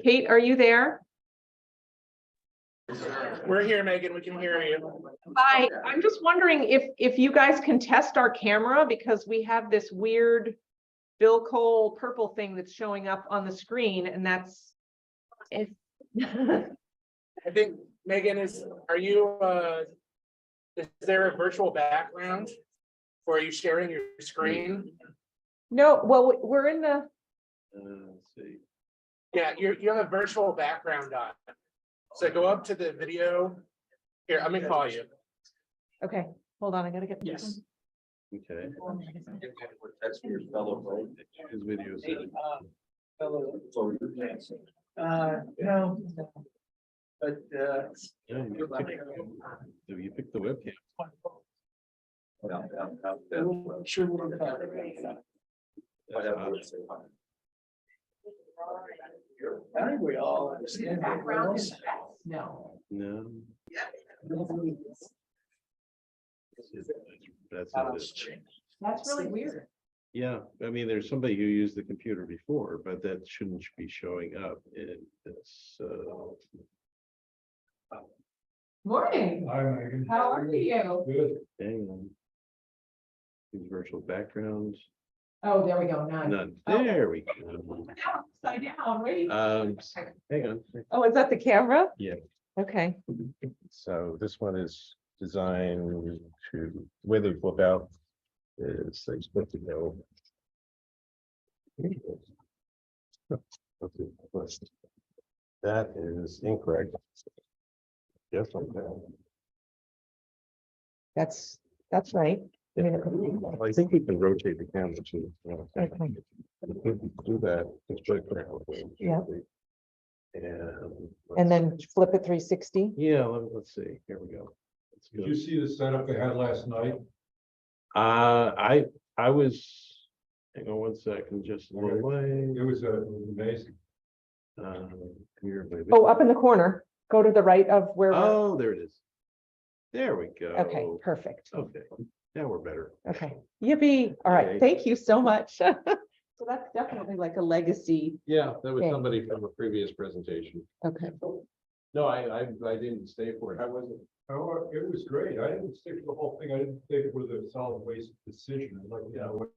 Kate, are you there? We're here, Megan. We can hear you. Hi, I'm just wondering if you guys can test our camera because we have this weird Bill Cole purple thing that's showing up on the screen, and that's if I think Megan is there a virtual background? Or are you sharing your screen? no, well, we're in the Let's see. Yeah, you have a virtual background on. So go up to the video. Here, I'm gonna call you. okay, hold on, I gotta get Yes. Okay. That's for your fellow. His videos. No. But Yeah, you picked the webcam. sure. I think we all understand. background is no. No. That's not it. That's really weird. Yeah, I mean, there's somebody who used the computer before, but that shouldn't be showing up in this. Morning. Hi, Megan. How are you? Good. Hang on. These virtual backgrounds, Oh, there we go. None. none. Oh. There we go. Upside down, wait. Hang on. Oh, is that the camera? Yeah. Okay. So this one is designed to, the way they flip out is they split to go. That is incorrect. Yes, That's right. well, I think we can rotate the camera too. Okay. Do that. It's right there. Yeah. And. And then flip it 360. Yeah, let's see. Here we go. Let's Did go. you see the setup they had last night? I was, hang on one second, just a little way. It was amazing. Here, baby. Oh, up in the corner. Go to the right of where we're. Oh, there it is. There we go. Okay, perfect. Okay, now we're better. Okay. Yippee. All right. Yay. Thank you so much. So that's definitely like a legacy. Yeah, that was Okay. somebody from a previous presentation. Okay. No, I didn't stay for it. How was it? Oh, it was great. I didn't stick to the whole thing. I didn't think it was a solid waste decision. I'd like to know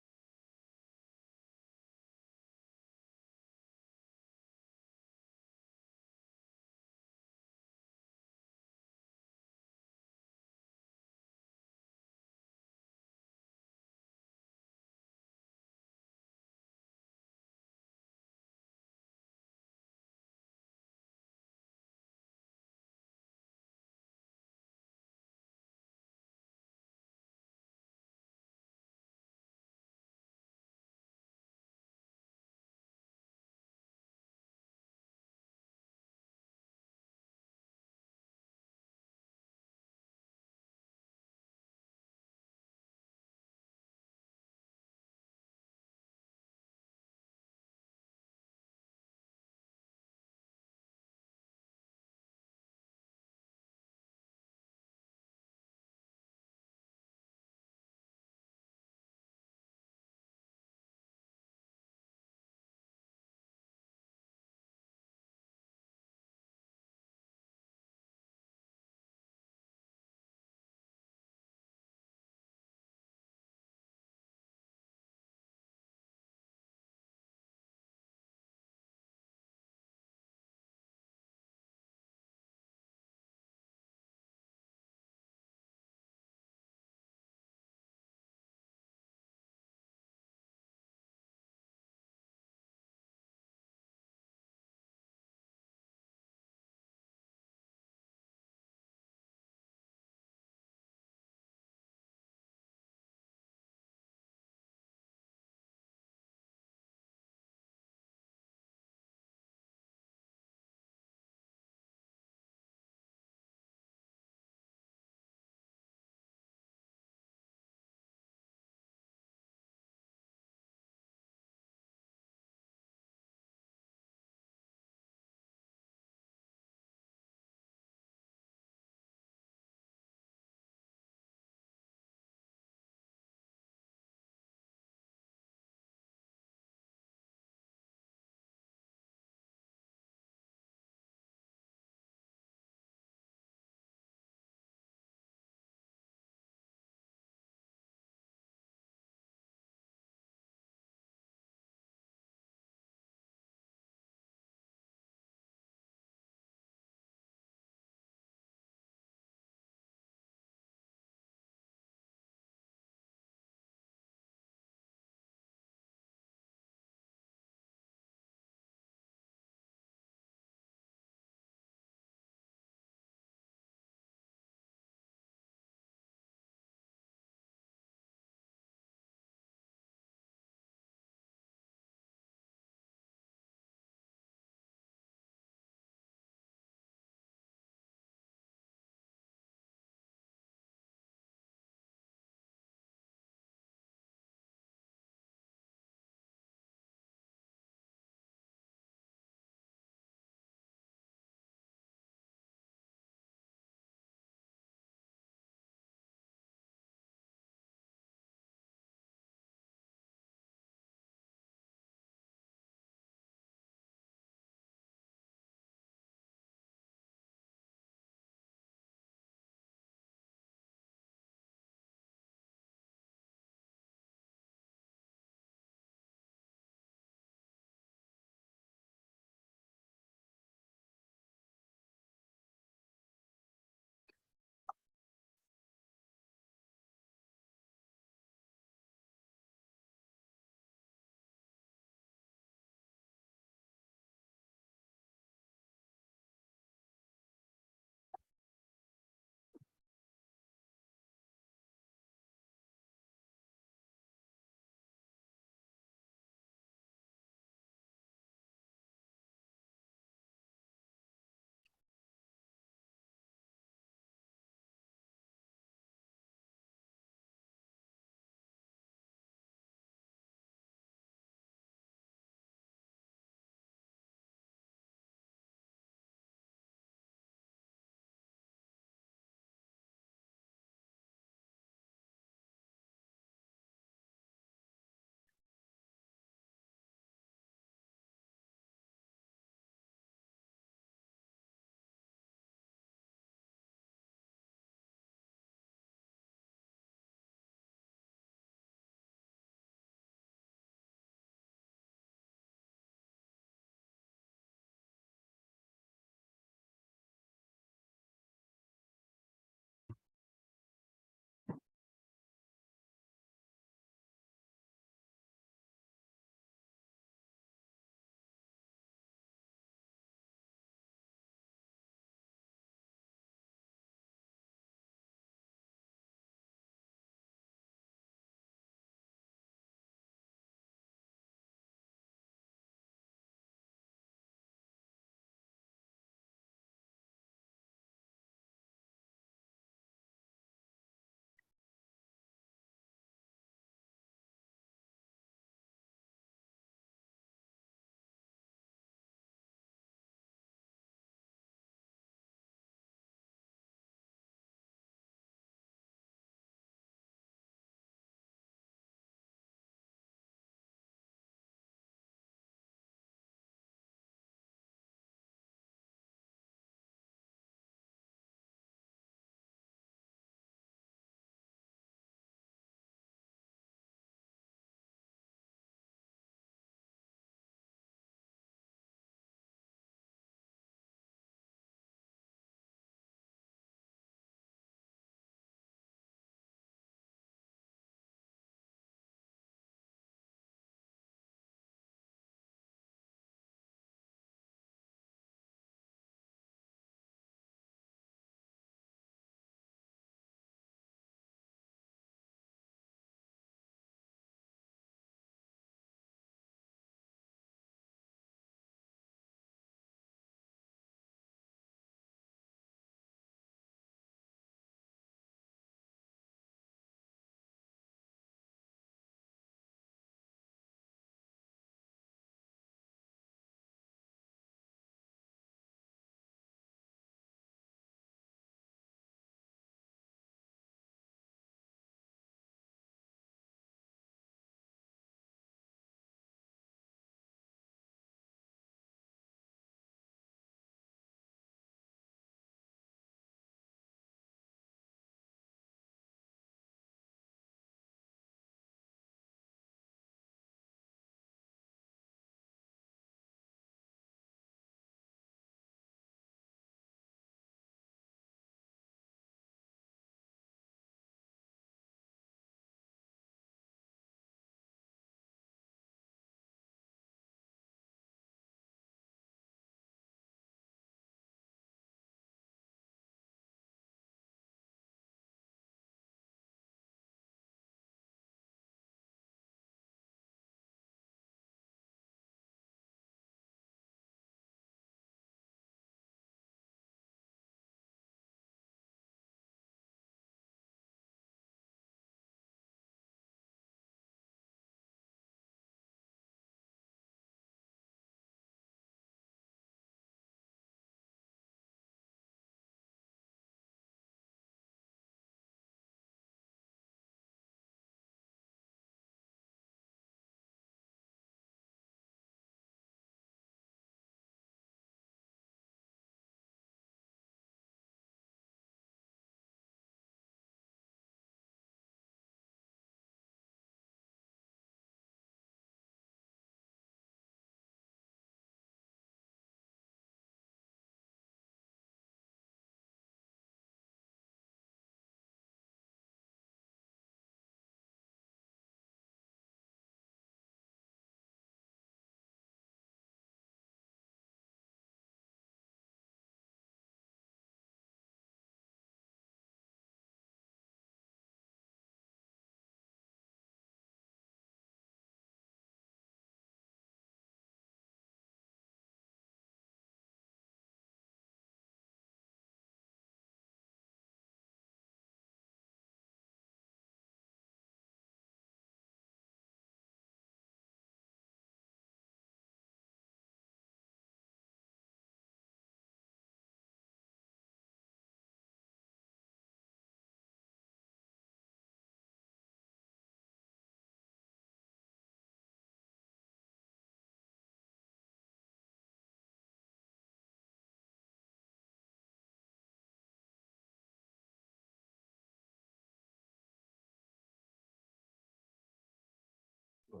So,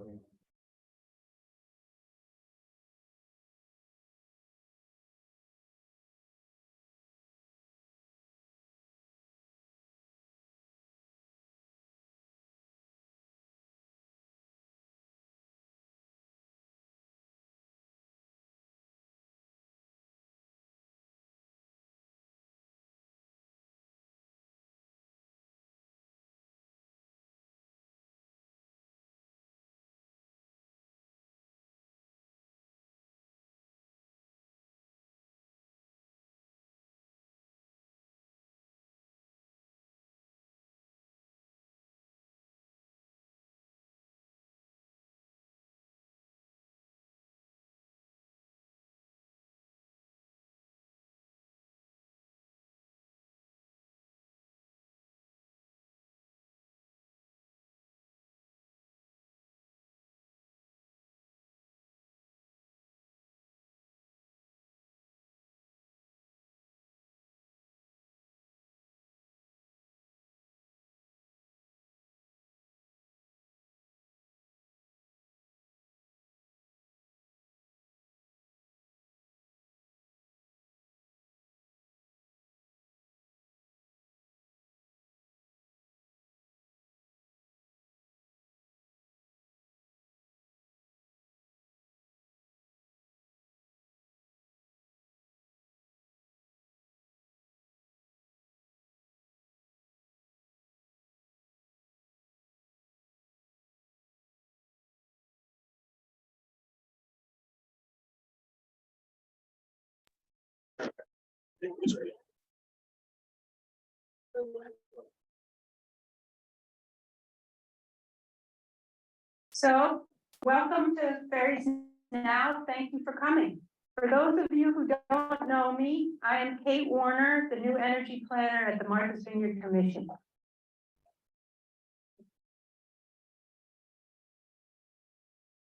So, welcome to Ferries Now. Thank you for coming. For those of you who don't know me, I am Kate Warner, the new energy planner at the Martha's Vineyard Commission.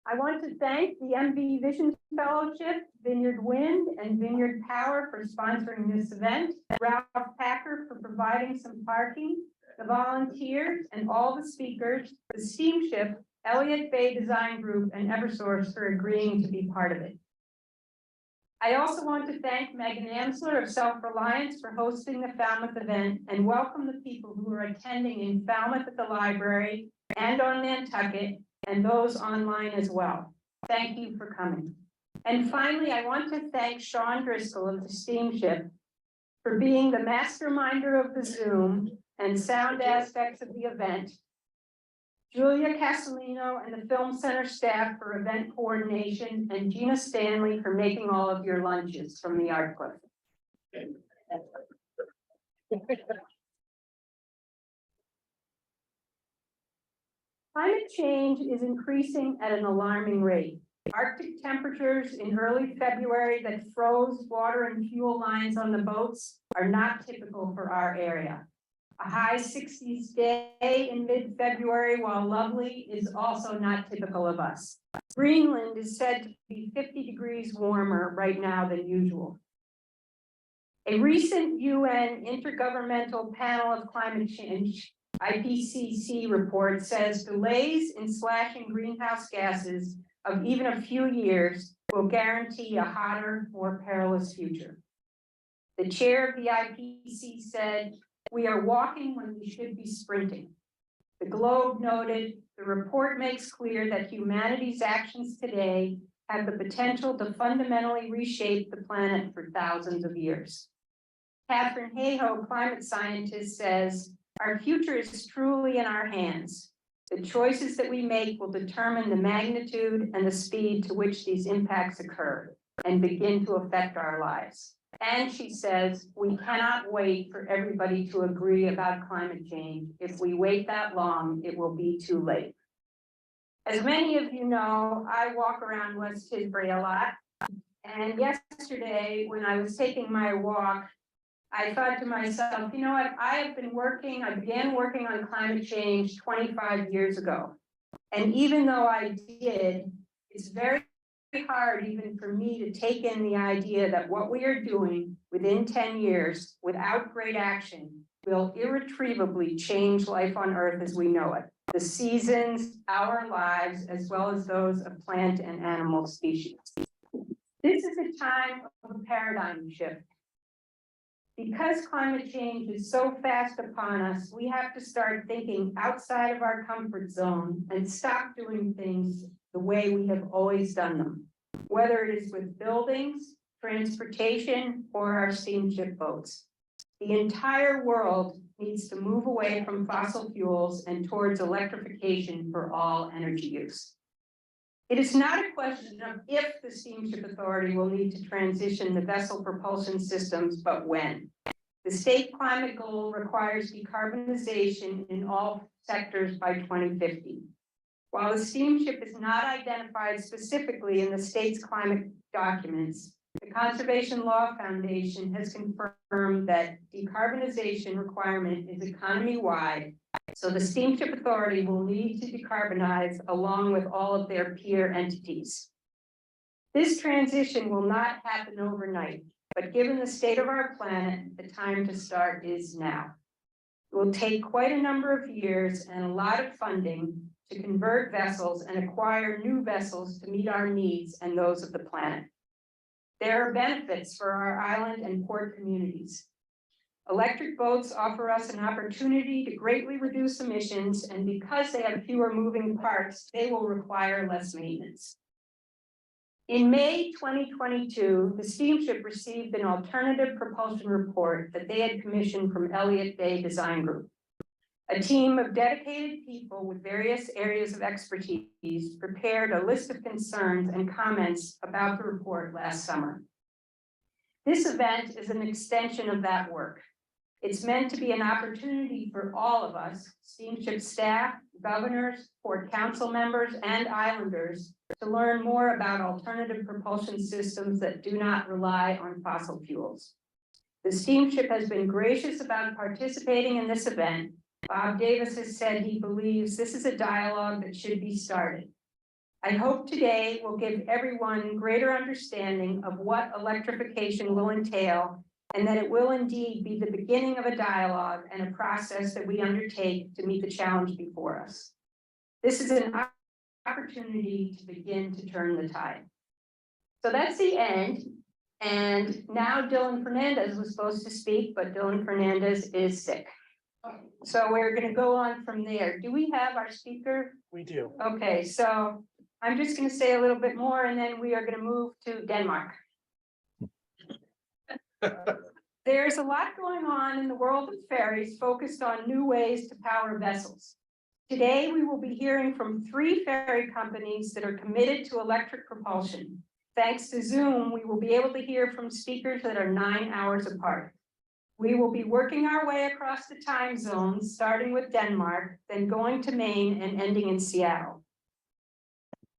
I want to thank the MV Vision Fellowship, Vineyard Wind, and Vineyard Power for sponsoring this event, Ralph Packer for providing some parking, the volunteers, and all the speakers, the steamship, Elliott Bay Design Group, and Eversource for agreeing to be part of it. I also want to thank Megan Amsler of Self-Reliance for hosting the Falmouth event and welcome the people who are attending in Falmouth at the library and on Nantucket and those online as well. Thank you for coming. And finally, I want to thank Sean Driscoll of the Steamship for being the masterminder of the Zoom and sound aspects of the event, Julia Castellino and the Film Center staff for event coordination, and Gina Stanley for making all of your lunches from the Art Club. Climate change is increasing at an alarming rate. Arctic temperatures in early February that froze water and fuel lines on the boats are not typical for our area. A high 60s day in mid-February, while lovely, is also not typical of us. Greenland is said to be 50 degrees warmer right now than usual. A recent UN Intergovernmental Panel of Climate Change, IPCC report says delays in slashing greenhouse gases of even a few years will guarantee a hotter, more perilous future. The chair of the IPCC said, "We are walking when we should be sprinting." The Globe noted, "The report makes clear that humanity's actions today have the potential to fundamentally reshape the planet for thousands of years." Catherine Hayhoe, climate scientist, says, "Our future is truly in our hands. The choices that we make will determine the magnitude and the speed to which these impacts occur and begin to affect our lives." And she says, "We cannot wait for everybody to agree about climate change. If we wait that long, it will be too late." As many of you know, I walk around West Tisbury a lot. And yesterday, when I was taking my walk, I thought to myself, you know what, I began working on climate change 25 years ago. And even though I did, it's very hard even for me to take in the idea that what we are doing within 10 years without great action will irretrievably change life on Earth as we know it, the seasons, our lives, as well as those of plant and animal species. This is a time of a paradigm shift. Because climate change is so fast upon us, we have to start thinking outside of our comfort zone and stop doing things the way we have always done them, whether it is with buildings, transportation, or our steamship boats. The entire world needs to move away from fossil fuels and towards electrification for all energy use. It is not a question of if the Steamship Authority will need to transition the vessel propulsion systems, but when. The state climate goal requires decarbonization in all sectors by 2050. While the steamship is not identified specifically in the state's climate documents, the Conservation Law Foundation has confirmed that decarbonization requirement is economy-wide, so the Steamship Authority will need to decarbonize along with all of their peer entities. This transition will not happen overnight, but given the state of our planet, the time to start is now. It will take quite a number of years and a lot of funding to convert vessels and acquire new vessels to meet our needs and those of the planet. There are benefits for our island and port communities. Electric boats offer us an opportunity to greatly reduce emissions, and because they have fewer moving parts, they will require less maintenance. In May 2022, the steamship received an alternative propulsion report that they had commissioned from Elliott Bay Design Group. A team of dedicated people with various areas of expertise prepared a list of concerns and comments about the report last summer. This event is an extension of that work. It's meant to be an opportunity for all of us, steamship staff, governors, port council members, and islanders to learn more about alternative propulsion systems that do not rely on fossil fuels. The steamship has been gracious about participating in this event. Bob Davis has said he believes this is a dialogue that should be started. I hope today will give everyone greater understanding of what electrification will entail, and that it will indeed be the beginning of a dialogue and a process that we undertake to meet the challenge before us. This is an opportunity to begin to turn the tide. So that's the end. And now Dylan Fernandez was supposed to speak, but Dylan Fernandez is sick. So we're going to go on from there. Do we have our speaker? We do. Okay, so I'm just going to say a little bit more and then we are going to move to Denmark. There's a lot going on in the world of ferries focused on new ways to power vessels. Today, we will be hearing from 3 ferry companies that are committed to electric propulsion. Thanks to Zoom, we will be able to hear from speakers that are 9 hours apart. We will be working our way across the time zones, starting with Denmark, then going to Maine and ending in Seattle.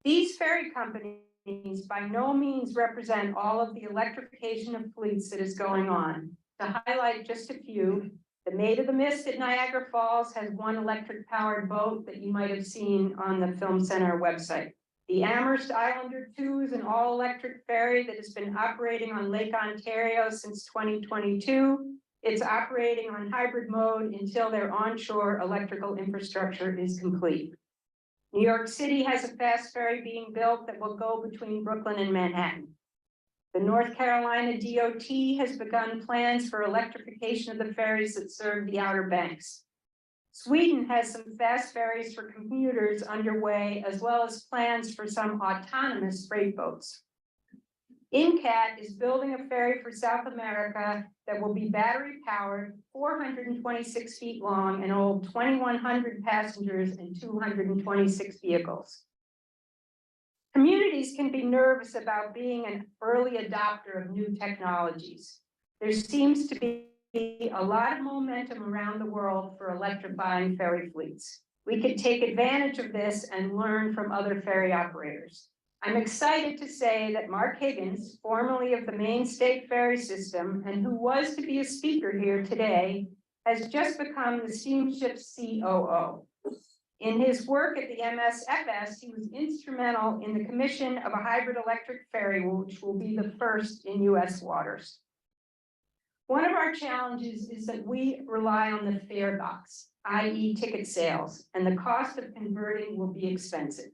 These ferry companies by no means represent all of the electrification of fleets that is going on. To highlight just a few, the Maid of the Mist at Niagara Falls has 1 electric powered boat that you might have seen on the Film Center website. The Amherst Islander 2 is an all-electric ferry that has been operating on Lake Ontario since 2022. It's operating on hybrid mode until their onshore electrical infrastructure is complete. New York City has a fast ferry being built that will go between Brooklyn and Manhattan. The North Carolina DOT has begun plans for electrification of the ferries that serve the Outer Banks. Sweden has some fast ferries for commuters underway, as well as plans for some autonomous freight boats. INCAT is building a ferry for South America that will be battery powered, 426 feet long, and hold 2,100 passengers and 226 vehicles. Communities can be nervous about being an early adopter of new technologies. There seems to be a lot of momentum around the world for electrifying ferry fleets. We could take advantage of this and learn from other ferry operators. I'm excited to say that Mark Higgins, formerly of the Maine State Ferry System and who was to be a speaker here today, has just become the steamship's COO. In his work at the MSFS, he was instrumental in the commission of a hybrid electric ferry, which will be the first in US waters. One of our challenges is that we rely on the fare box, i.e. ticket sales, and the cost of converting will be expensive.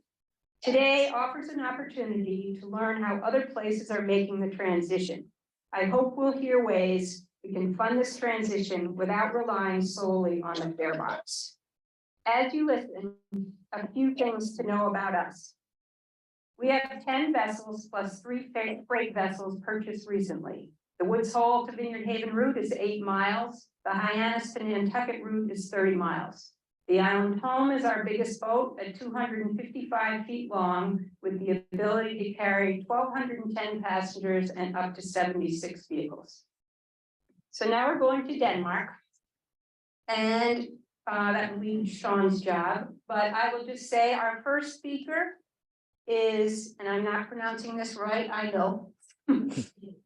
Today offers an opportunity to learn how other places are making the transition. I hope we'll hear ways we can fund this transition without relying solely on the fare box. As you listen, a few things to know about us. We have 10 vessels plus 3 freight vessels purchased recently. The Woods Hole to Vineyard Haven route is 8 miles. The Hyannis to Nantucket route is 30 miles. The Island Home is our biggest boat at 255 feet long, with the ability to carry 1,210 passengers and up to 76 vehicles. So now we're going to Denmark. And that will be Sean's job, but I will just say our first speaker is, and I'm not pronouncing this right, I know.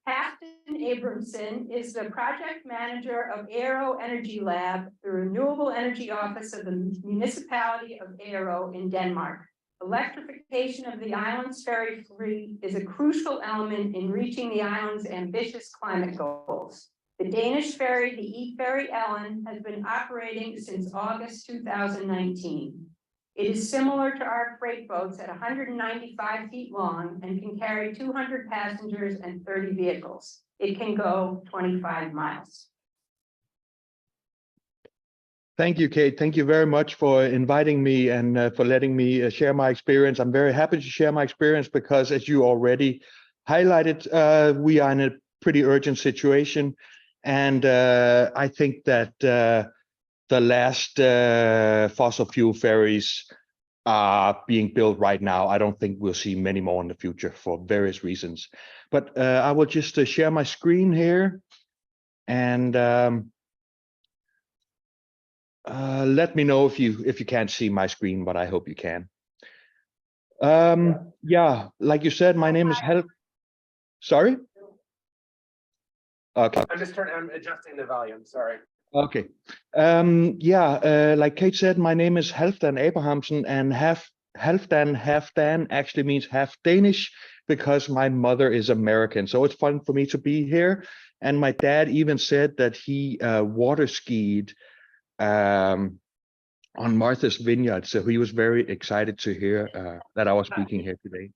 Afton Abramson is the project manager of Aero Energy Lab, the renewable energy office of the municipality of Aero in Denmark. Electrification of the island's ferry fleet is a crucial element in reaching the island's ambitious climate goals. The Danish ferry, the E-Ferry Ellen, has been operating since August 2019. It is similar to our freight boats at 195 feet long and can carry 200 passengers and 30 vehicles. It can go 25 miles. Thank you, Kate. Thank you very much for inviting me and for letting me share my experience. I'm very happy to share my experience because, as you already highlighted, we are in a pretty urgent situation. And I think that the last fossil fuel ferries are being built right now. I don't think we'll see many more in the future for various reasons. But I will just share my screen here and let me know if you can't see my screen, but I hope you can. Yeah, like you said, my name is Sorry? Okay. I'm adjusting the volume, sorry. Okay. Like Kate said, my name is Halfdan Abrahamsen, and Halfdan actually means half Danish because my mother is American. So it's fun for me to be here. And my dad even said that he water skied on Martha's Vineyard. So he was very excited to hear that I was speaking here today.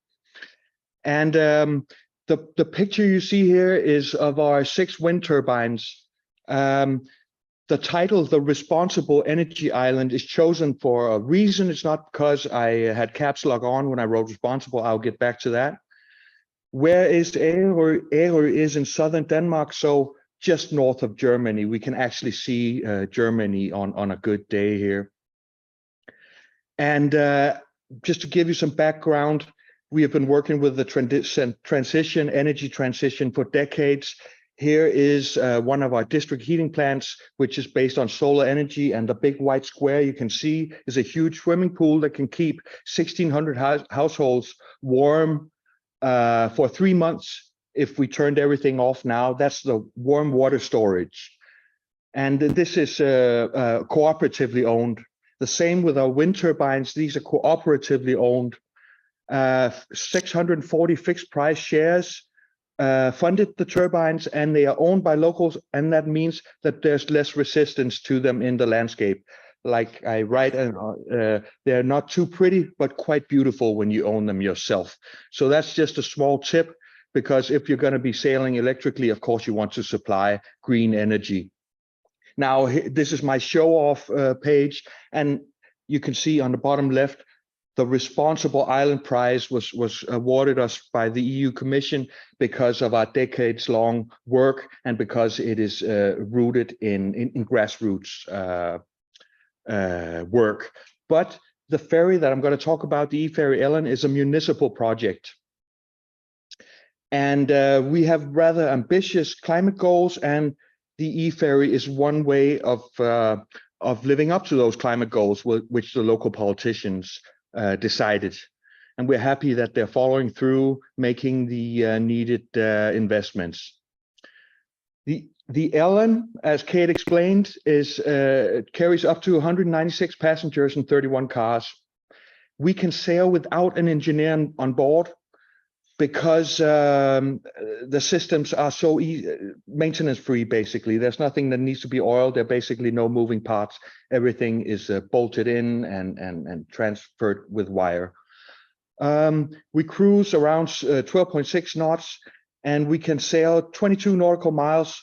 And the picture you see here is of our 6 wind turbines. The title, The Responsible Energy Island, is chosen for a reason. It's not because I had caps lock on when I wrote responsible. I'll get back to that. Where is Aero? Aero is in southern Denmark, so just north of Germany. We can actually see Germany on a good day here. And just to give you some background, we have been working with the energy transition for decades. Here is one of our district heating plants, which is based on solar energy, and the big white square you can see is a huge swimming pool that can keep 1,600 households warm for 3 months. If we turned everything off now, that's the warm water storage. And this is cooperatively owned. The same with our wind turbines. These are cooperatively owned. 640 fixed price shares funded the turbines, and they are owned by locals, and that means that there's less resistance to them in the landscape. Like I write, they're not too pretty, but quite beautiful when you own them yourself. So that's just a small tip, because if you're going to be sailing electrically, of course you want to supply green energy. Now, this is my show-off page, and you can see on the bottom left, the Responsible Island Prize was awarded us by the EU Commission because of our decades-long work and because it is rooted in grassroots work. But the ferry that I'm going to talk about, the E-Ferry Ellen, is a municipal project. And we have rather ambitious climate goals, and the E-Ferry is one way of living up to those climate goals, which the local politicians decided. And we're happy that they're following through, making the needed investments. The Ellen, as Kate explained, carries up to 196 passengers and 31 cars. We can sail without an engineer on board because the systems are so maintenance free. Basically, there's nothing that needs to be oiled. There are basically no moving parts. Everything is bolted in and transferred with wire. We cruise around 12.6 knots, and we can sail 22 nautical miles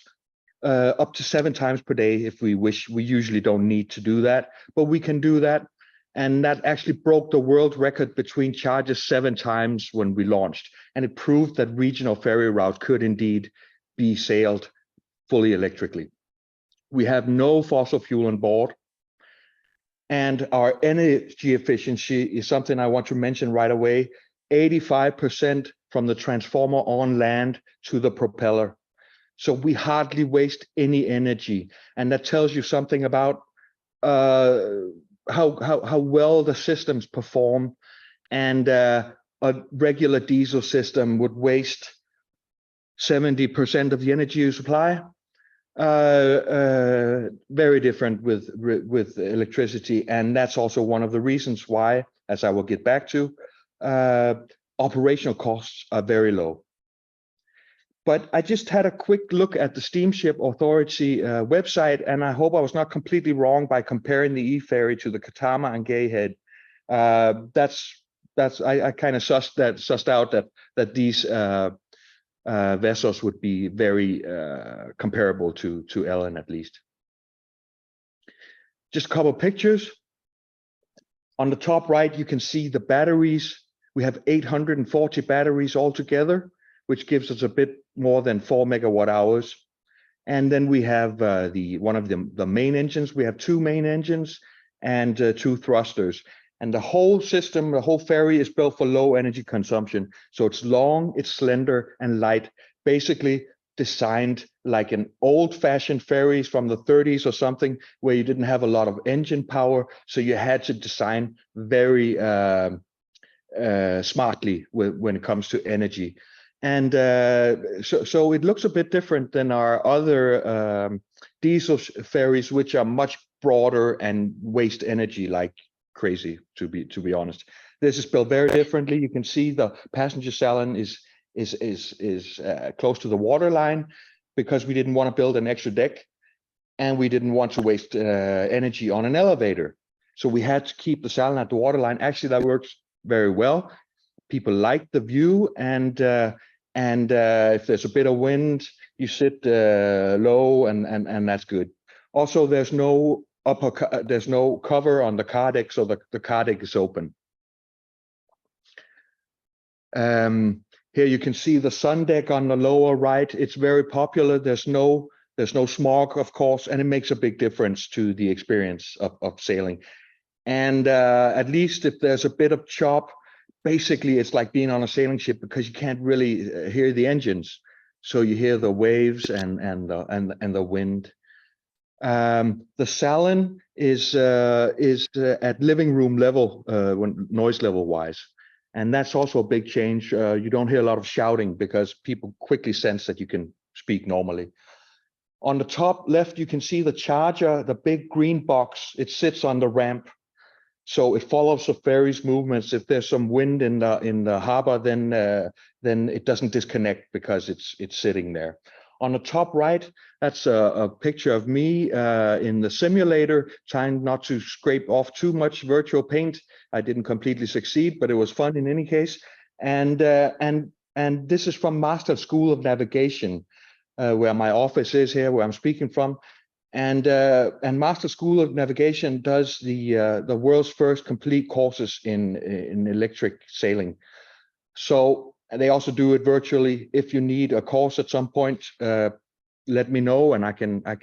up to 7 times per day if we wish. We usually don't need to do that, but we can do that. And that actually broke the world record between charges 7 times when we launched. And it proved that regional ferry route could indeed be sailed fully electrically. We have no fossil fuel on board. And our energy efficiency is something I want to mention right away. 85% from the transformer on land to the propeller. So we hardly waste any energy. And that tells you something about how well the systems perform. And a regular diesel system would waste 70% of the energy you supply. Very different with electricity, and that's also one of the reasons why, as I will get back to, operational costs are very low. But I just had a quick look at the Steamship Authority website, and I hope I was not completely wrong by comparing the e-ferry to the Katama and Gayhead. I kind of sussed out that these vessels would be very comparable to Ellen, at least. Just a couple of pictures. On the top right, you can see the batteries. We have 840 batteries altogether, which gives us a bit more than 4 megawatt hours. And then we have one of the main engines. We have 2 main engines and 2 thrusters. And the whole system, the whole ferry is built for low energy consumption. So it's long, it's slender and light, basically designed like an old-fashioned ferries from the 30s or something, where you didn't have a lot of engine power. So you had to design very smartly when it comes to energy. And so it looks a bit different than our other diesel ferries, which are much broader and waste energy like crazy, to be honest. This is built very differently. You can see the passenger salon is close to the waterline, because we didn't want to build an extra deck, and we didn't want to waste energy on an elevator. So we had to keep the salon at the waterline. Actually, that works very well. People like the view, and if there's a bit of wind, you sit low, and that's good. Also, there's no cover on the car deck, so the car deck is open. Here you can see the sun deck on the lower right. It's very popular. There's no smog, of course, and it makes a big difference to the experience of sailing. And at least if there's a bit of chop, basically it's like being on a sailing ship, because you can't really hear the engines. So you hear the waves and the wind. The salon is at living room level when noise level wise, and that's also a big change. You don't hear a lot of shouting, because people quickly sense that you can speak normally. On the top left, you can see the charger, the big green box. It sits on the ramp, so it follows the ferry's movements. If there's some wind in the harbor, then it doesn't disconnect, because it's sitting there. On the top right, that's a picture of me in the simulator, trying not to scrape off too much virtual paint. I didn't completely succeed, but it was fun in any case. And this is from Master School of Navigation, where my office is here, where I'm speaking from. And Master School of Navigation does the world's first complete courses in electric sailing. So they also do it virtually. If you need a course at some point, let me know, and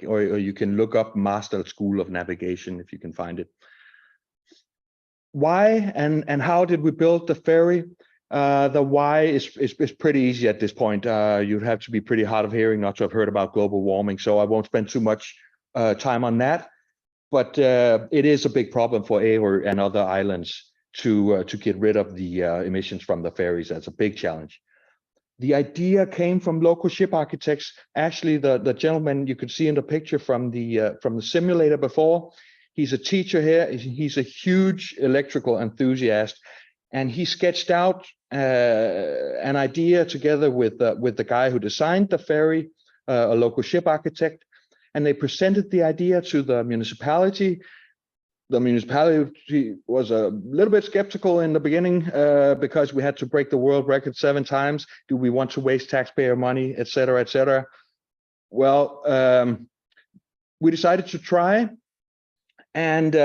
or you can look up Master School of Navigation if you can find it. Why and how did we build the ferry? The why is pretty easy at this point. You'd have to be pretty hard of hearing not to have heard about global warming, so I won't spend too much time on that. But it is a big problem for Åre and other islands to get rid of the emissions from the ferries. That's a big challenge. The idea came from local ship architects. Actually, the gentleman you could see in the picture from the simulator before, he's a teacher here. He's a huge electrical enthusiast, and he sketched out an idea together with the guy who designed the ferry, a local ship architect, and they presented the idea to the municipality. The municipality was a little bit skeptical in the beginning because we had to break the world record 7 times. Do we want to waste taxpayer money, et cetera, et cetera? Well, we decided to try. And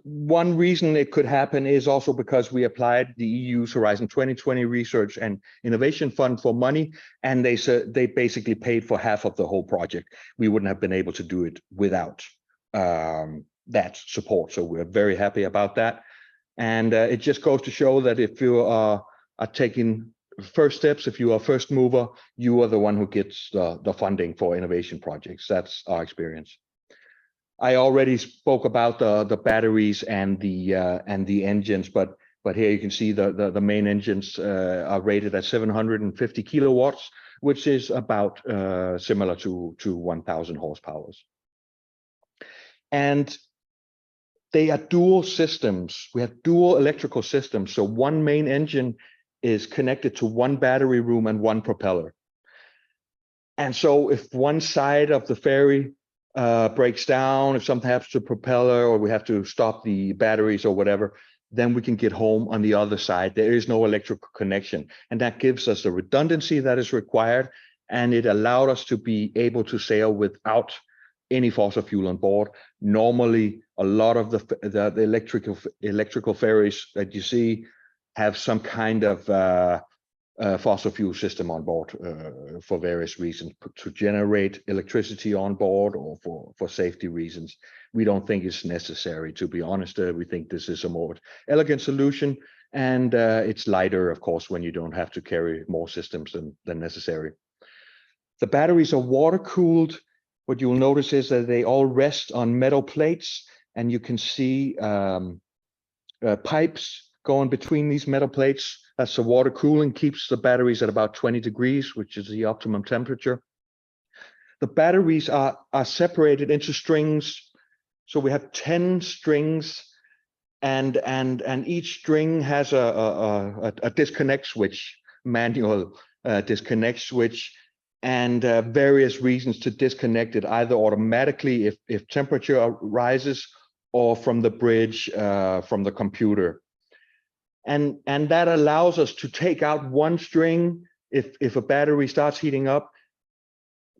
one reason it could happen is also because we applied the EU's Horizon 2020 Research and Innovation Fund for money, and they basically paid for half of the whole project. We wouldn't have been able to do it without that support. So we're very happy about that. And it just goes to show that if you are taking first steps, if you are a first mover, you are the one who gets the funding for innovation projects. That's our experience. I already spoke about the batteries and the engines, but here you can see the main engines are rated at 750 kilowatts, which is about similar to 1,000 horsepower. And they are dual systems. We have dual electrical systems. So one main engine is connected to one battery room and one propeller. And so if one side of the ferry breaks down, if something happens to the propeller, or we have to stop the batteries or whatever, then we can get home on the other side. There is no electrical connection. And that gives us the redundancy that is required. And it allowed us to be able to sail without any fossil fuel on board. Normally, a lot of the electrical ferries that you see have some kind of fossil fuel system on board for various reasons, to generate electricity on board or for safety reasons. We don't think it's necessary, to be honest. We think this is a more elegant solution, and it's lighter, of course, when you don't have to carry more systems than necessary. The batteries are water cooled. What you'll notice is that they all rest on metal plates, and you can see pipes going between these metal plates. That's the water cooling, keeps the batteries at about 20 degrees, which is the optimum temperature. The batteries are separated into strings. So we have 10 strings, and each string has a disconnect switch, manual disconnect switch, and various reasons to disconnect it, either automatically if temperature rises, or from the bridge, from the computer. And that allows us to take out one string if a battery starts heating up,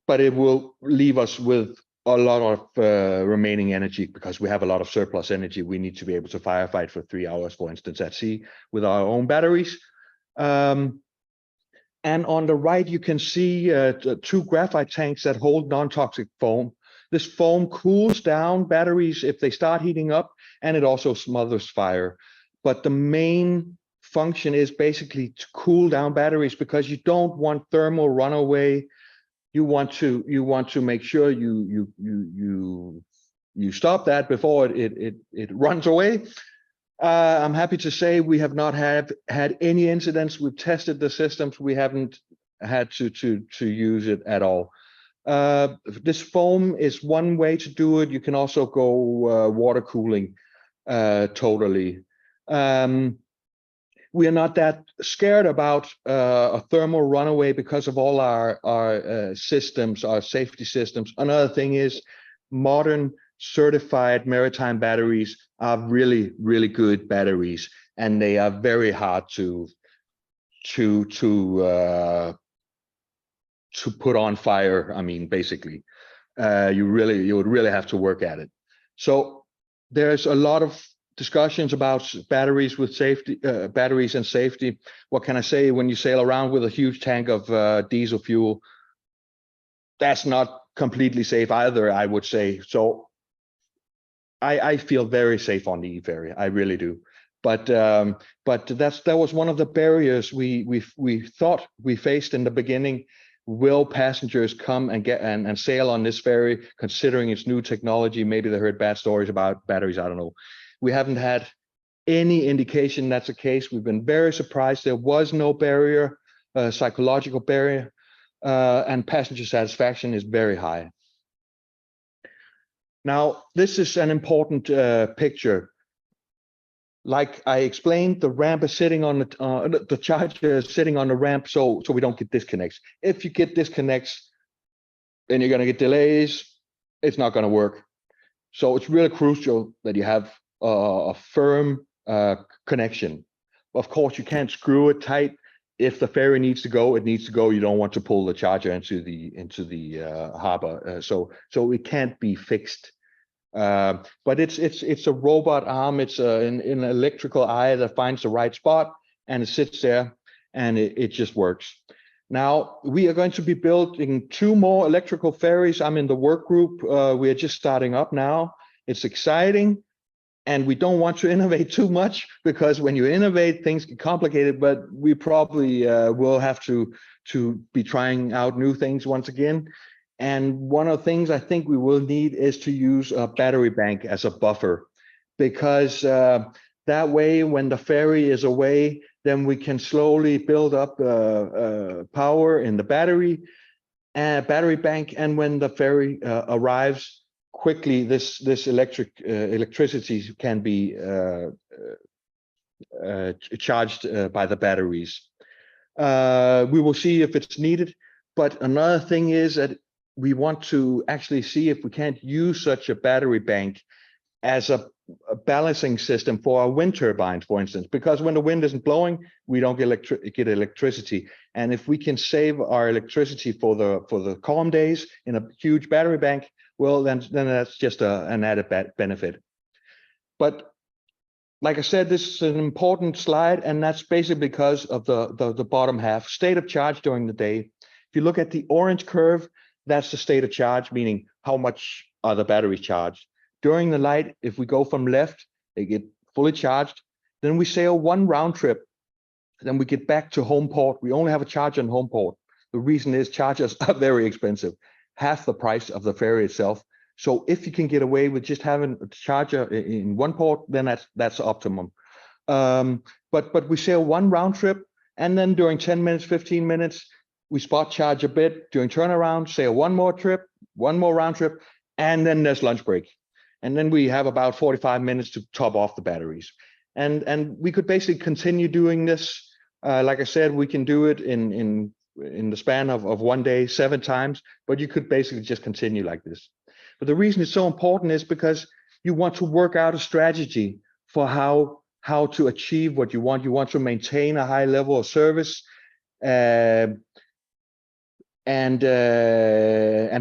but it will leave us with a lot of remaining energy, because we have a lot of surplus energy. We need to be able to firefight for 3 hours, for instance, at sea with our own batteries. And on the right, you can see 2 graphite tanks that hold non-toxic foam. This foam cools down batteries if they start heating up, and it also smothers fire. But the main function is basically to cool down batteries, because you don't want thermal runaway. You want to make sure you stop that before it runs away. I'm happy to say we have not had any incidents. We've tested the systems. We haven't had to use it at all. This foam is one way to do it. You can also go water cooling totally. We are not that scared about a thermal runaway because of all our systems, our safety systems. Another thing is modern certified maritime batteries are really, really good batteries, and they are very hard to put on fire. I mean, basically, you would really have to work at it. So there's a lot of discussions about batteries with safety, batteries and safety. What can I say? When you sail around with a huge tank of diesel fuel, that's not completely safe either, I would say. So I feel very safe on the e-ferry. I really do. But that was one of the barriers we thought we faced in the beginning. Will passengers come and get and sail on this ferry, considering its new technology? Maybe they heard bad stories about batteries. I don't know. We haven't had any indication that's the case. We've been very surprised. There was no barrier, psychological barrier, and passenger satisfaction is very high. Now, this is an important picture. like I explained, the ramp is sitting on the charger is sitting on the ramp, so we don't get disconnects. If you get disconnects, then you're gonna get delays. It's not gonna work. So it's really crucial that you have a firm connection. Of course, you can't screw it tight. If the ferry needs to go, it needs to go. You don't want to pull the charger into the harbor, so it can't be fixed. But it's a robot arm. It's an electrical eye that finds the right spot, and it sits there, and it just works. Now we are going to be building 2 more electrical ferries. I'm in the work group. We are just starting up now. It's exciting, and we don't want to innovate too much, because when you innovate, things get complicated. But we probably will have to be trying out new things once again. And one of the things I think we will need is to use a battery bank as a buffer, because that way, when the ferry is away, then we can slowly build up power in the battery bank. And when the ferry arrives, quickly this electricity can be charged by the batteries. We will see if it's needed. But another thing is that we want to actually see if we can't use such a battery bank as a balancing system for our wind turbines, for instance, because when the wind isn't blowing, we don't get electricity. And if we can save our electricity for the calm days in a huge battery bank, well, then that's just an added benefit. But like I said, this is an important slide, and that's basically because of the bottom half, state of charge during the day. If you look at the orange curve, that's the state of charge, meaning how much are the batteries charged. During the night, if we go from left, they get fully charged. Then we sail 1 round trip. Then we get back to home port. We only have a charger in home port. The reason is chargers are very expensive, half the price of the ferry itself. So if you can get away with just having a charger in 1 port, then that's optimum. But we sail 1 round trip, and then during 10 minutes, 15 minutes, we spot charge a bit during turnaround, sail 1 more trip, 1 more round trip, and then there's lunch break. And then we have about 45 minutes to top off the batteries. And we could basically continue doing this. Like I said, we can do it in the span of 1 day, 7 times, but you could basically just continue like this. But the reason it's so important is because you want to work out a strategy for how to achieve what you want. You want to maintain a high level of service, and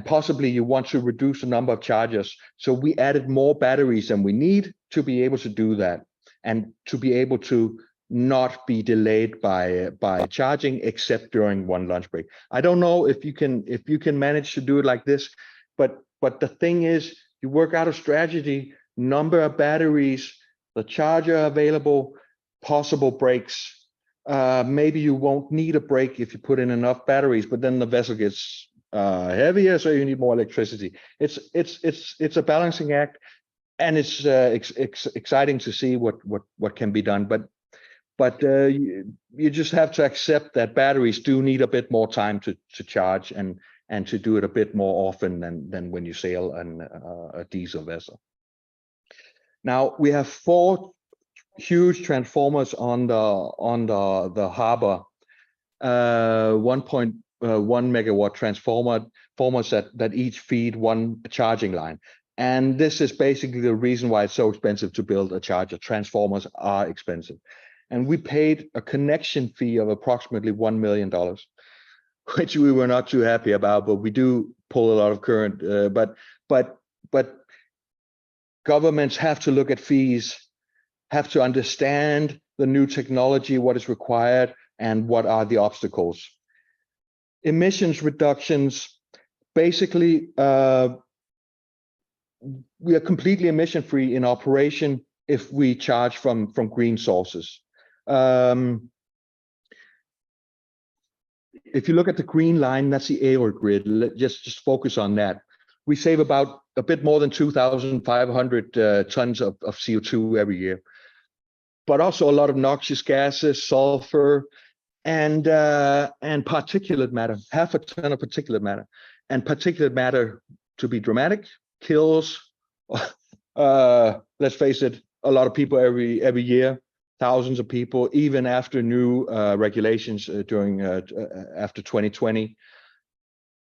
possibly you want to reduce the number of chargers. So we added more batteries than we need to be able to do that, and to be able to not be delayed by charging, except during 1 lunch break. I don't know if you can manage to do it like this, but the thing is, you work out a strategy, number of batteries, the charger available, possible breaks. Maybe you won't need a break if you put in enough batteries, but then the vessel gets heavier, so you need more electricity. It's a balancing act, and it's exciting to see what can be done. But you just have to accept that batteries do need a bit more time to charge, and to do it a bit more often than when you sail a diesel vessel. Now we have 4 huge transformers on the harbor, 1.1 megawatt transformers that each feed 1 charging line. And this is basically the reason why it's so expensive to build a charger. Transformers are expensive. And we paid a connection fee of approximately $1 million, which we were not too happy about, but we do pull a lot of current. But governments have to look at fees, have to understand the new technology, what is required, and what are the obstacles. Emissions reductions, basically, we are completely emission-free in operation if we charge from green sources. If you look at the green line, that's the air grid. Just focus on that. We save about a bit more than 2,500 tons of CO2 every year, but also a lot of noxious gases, sulfur, and particulate matter, 0.5 ton of particulate matter. And particulate matter, to be dramatic, kills, let's face it, a lot of people every year, thousands of people, even after new regulations during after 2020.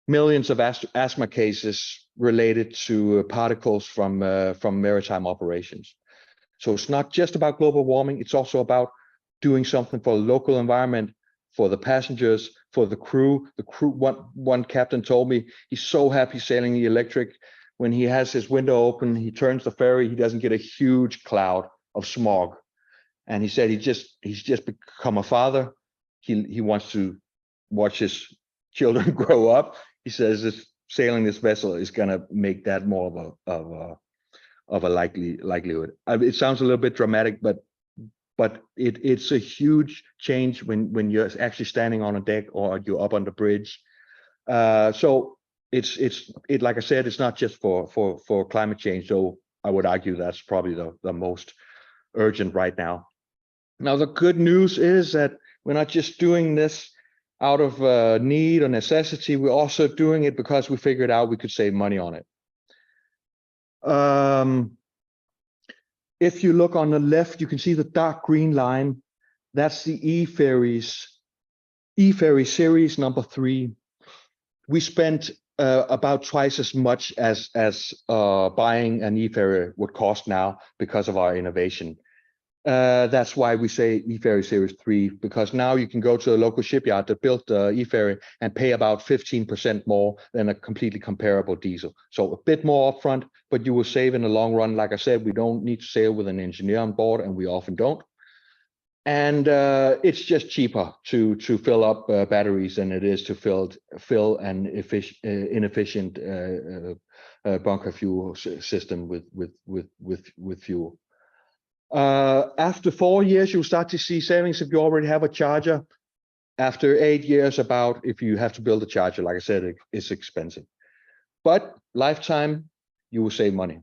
Millions of asthma cases related to particles from maritime operations. So it's not just about global warming, it's also about doing something for the local environment, for the passengers, for the crew. The crew, one captain told me he's so happy sailing the electric. When he has his window open, he turns the ferry, he doesn't get a huge cloud of smog. And he said he's just become a father. He wants to watch his children grow up. He says this sailing this vessel is gonna make that more of a likelihood. It sounds a little bit dramatic, but it's a huge change when you're actually standing on a deck or you're up on the bridge. So it's like I said, it's not just for climate change. So I would argue that's probably the most urgent right now. Now the good news is that we're not just doing this out of need or necessity. We're also doing it because we figured out we could save money on it. If you look on the left, you can see the dark green line. That's the eFerries series number 3. We spent about twice as much as buying an eFerry would cost now because of our innovation. That's why we say eFerry Series 3, because now you can go to a local shipyard that built the eFerry and pay about 15% more than a completely comparable diesel. So a bit more upfront, but you will save in the long run. Like I said, we don't need to sail with an engineer on board, and we often don't. And it's just cheaper to fill up batteries than it is to fill an inefficient bunker fuel system with fuel. After 4 years, you'll start to see savings if you already have a charger. After 8 years, about if you have to build a charger, like I said, it's expensive. But lifetime, you will save money.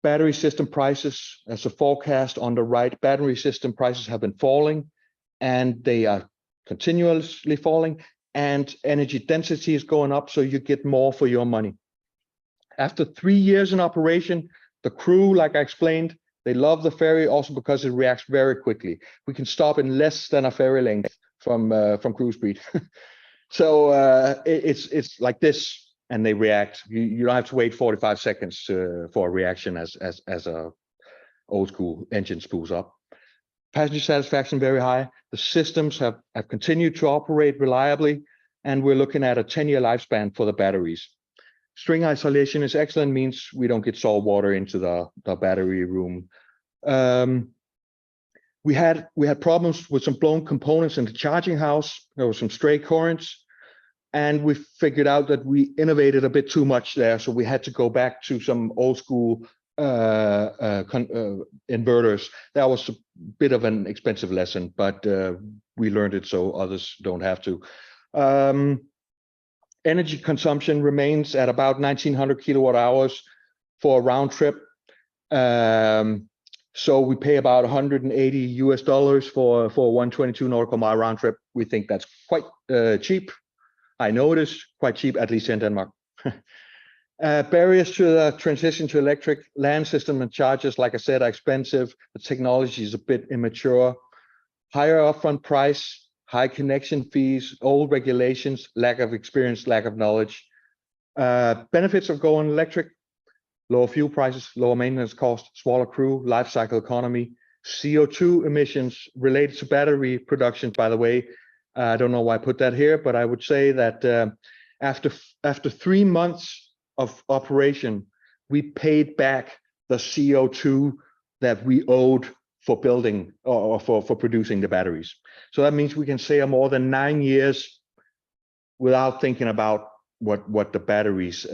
Battery system prices, as a forecast on the right, battery system prices have been falling, and they are continuously falling, and energy density is going up, so you get more for your money. After 3 years in operation, the crew, like I explained, they love the ferry also because it reacts very quickly. We can stop in less than a ferry length from cruise speed. So it's like this, and they react. You don't have to wait 45 seconds for a reaction as a old school engine spools up. Passenger satisfaction very high. The systems have continued to operate reliably, and we're looking at a 10-year lifespan for the batteries. String isolation is excellent, means we don't get salt water into the battery room. We had problems with some blown components in the charging house. There were some stray currents, and we figured out that we innovated a bit too much there. So we had to go back to some old school inverters. That was a bit of an expensive lesson, but we learned it so others don't have to. Energy consumption remains at about 1900 kilowatt hours for a round trip. So we pay about $180 for a 122 nautical mile round trip. We think that's quite cheap. I know it is quite cheap, at least in Denmark. Barriers to the transition to electric. Land system and charges, like I said, are expensive. The technology is a bit immature. Higher upfront price, high connection fees, old regulations, lack of experience, lack of knowledge. Benefits of going electric: lower fuel prices, lower maintenance costs, smaller crew, life cycle economy. CO2 emissions related to battery production, by the way. I don't know why I put that here, but I would say that after 3 months of operation, we paid back the CO2 that we owed for building or for producing the batteries. So that means we can sail more than 9 years without thinking about what the batteries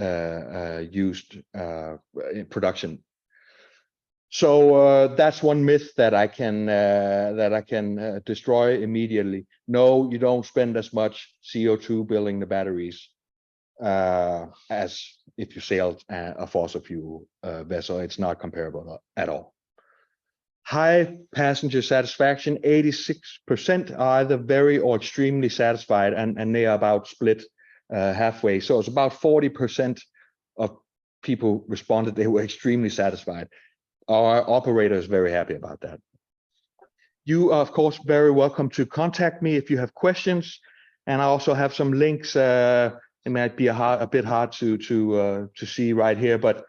used in production. So that's one myth that I can destroy immediately. No, you don't spend as much CO2 building the batteries as if you sailed a fossil fuel vessel. It's not comparable at all. High passenger satisfaction, 86% are either very or extremely satisfied, and they are about split halfway. So it's about 40% of people responded they were extremely satisfied. our operator is very happy about that. You are, of course, very welcome to contact me if you have questions, and I also have some links. It might be a bit hard to see right here, but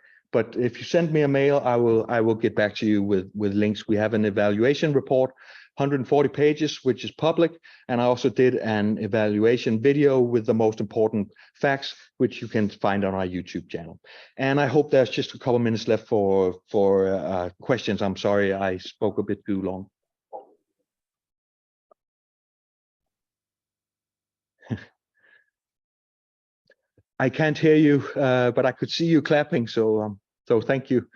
if you send me a mail, I will get back to you with links. We have an evaluation report, 140 pages, which is public, and I also did an evaluation video with the most important facts, which you can find on our YouTube channel. And I hope there's just a couple minutes left for questions. I'm sorry I spoke a bit too long. I can't hear you, but I could see you clapping, so thank you.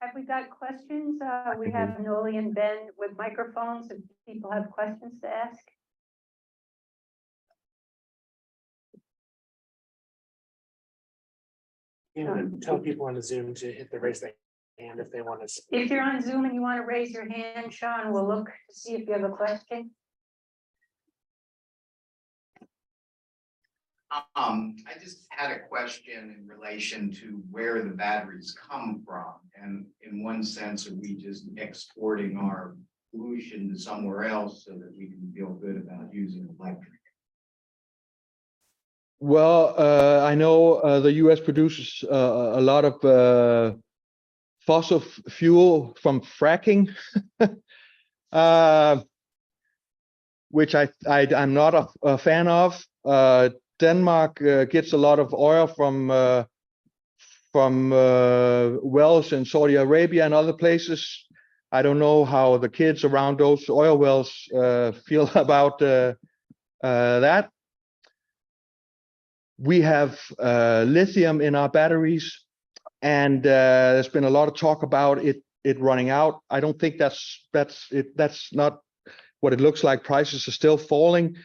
Have we got questions? We have Noli and Ben with microphones, if people have questions to ask. You know, tell people on the Zoom to hit the raise their hand if they want to. If you're on Zoom and you want to raise your hand, Sean, we'll look to see if you have a question. I just had a question in relation to where the batteries come from. And in one sense, are we just exporting our pollution to somewhere else so that we can feel good about using electric? Well, I know the US produces a lot of fossil fuel from fracking, which I'm not a fan of. Denmark gets a lot of oil from wells in Saudi Arabia and other places. I don't know how the kids around those oil wells feel about that. We have lithium in our batteries, and there's been a lot of talk about it running out. I don't think that's not what it looks like. Prices are still falling.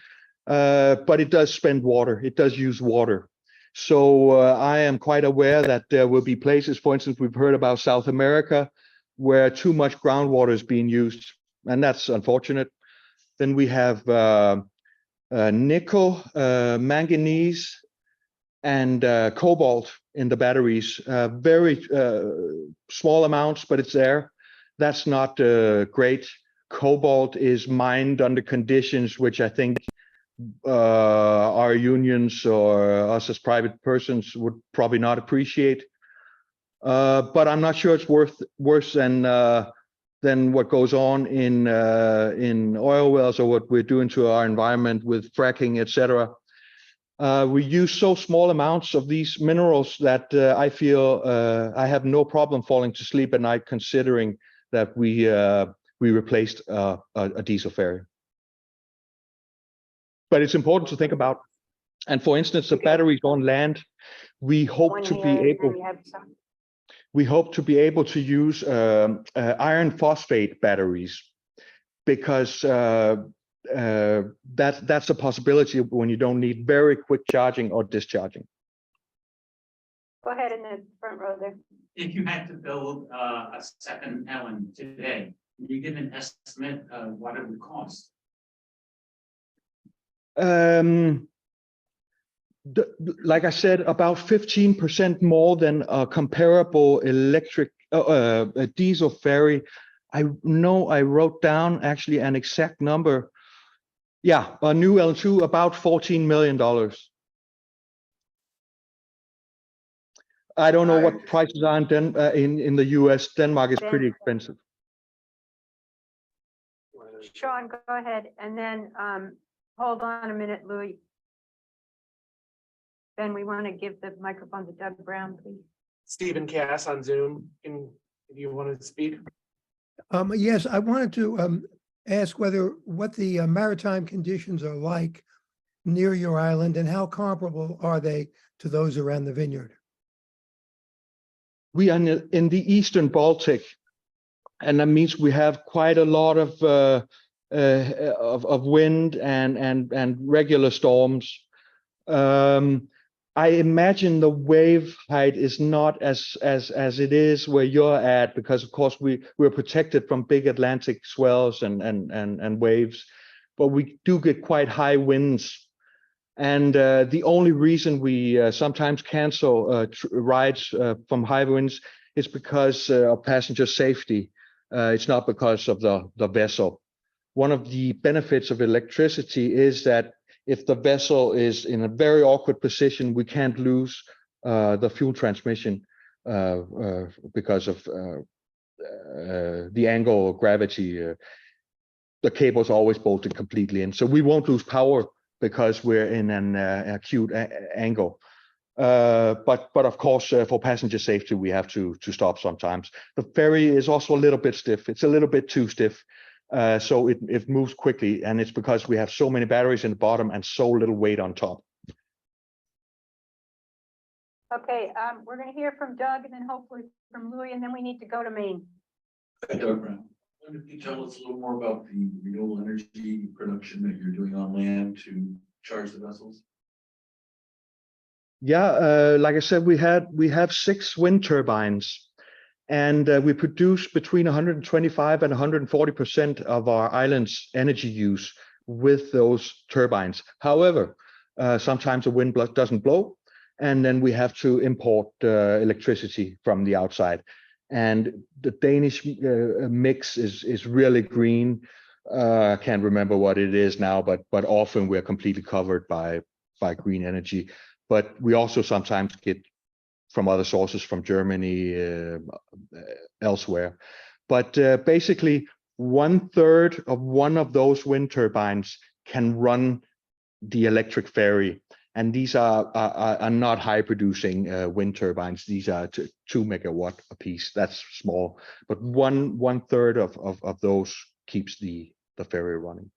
But it does spend water. It does use water. So I am quite aware that there will be places, for instance, we've heard about South America, where too much groundwater is being used, and that's unfortunate. Then we have nickel, manganese, and cobalt in the batteries. Very small amounts, but it's there. That's not great. Cobalt is mined under conditions which I think our unions or us as private persons would probably not appreciate, but I'm not sure it's worse than what goes on in oil wells or what we're doing to our environment with fracking, etc. We use so small amounts of these minerals that I feel I have no problem falling to sleep at night, considering that we replaced a diesel ferry. But it's important to think about. And for instance, the batteries on land, we hope to be able to use iron phosphate batteries, because that's a possibility when you don't need very quick charging or discharging. Go ahead in the front row there. If you had to build a second Ellen today, can you give an estimate of what it would cost? Like I said, about 15% more than a comparable electric a diesel ferry. I know I wrote down actually an exact number. Yeah, a new L2, about $14 million. I don't know what prices are in the US. Denmark is pretty expensive. Sean, go ahead, and then hold on a minute, Louis. Ben, we want to give the microphone to Doug Brown, please. Stephen Cass on Zoom, if you want to speak. Yes, I wanted to ask what the maritime conditions are like near your island, and how comparable are they to those around the vineyard? We are in the Eastern Baltic, and that means we have quite a lot of wind and regular storms. I imagine the wave height is not as it is where you're at, because of course we're protected from big Atlantic swells and waves, but we do get quite high winds. And the only reason we sometimes cancel rides from high winds it's because of passenger safety. It's not because of the vessel. One of the benefits of electricity is that if the vessel is in a very awkward position, we can't lose the fuel transmission because of the angle of gravity. The cable's always bolted completely in, so we won't lose power because we're in an acute angle. But of course, for passenger safety, we have to stop sometimes. The ferry is also a little bit stiff. It's a little bit too stiff. So it moves quickly, and it's because we have so many batteries in the bottom and so little weight on top. Okay, we're gonna hear from Doug and then hopefully from Louis, and then we need to go to Maine. Doug Brown, wonder if you could tell us a little more about the renewable energy production that you're doing on land to charge the vessels? Yeah, like I said, we have 6 wind turbines, and we produce between 125 and 140% of our island's energy use with those turbines. However, sometimes the wind doesn't blow, and then we have to import electricity from the outside. And the Danish mix is really green. I can't remember what it is now, but often we're completely covered by green energy. But we also sometimes get from other sources, from Germany, elsewhere. But basically, 1/3 of one of those wind turbines can run the electric ferry. And these are not high producing wind turbines. These are 2 megawatt a piece. That's small, but 1/3 of those keeps the ferry running.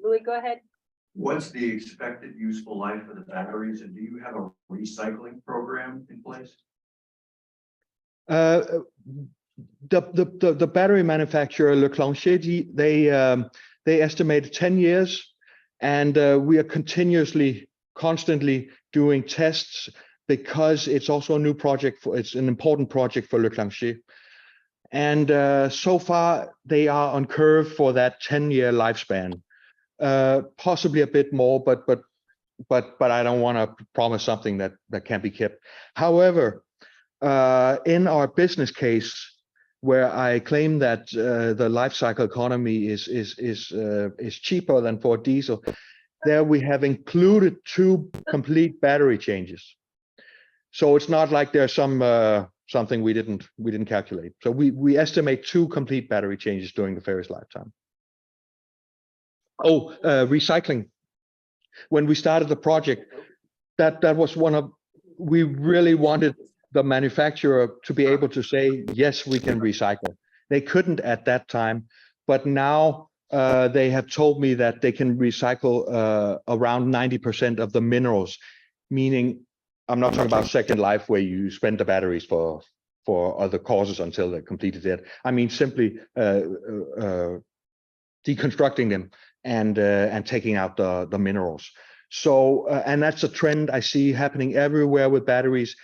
Louis, go ahead. What's the expected useful life of the batteries, and do you have a recycling program in place? The battery manufacturer Leclanché, they estimate 10 years, and we are constantly doing tests, because it's also a new project. It's an important project for Leclanché. And so far, they are on curve for that 10-year lifespan, possibly a bit more, but I don't want to promise something that can't be kept. However, in our business case, where I claim that the life cycle economy is cheaper than for diesel, there we have included 2 complete battery changes. So it's not like there's something we didn't calculate. So we estimate 2 complete battery changes during the ferry's lifetime. Oh, recycling. When we started the project, that was we really wanted the manufacturer to be able to say, yes, we can recycle. They couldn't at that time, but now they have told me that they can recycle around 90% of the minerals, meaning I'm not talking about Second Life where you spend the batteries for other causes until they're completely dead. I mean simply deconstructing them and taking out the minerals. So and that's a trend I see happening everywhere with batteries.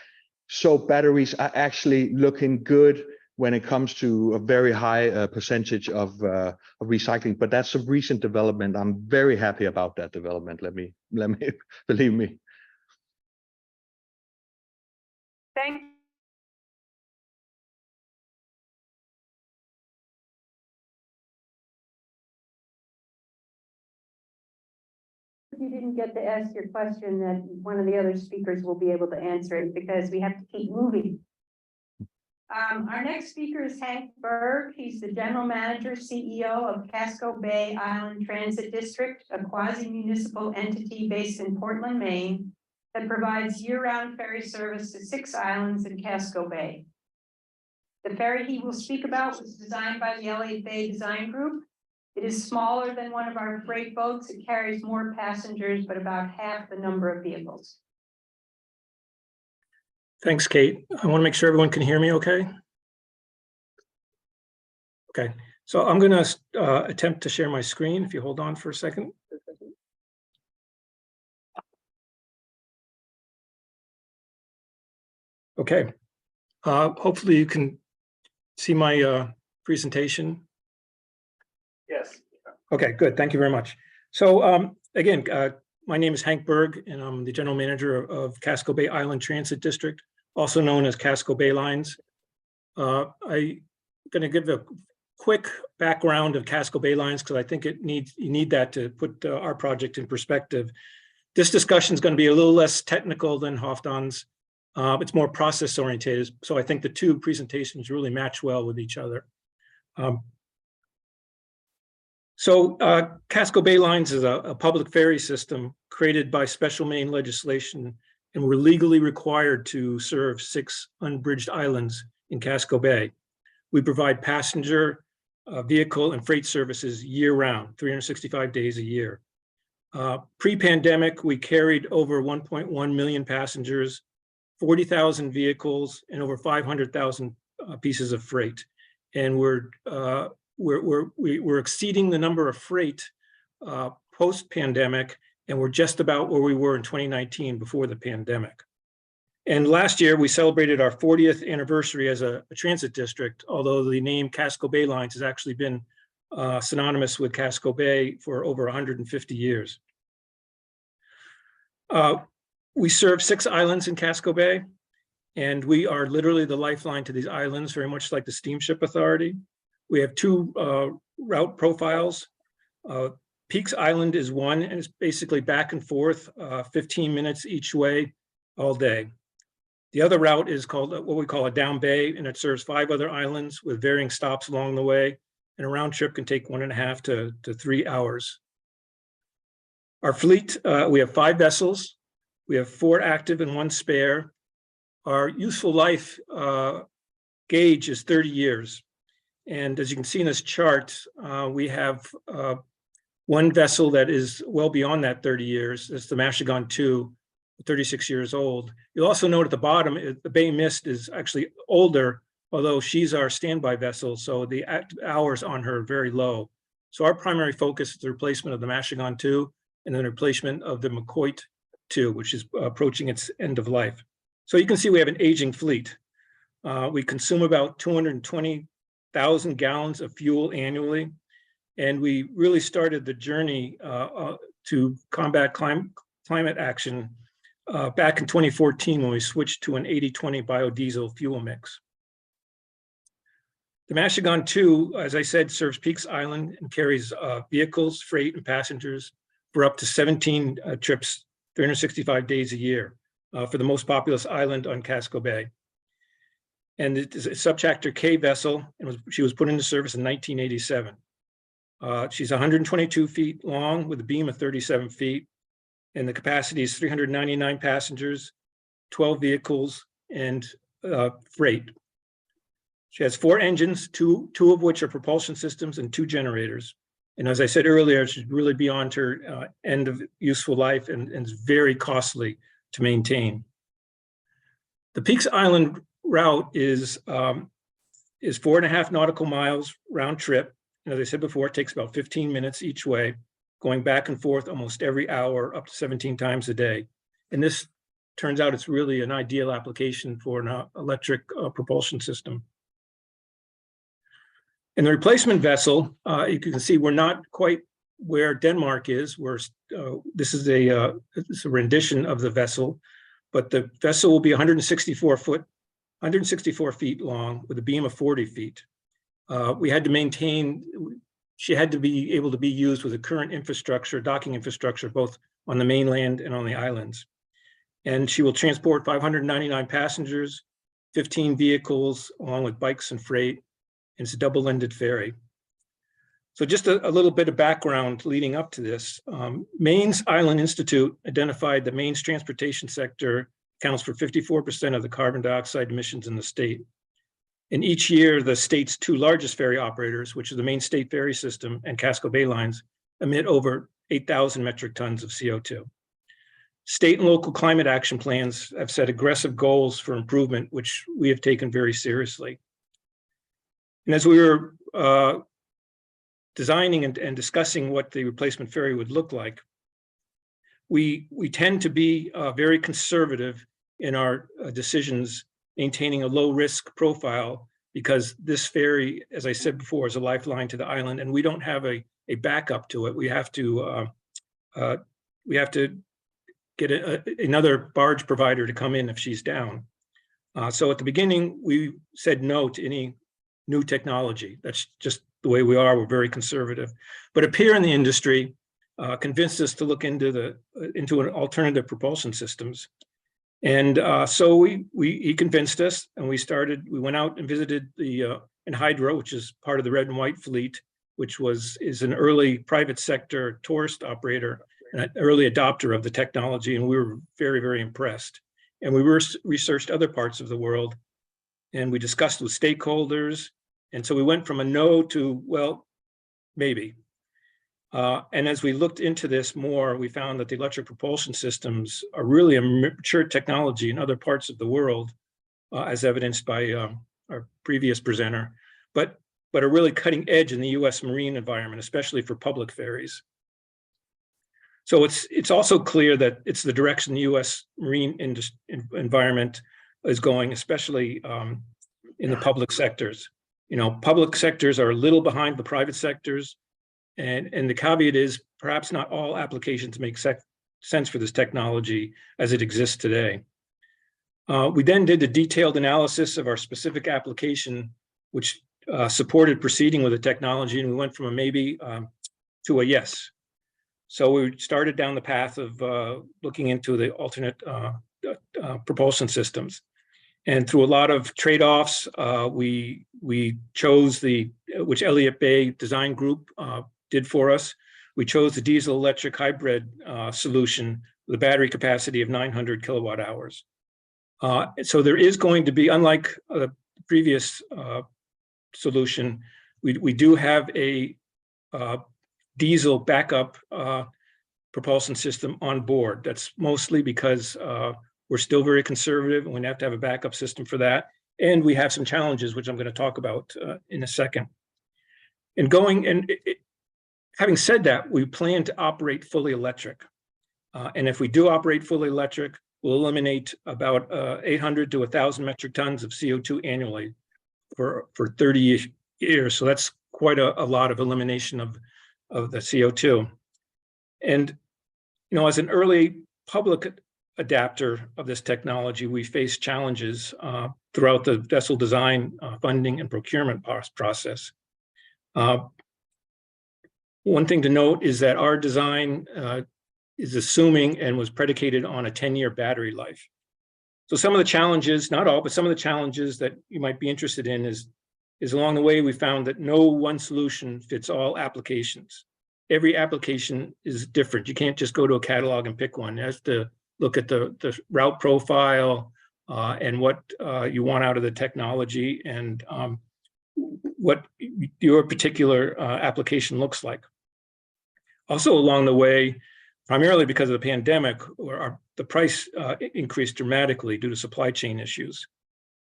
So batteries are actually looking good when it comes to a very high percentage of recycling. But that's a recent development. I'm very happy about that development. Let me believe me. Thank If you didn't get to ask your question, that one of the other speakers will be able to answer it, because we have to keep moving. Our next speaker is Hank Berg. He's the General Manager, CEO of Casco Bay Island Transit District, a quasi-municipal entity based in Portland, Maine, that provides year-round ferry service to 6 islands in Casco Bay. The ferry he will speak about was designed by the LA Bay Design Group. It is smaller than one of our freight boats. It carries more passengers, but about half the number of vehicles. Thanks, Kate. I want to make sure everyone can hear me okay. Okay, so I'm going to attempt to share my screen. If you hold on for a second. Okay, hopefully you can see my presentation. Yes. Okay, good. Thank you very much. So again, My name is Hank Berg, and I'm the general manager of Casco Bay Island Transit District, also known as Casco Bay Lines. I'm going to give a quick background of Casco Bay Lines because I think you need that to put our project in perspective. This discussion is going to be a little less technical than Hofdan's. It's more process oriented, so I think the two presentations really match well with each other. Casco Bay Lines is a public ferry system created by special Maine legislation, and we're legally required to serve 6 unbridged islands in Casco Bay. We provide passenger, vehicle, and freight services year-round, 365 days a year. Pre-pandemic, we carried over 1.1 million passengers, 40,000 vehicles, and over 500,000 pieces of freight. And we're exceeding the number of freight post-pandemic, and we're just about where we were in 2019 before the pandemic. And last year, we celebrated our 40th anniversary as a transit district, although the name Casco Bay Lines has actually been synonymous with Casco Bay for over 150 years. We serve 6 islands in Casco Bay, and we are literally the lifeline to these islands, very much like the Steamship Authority. We have 2 route profiles. Peaks Island is one, and it's basically back and forth, 15 minutes each way all day. The other route is called what we call a down bay, and it serves 5 other islands with varying stops along the way, and a round trip can take 1.5 to 3 hours. Our fleet, we have 5 vessels. We have 4 active and 1 spare. Our useful life gauge is 30 years. And as you can see in this chart, we have 1 vessel that is well beyond that 30 years. It's the Mashigan 2, 36 years old. You'll also note at the bottom, the Bay Mist is actually older, although she's our standby vessel, so the active hours on her are very low. So our primary focus is the replacement of the Mashigan 2 and then replacement of the McCoy 2, which is approaching its end of life. So you can see we have an aging fleet. We consume about 220,000 gallons of fuel annually, and we really started the journey to combat climate action back in 2014 when we switched to an 80-20 biodiesel fuel mix. The Mashigan 2, as I said, serves Peaks Island and carries vehicles, freight, and passengers for up to 17 trips, 365 days a year, for the most populous island on Casco Bay. And it is a subchapter K vessel, and she was put into service in 1987. She's 122 feet long with a beam of 37 feet, and the capacity is 399 passengers, 12 vehicles, and freight. She has 4 engines, two of which are propulsion systems and 2 generators. And as I said earlier, she's really beyond her end of useful life and is very costly to maintain. The Peaks Island route is 4.5 nautical miles round trip. And as I said before, it takes about 15 minutes each way, going back and forth almost every hour, up to 17 times a day. And this turns out it's really an ideal application for an electric propulsion system. In the replacement vessel, you can see we're not quite where Denmark is. This is a rendition of the vessel, but the vessel will be 164 feet long with a beam of 40 feet. We had to maintain, she had to be able to be used with the current infrastructure, docking infrastructure, both on the mainland and on the islands. And she will transport 599 passengers, 15 vehicles, along with bikes and freight. And it's a double-ended ferry. So just a little bit of background leading up to this. Maine's Island Institute identified the Maine's transportation sector accounts for 54% of the carbon dioxide emissions in the state. And each year, the state's 2 largest ferry operators, which are the Maine State Ferry System and Casco Bay Lines, emit over 8,000 metric tons of CO2. State and local climate action plans have set aggressive goals for improvement, which we have taken very seriously. And as we were designing and discussing what the replacement ferry would look like, we tend to be very conservative in our decisions, maintaining a low risk profile, because this ferry, as I said before, is a lifeline to the island, and we don't have a backup to it. We have to we have to get another barge provider to come in if she's down. So at the beginning, we said no to any new technology. That's just the way we are. We're very conservative. But a peer in the industry convinced us to look into an alternative propulsion systems. And so he convinced us, and we went out and visited the Hydro, which is part of the Red and White fleet, which is an early private sector tourist operator and an early adopter of the technology. And we were very, very impressed. And we researched other parts of the world, and we discussed with stakeholders. And so we went from a no to, well, maybe. And as we looked into this more, we found that the electric propulsion systems are really a mature technology in other parts of the world, as evidenced by our previous presenter, but are really cutting edge in the US marine environment, especially for public ferries. So it's also clear that it's the direction the US marine environment is going, especially in the public sectors. You know, public sectors are a little behind the private sectors. And the caveat is perhaps not all applications make sense for this technology as it exists today. We then did a detailed analysis of our specific application, which supported proceeding with the technology, and we went from a maybe to a yes. So we started down the path of looking into the alternate propulsion systems. And through a lot of trade-offs, we chose which Elliott Bay Design Group did for us. We chose the diesel electric hybrid solution with a battery capacity of 900 kilowatt hours. So there is going to be, unlike the previous solution, we do have a diesel backup propulsion system on board. That's mostly because we're still very conservative and we have to have a backup system for that. And we have some challenges, which I'm going to talk about in a second. Having said that, we plan to operate fully electric. And if we do operate fully electric, we'll eliminate about 800 to 1,000 metric tons of CO2 annually for 30 years. So that's quite a lot of elimination of the CO2. And, you know, as an early public adapter of this technology, we face challenges throughout the vessel design, funding, and procurement process. One thing to note is that our design is assuming and was predicated on a 10-year battery life. So some of the challenges, not all, but some of the challenges that you might be interested in is along the way we found that no one solution fits all applications. Every application is different. You can't just go to a catalog and pick one. You have to look at the route profile and what you want out of the technology and what your particular application looks like. Also along the way, primarily because of the pandemic, the price increased dramatically due to supply chain issues.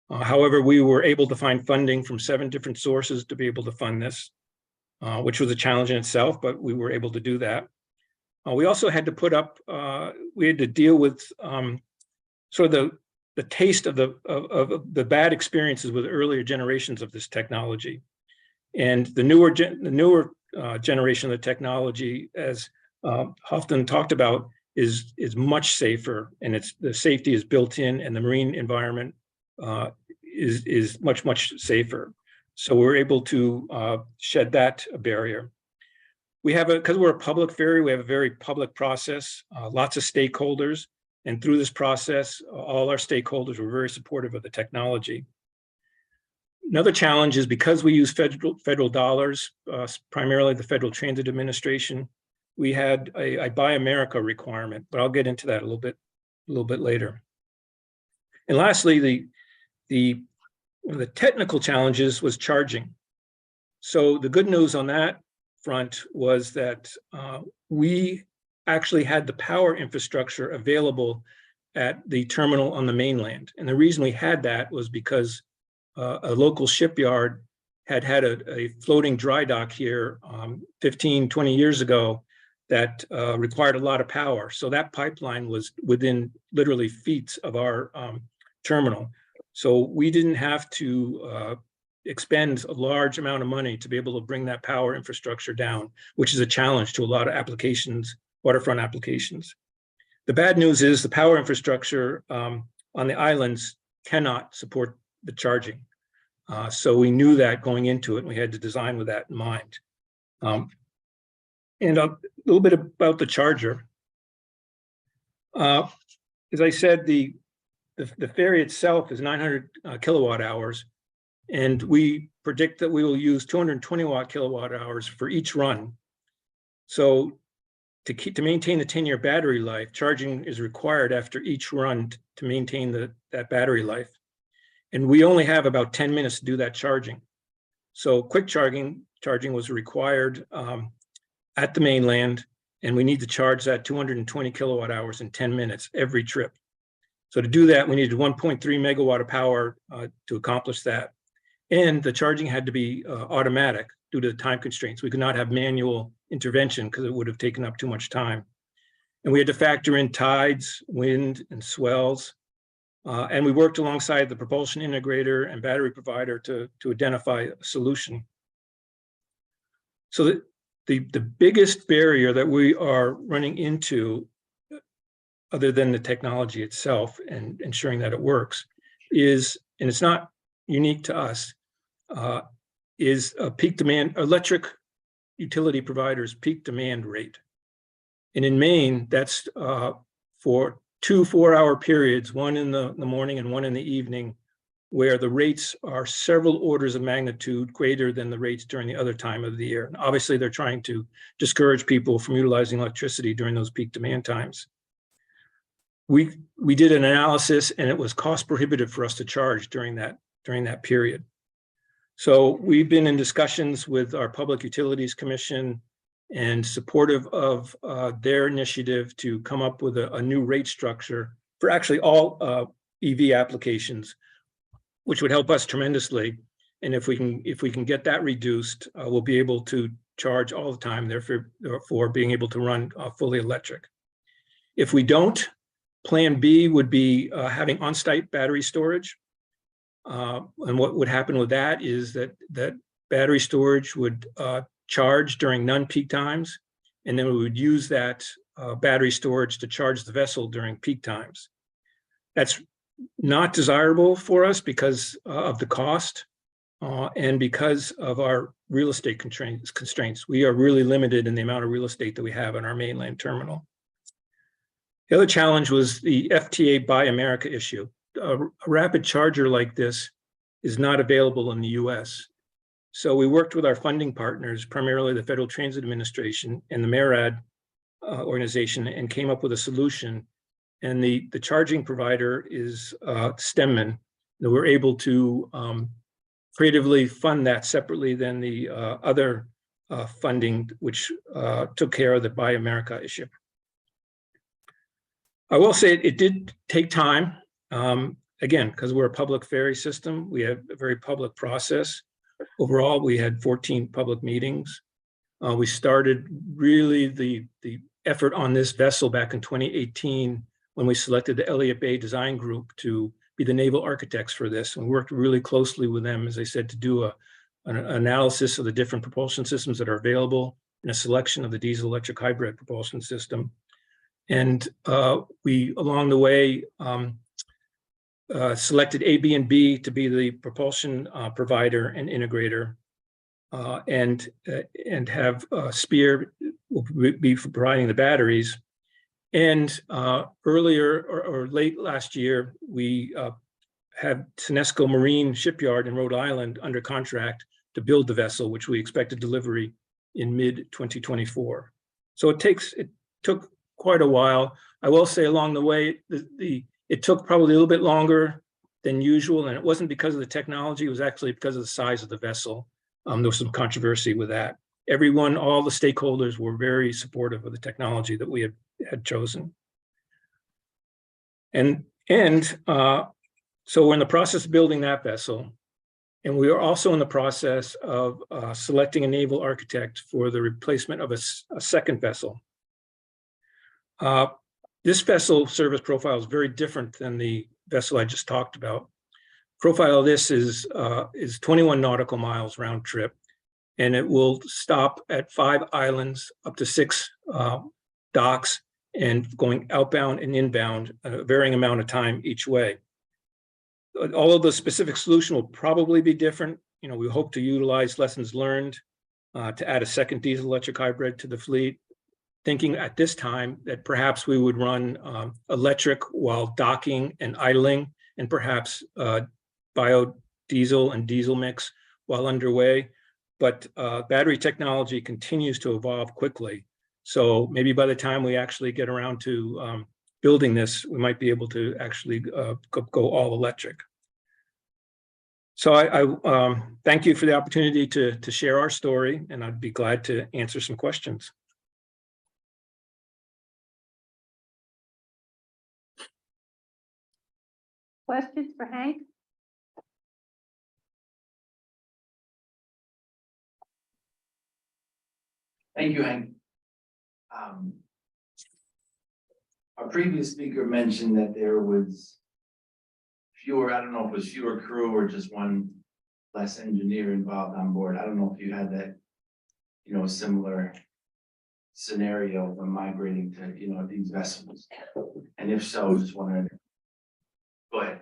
However, we were able to find funding from 7 different sources to be able to fund this, which was a challenge in itself, but we were able to do that. We also had to we had to deal with sort of the taste of the bad experiences with earlier generations of this technology. And the newer generation of the technology, as Houghton talked about, is much safer, and the safety is built in, and the marine environment is much safer. So we're able to shed that barrier. Because we're a public ferry, we have a very public process, lots of stakeholders, and through this process, all our stakeholders were very supportive of the technology. Another challenge is because we use federal dollars, primarily the Federal Transit Administration, we had a Buy America requirement, but I'll get into that a little bit later. And lastly, one of the technical challenges was charging. So the good news on that front was that we actually had the power infrastructure available at the terminal on the mainland. And the reason we had that was because a local shipyard had a floating dry dock here 15, 20 years ago that required a lot of power. So that pipeline was within literally feet of our terminal. So we didn't have to expend a large amount of money to be able to bring that power infrastructure down, which is a challenge to a lot of applications waterfront applications. The bad news is the power infrastructure on the islands cannot support the charging. So we knew that going into it, and we had to design with that in mind. And a little bit about the charger. As I said, the ferry itself is 900 kilowatt hours, and we predict that we will use 220 kilowatt hours for each run. So to maintain the 10-year battery life, charging is required after each run to maintain that battery life. And we only have about 10 minutes to do that charging. So quick charging was required at the mainland, and we need to charge that 220 kilowatt hours in 10 minutes every trip. So to do that, we needed 1.3 megawatt of power to accomplish that. And the charging had to be automatic due to the time constraints. We could not have manual intervention because it would have taken up too much time. And we had to factor in tides, wind, and swells. And we worked alongside the propulsion integrator and battery provider to identify a solution. So the biggest barrier that we are running into, other than the technology itself and ensuring that it works, is, and it's not unique to us, is a peak demand, electric utility providers' peak demand rate. And in Maine, that's for 2 4-hour periods, one in the morning and one in the evening, where the rates are several orders of magnitude greater than the rates during the other time of the year. And obviously, they're trying to discourage people from utilizing electricity during those peak demand times. We did an analysis, and it was cost prohibitive for us to charge during that period. So we've been in discussions with our Public Utilities Commission and supportive of their initiative to come up with a new rate structure for actually all EV applications, which would help us tremendously. And if we can get that reduced, we'll be able to charge all the time, therefore being able to run fully electric. If we don't, Plan B would be having on-site battery storage. And what would happen with that is that battery storage would charge during non-peak times, and then we would use that battery storage to charge the vessel during peak times. That's not desirable for us because of the cost and because of our real estate constraints. We are really limited in the amount of real estate that we have in our mainland terminal. The other challenge was the FTA Buy America issue. A rapid charger like this is not available in the US. So we worked with our funding partners, primarily the Federal Transit Administration and the MARAD organization, and came up with a solution. And the charging provider is Stemman. That we're able to creatively fund that separately than the other funding, which took care of the Buy America issue. I will say it did take time. Again, because we're a public ferry system, we have a very public process. Overall, we had 14 public meetings. We started really the effort on this vessel back in 2018 when we selected the Elliott Bay Design Group to be the naval architects for this. And we worked really closely with them, as I said, to do an analysis of the different propulsion systems that are available and a selection of the diesel electric hybrid propulsion system. And we, along the way, selected A, B, and B to be the propulsion provider and integrator, and have Spear will be for providing the batteries. And earlier or late last year, we had Senesco Marine Shipyard in Rhode Island under contract to build the vessel, which we expected delivery in mid-2024. So it took quite a while. I will say along the way, it took probably a little bit longer than usual, and it wasn't because of the technology, it was actually because of the size of the vessel. There was some controversy with that. Everyone, all the stakeholders were very supportive of the technology that we had chosen. And so we're in the process of building that vessel. And we are also in the process of selecting a naval architect for the replacement of a second vessel. This vessel service profile is very different than the vessel I just talked about. Profile of this is 21 nautical miles round trip, and it will stop at 5 islands, up to 6 docks and going outbound and inbound, a varying amount of time each way. Although the specific solution will probably be different, we hope to utilize lessons learned to add a second diesel electric hybrid to the fleet, thinking at this time that perhaps we would run electric while docking and idling, and perhaps biodiesel and diesel mix while underway. But battery technology continues to evolve quickly. So maybe by the time we actually get around to building this, we might be able to actually go all electric. So I thank you for the opportunity to share our story, and I'd be glad to answer some questions. Questions for Hank? Thank you, Hank. Our previous speaker mentioned that there was fewer, I don't know if it was fewer crew or just one less engineer involved on board. I don't know if you had that, a similar scenario when migrating to, these vessels. And if so, just wondering. Go ahead.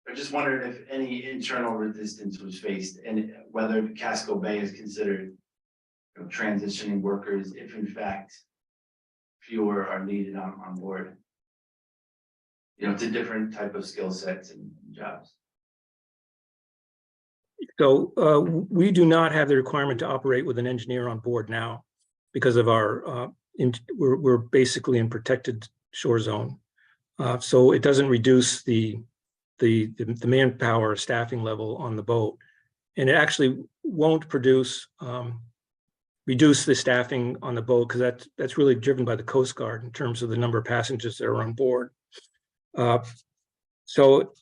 I just wondered if any internal resistance was faced and whether Casco Bay is considered transitioning workers if in fact fewer are needed on board, to different type of skill sets and jobs. So we do not have the requirement to operate with an engineer on board now because of our, we're basically in protected shore zone. So it doesn't reduce the manpower staffing level on the boat. And it actually won't reduce the staffing on the boat, because that's really driven by the Coast Guard in terms of the number of passengers that are on board. So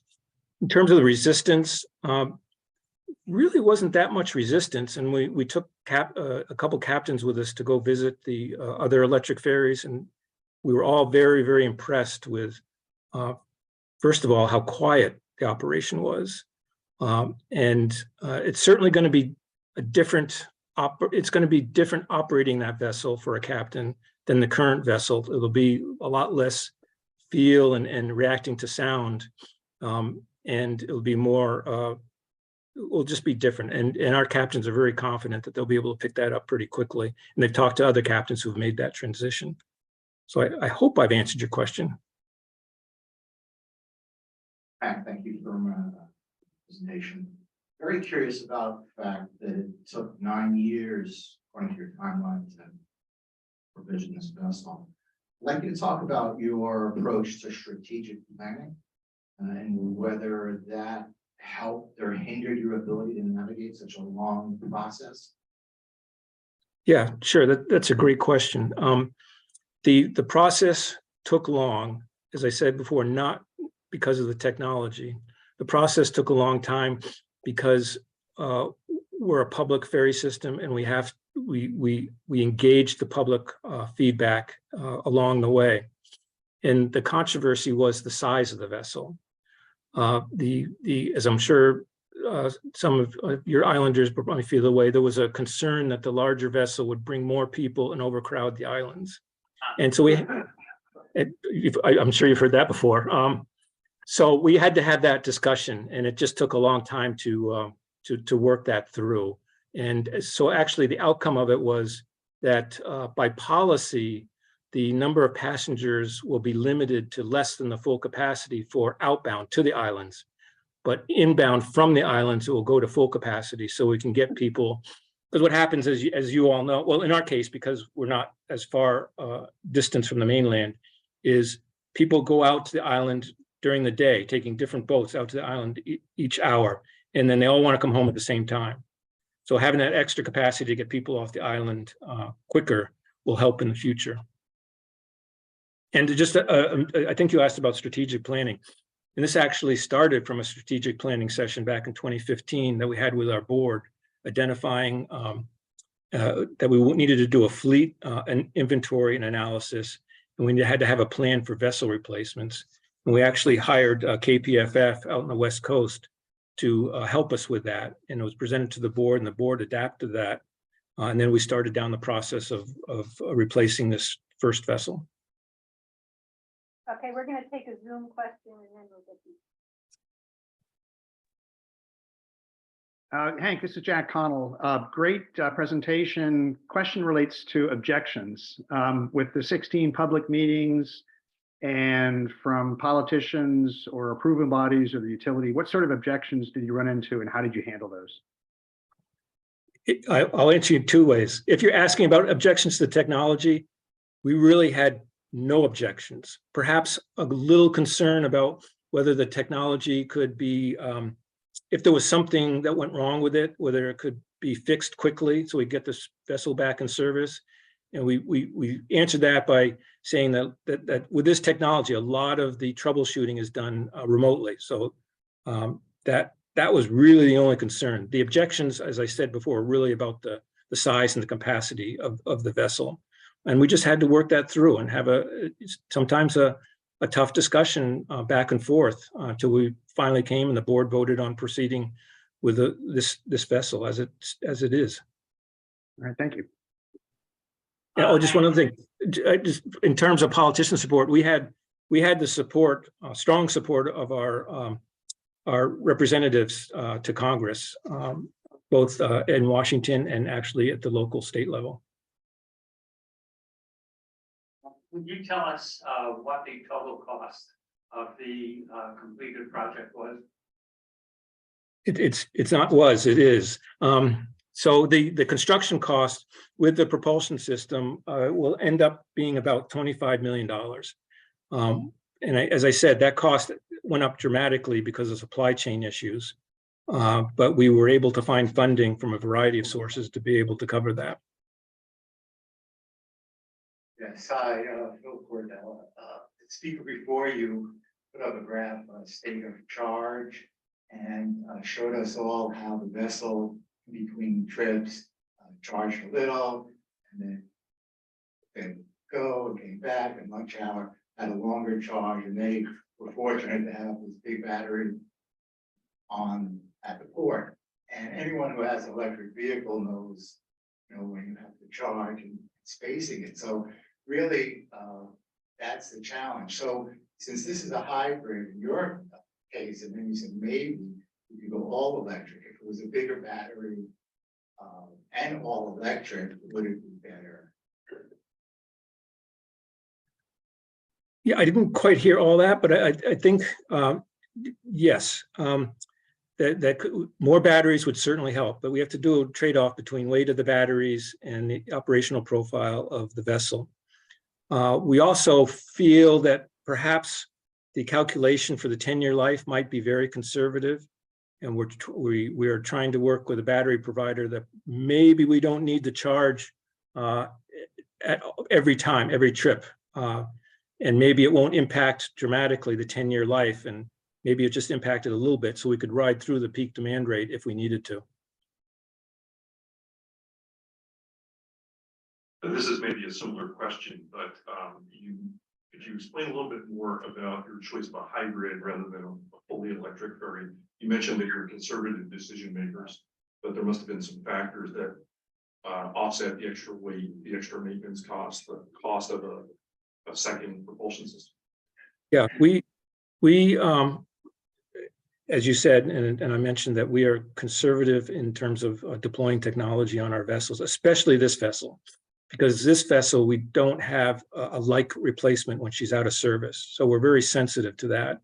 in terms of the resistance, really wasn't that much resistance. And we took a couple captains with us to go visit the other electric ferries. And we were all very, very impressed with, first of all, how quiet the operation was. And it's certainly going to be a different operating that vessel for a captain than the current vessel. It'll be a lot less feel and reacting to sound, and it'll be more, will just be different. And our captains are very confident that they'll be able to pick that up pretty quickly. And they've talked to other captains who've made that transition. So I hope I've answered your question. Thank you for the presentation. Very curious about the fact that it took 9 years, according to your timeline, to provision this vessel. I'd like you to talk about your approach to strategic planning and whether that helped or hindered your ability to navigate such a long process. Yeah, sure. That's a great question. The process took long, as I said before, not because of the technology. The process took a long time because we're a public ferry system, and we engage the public feedback along the way. And the controversy was the size of the vessel. As I'm sure some of your islanders probably feel the way, there was a concern that the larger vessel would bring more people and overcrowd the islands. And so I'm sure you've heard that before. So we had to have that discussion, and it just took a long time to work that through. And so actually the outcome of it was that by policy, the number of passengers will be limited to less than the full capacity for outbound to the islands. But inbound from the islands, it will go to full capacity, so we can get people. Because what happens is, as you all know, well, in our case, because we're not as far distance from the mainland, is people go out to the island during the day, taking different boats out to the island each hour, and then they all want to come home at the same time. So having that extra capacity to get people off the island quicker will help in the future. And to just, I think you asked about strategic planning. And this actually started from a strategic planning session back in 2015 that we had with our board, identifying that we needed to do a fleet an inventory and analysis, and we had to have a plan for vessel replacements. And we actually hired KPFF out on the West Coast to help us with that. And it was presented to the board, and the board adapted that And then we started down the process of replacing this first vessel. Okay, we're gonna take a Zoom question and then we'll get these. Hank, this is Jack Connell. Great presentation. Question relates to objections. With the 16 public meetings and from politicians or approval bodies or the utility, what sort of objections did you run into and how did you handle those? I'll answer you two ways. If you're asking about objections to the technology, we really had no objections. Perhaps a little concern about whether the technology could be, if there was something that went wrong with it, whether it could be fixed quickly so we get this vessel back in service. And we answered that by saying that with this technology, a lot of the troubleshooting is done remotely. So that was really the only concern. The objections, as I said before, are really about the size and the capacity of the vessel. And we just had to work that through and have sometimes a tough discussion back and forth until we finally came and the board voted on proceeding with this vessel as it is. All right, thank you. Yeah, oh, just one other thing. Just in terms of politician support, we had the support, strong support of our representatives to Congress, both in Washington and actually at the local state level. Would you tell us what the total cost of the completed project was? It's not was, it is. So the construction cost with the propulsion system will end up being about $25 million. And as I said, that cost went up dramatically because of supply chain issues. But we were able to find funding from a variety of sources to be able to cover that. Yes, hi, Phil Cordell. The speaker before you put up a graph on state of charge and showed us all how the vessel between trips charged a little and then go and came back, and lunch hour had a longer charge, and they were fortunate to have this big battery on at the port. And anyone who has an electric vehicle knows, when you have to charge and spacing it. So really, that's the challenge. So since this is a hybrid in your case, and then you said maybe you could go all electric, if it was a bigger battery and all electric, would it be better? Yeah, I didn't quite hear all that, but I think yes, that more batteries would certainly help, but we have to do a trade-off between weight of the batteries and the operational profile of the vessel. We also feel that perhaps the calculation for the 10-year life might be very conservative, and we are trying to work with a battery provider that maybe we don't need to charge at every trip, and maybe it won't impact dramatically the 10-year life, and maybe it just impacted a little bit so we could ride through the peak demand rate if we needed to. This is maybe a similar question, but could you explain a little bit more about your choice of a hybrid rather than a fully electric ferry? You mentioned that you're conservative decision makers, but there must have been some factors that offset the extra weight, the extra maintenance cost, the cost of a second propulsion system. Yeah, we as you said, and I mentioned that we are conservative in terms of deploying technology on our vessels, especially this vessel, because this vessel, we don't have a like replacement when she's out of service. So we're very sensitive to that.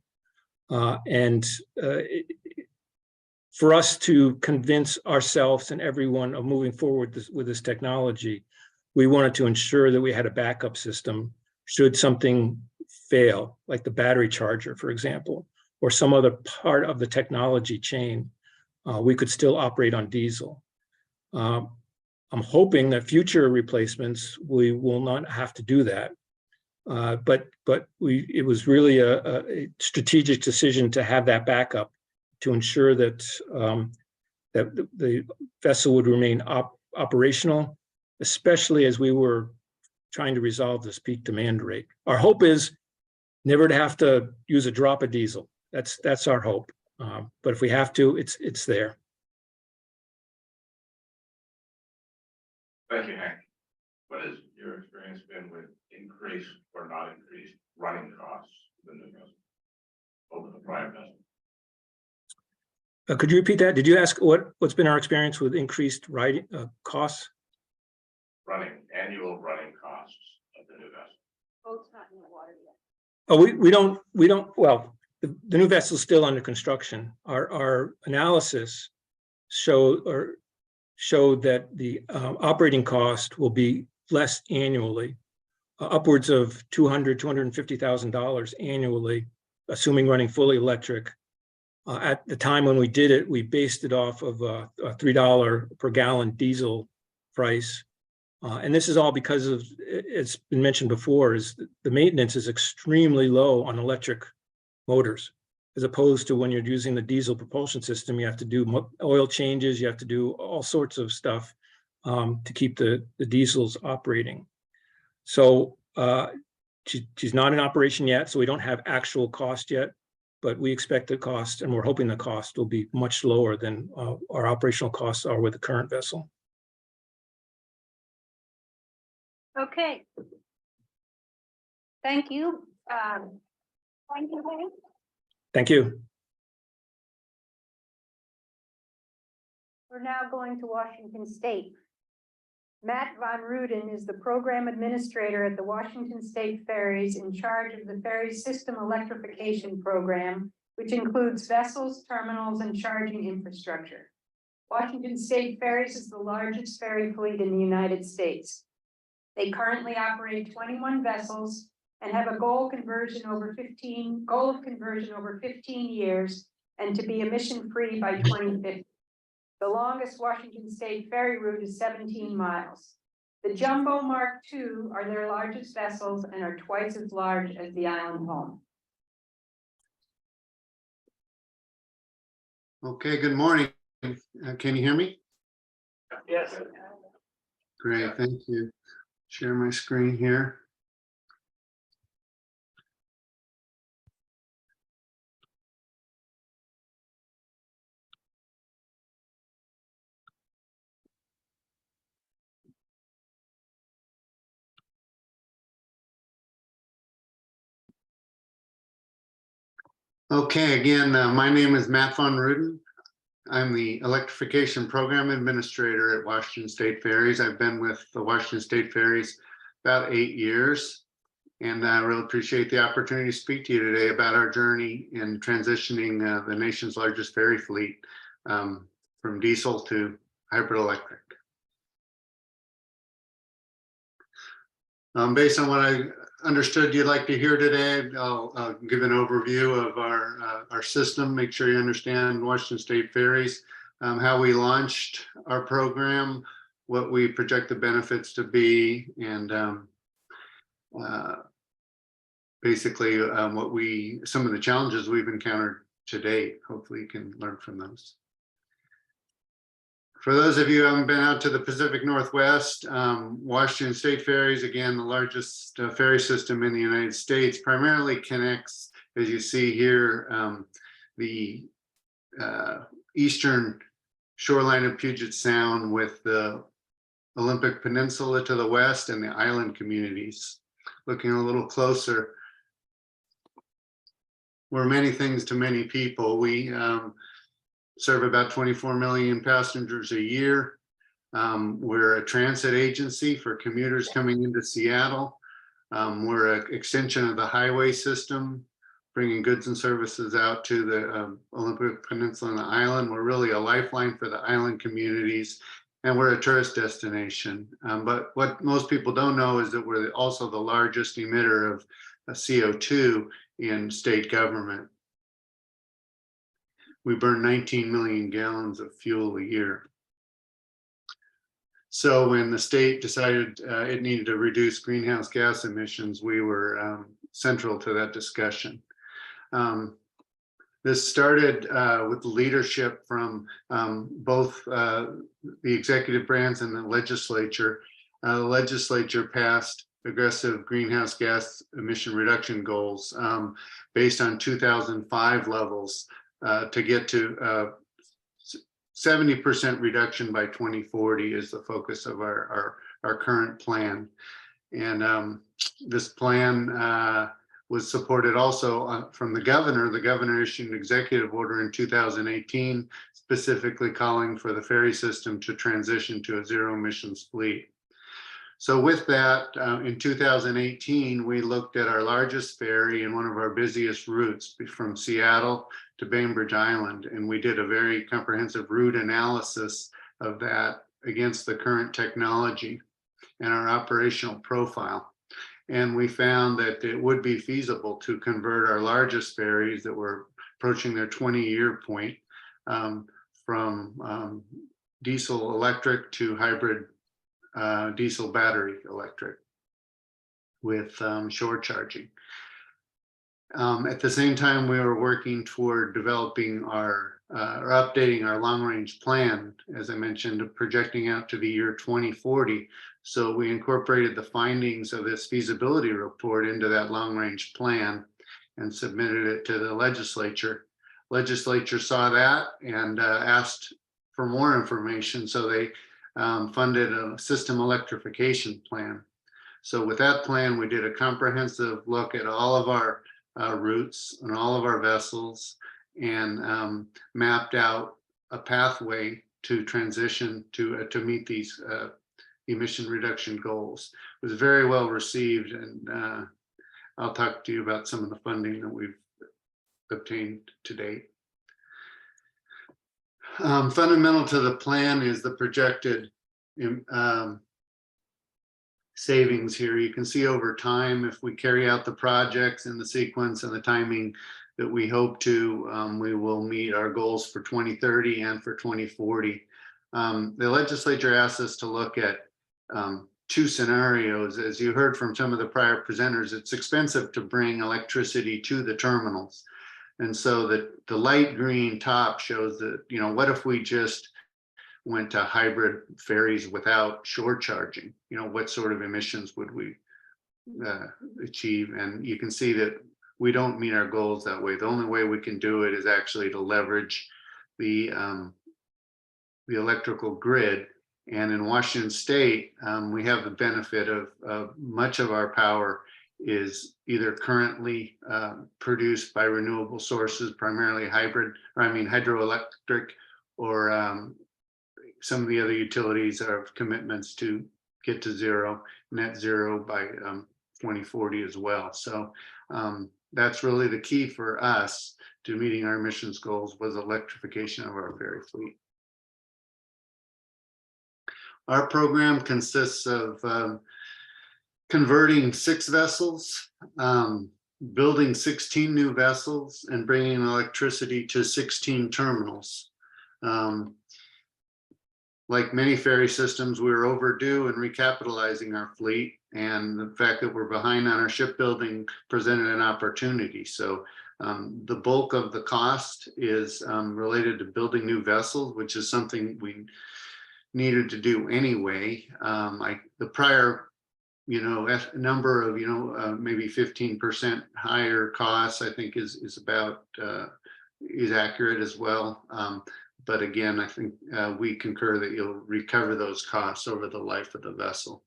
For us to convince ourselves and everyone of moving forward with this technology, we wanted to ensure that we had a backup system should something fail, like the battery charger, for example, or some other part of the technology chain. We could still operate on diesel. I'm hoping that future replacements, we will not have to do that. But it was really a strategic decision to have that backup to ensure that that the vessel would remain operational, especially as we were trying to resolve this peak demand rate. Our hope is never to have to use a drop of diesel. That's our hope. But if we have to, it's there. Thank you, Hank. What has your experience been with increased or not increased running costs of the new vessel over the prior vessel? Could you repeat that? Did you ask what's been our experience with increased riding costs? Annual running costs of the new vessel. Boat's not in the water yet. Oh, we don't, well, the new vessel is still under construction. Our analysis showed that the operating cost will be less annually, upwards of $250,000 annually, assuming running fully electric. At the time when we did it, we based it off of a $3 per gallon diesel price. And this is all because of, it's been mentioned before, is the maintenance is extremely low on electric motors, as opposed to when you're using the diesel propulsion system. You have to do oil changes, you have to do all sorts of stuff to keep the diesels operating. So she's not in operation yet, so we don't have actual cost yet, but we expect the cost, and we're hoping the cost will be much lower than our operational costs are with the current vessel. Okay. Thank you. Thank you, Hank. Thank you. We're now going to Washington State. Matt Von Ruden is the program administrator at the Washington State Ferries, in charge of the ferry system electrification program, which includes vessels, terminals, and charging infrastructure. Washington State Ferries is the largest ferry fleet in the United States. They currently operate 21 vessels and have a goal of conversion over 15 years, and to be emission-free by 2050. The longest Washington State ferry route is 17 miles. The Jumbo Mark II are their largest vessels and are twice as large as the Island Home. Okay, good morning. Can you hear me? Yes. Great, thank you. Share my screen here. Okay, again, my name is Matt Von Ruden. I'm the Electrification Program Administrator at Washington State Ferries. I've been with the Washington State Ferries about 8 years, and I really appreciate the opportunity to speak to you today about our journey in transitioning the nation's largest ferry fleet from diesel to hybrid electric. Based on what I understood you'd like to hear today, I'll give an overview of our system, make sure you understand Washington State Ferries, how we launched our program, what we project the benefits to be, and basically some of the challenges we've encountered to date. Hopefully you can learn from those. For those of you who haven't been out to the Pacific Northwest, Washington State Ferries, again, the largest ferry system in the United States, primarily connects, as you see here, the eastern shoreline of Puget Sound with the Olympic Peninsula to the west and the island communities. Looking a little closer, we're many things to many people. We serve about 24 million passengers a year. We're a transit agency for commuters coming into Seattle. We're an extension of the highway system, bringing goods and services out to the Olympic Peninsula and the island. We're really a lifeline for the island communities, and we're a tourist destination. But what most people don't know is that we're also the largest emitter of CO2 in state government. We burn 19 million gallons of fuel a year. So when the state decided it needed to reduce greenhouse gas emissions, we were central to that discussion. This started with leadership from both the executive branch and the legislature. The legislature passed aggressive greenhouse gas emission reduction goals based on 2005 levels to get to 70% reduction by 2040 is the focus of our current plan. And this plan was supported also from the governor. The governor issued an executive order in 2018, specifically calling for the ferry system to transition to a zero emissions fleet. So with that, in 2018, we looked at our largest ferry and one of our busiest routes from Seattle to Bainbridge Island. And we did a very comprehensive route analysis of that against the current technology and our operational profile. And we found that it would be feasible to convert our largest ferries that were approaching their 20-year point from diesel electric to hybrid diesel battery electric with shore charging. At the same time, we were working toward developing or updating our long-range plan, as I mentioned, projecting out to the year 2040. So we incorporated the findings of this feasibility report into that long-range plan and submitted it to the legislature. Legislature saw that and asked for more information, so they funded a system electrification plan. So with that plan, we did a comprehensive look at all of our routes and all of our vessels and mapped out a pathway to transition to meet these emission reduction goals. It was very well received, and I'll talk to you about some of the funding that we've obtained to date. Fundamental to the plan is the projected savings here. You can see over time, if we carry out the projects in the sequence and the timing that we hope to, we will meet our goals for 2030 and for 2040. The legislature asked us to look at two scenarios. As you heard from some of the prior presenters, it's expensive to bring electricity to the terminals. And so the light green top shows that, you know, what if we just went to hybrid ferries without shore charging? You know, what sort of emissions would we achieve? And you can see that we don't meet our goals that way. The only way we can do it is actually to leverage the electrical grid. And in Washington State, we have the benefit of much of our power is either currently produced by renewable sources, primarily hydroelectric, or some of the other utilities have commitments to get to net zero by 2040 as well. So that's really the key for us to meeting our emissions goals, was electrification of our ferry fleet. Our program consists of converting 6 vessels, building 16 new vessels, and bringing electricity to 16 terminals. Like many ferry systems, we were overdue in recapitalizing our fleet, and the fact that we're behind on our shipbuilding presented an opportunity. So the bulk of the cost is related to building new vessels, which is something we needed to do anyway. The prior number of maybe 15% higher costs, I think is about is accurate as well. But again, I think we concur that you'll recover those costs over the life of the vessel.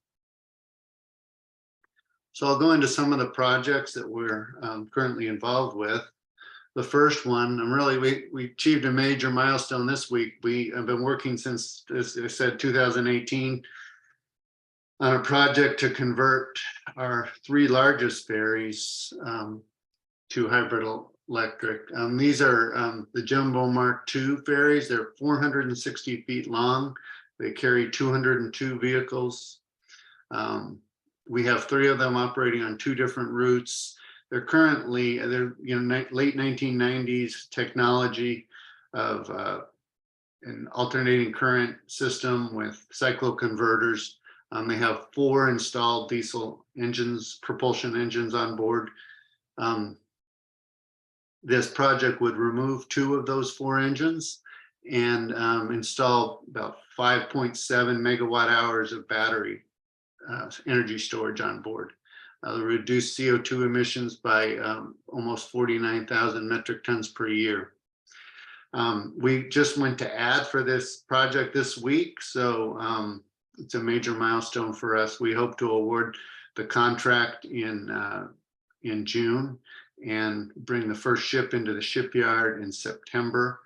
So I'll go into some of the projects that we're currently involved with. The first one, we achieved a major milestone this week. We have been working since, as I said, 2018 on a project to convert our 3 largest ferries to hybrid electric. These are the Jumbo Mark II ferries. They're 460 feet long. They carry 202 vehicles. We have 3 of them operating on 2 different routes. They're currently, late 1990s technology of an alternating current system with cycloconverters. They have 4 installed diesel engines, propulsion engines on board. This project would remove 2 of those 4 engines and install about 5.7 megawatt hours of battery energy storage on board. Reduce CO2 emissions by almost 49,000 metric tons per year. We just went to ad for this project this week, so it's a major milestone for us. We hope to award the contract in June and bring the first ship into the shipyard in September,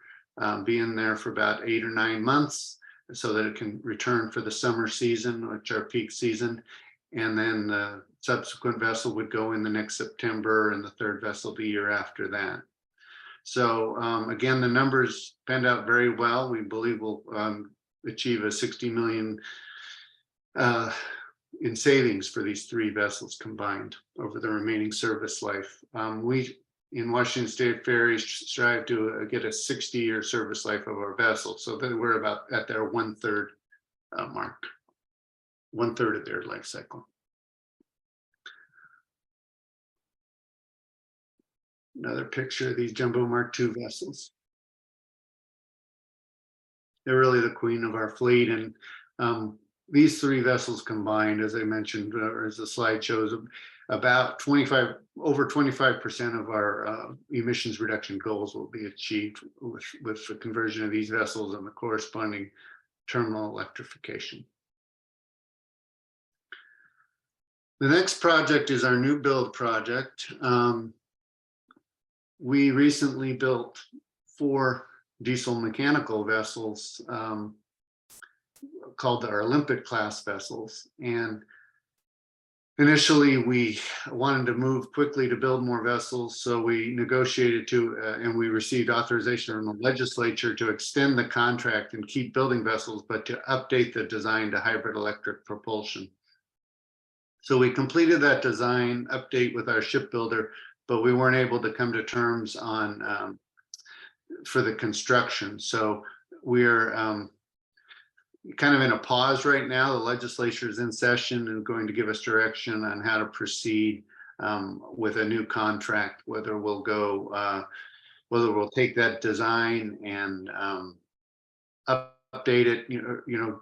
be in there for about 8 or 9 months so that it can return for the summer season, which are peak season. And then the subsequent vessel would go in the next September and the third vessel the year after that. So again, the numbers panned out very well. We believe we'll achieve a 60 million in savings for these 3 vessels combined over the remaining service life. We in Washington State Ferries strive to get a 60-year service life of our vessels, so that we're about at their 1/3 mark, 1/3 of their life cycle. Another picture of these Jumbo Mark II vessels. They're really the queen of our fleet, and these 3 vessels combined, as I mentioned, as the slide shows, about over 25% of our emissions reduction goals will be achieved with the conversion of these vessels and the corresponding terminal electrification. The next project is our new build project. We recently built 4 diesel mechanical vessels called our Olympic class vessels. And initially we wanted to move quickly to build more vessels. So we negotiated and we received authorization from the legislature to extend the contract and keep building vessels, but to update the design to hybrid electric propulsion. So we completed that design update with our shipbuilder, but we weren't able to come to terms on for the construction. So we're kind of in a pause right now. The legislature is in session and going to give us direction on how to proceed with a new contract, whether we'll take that design and update it,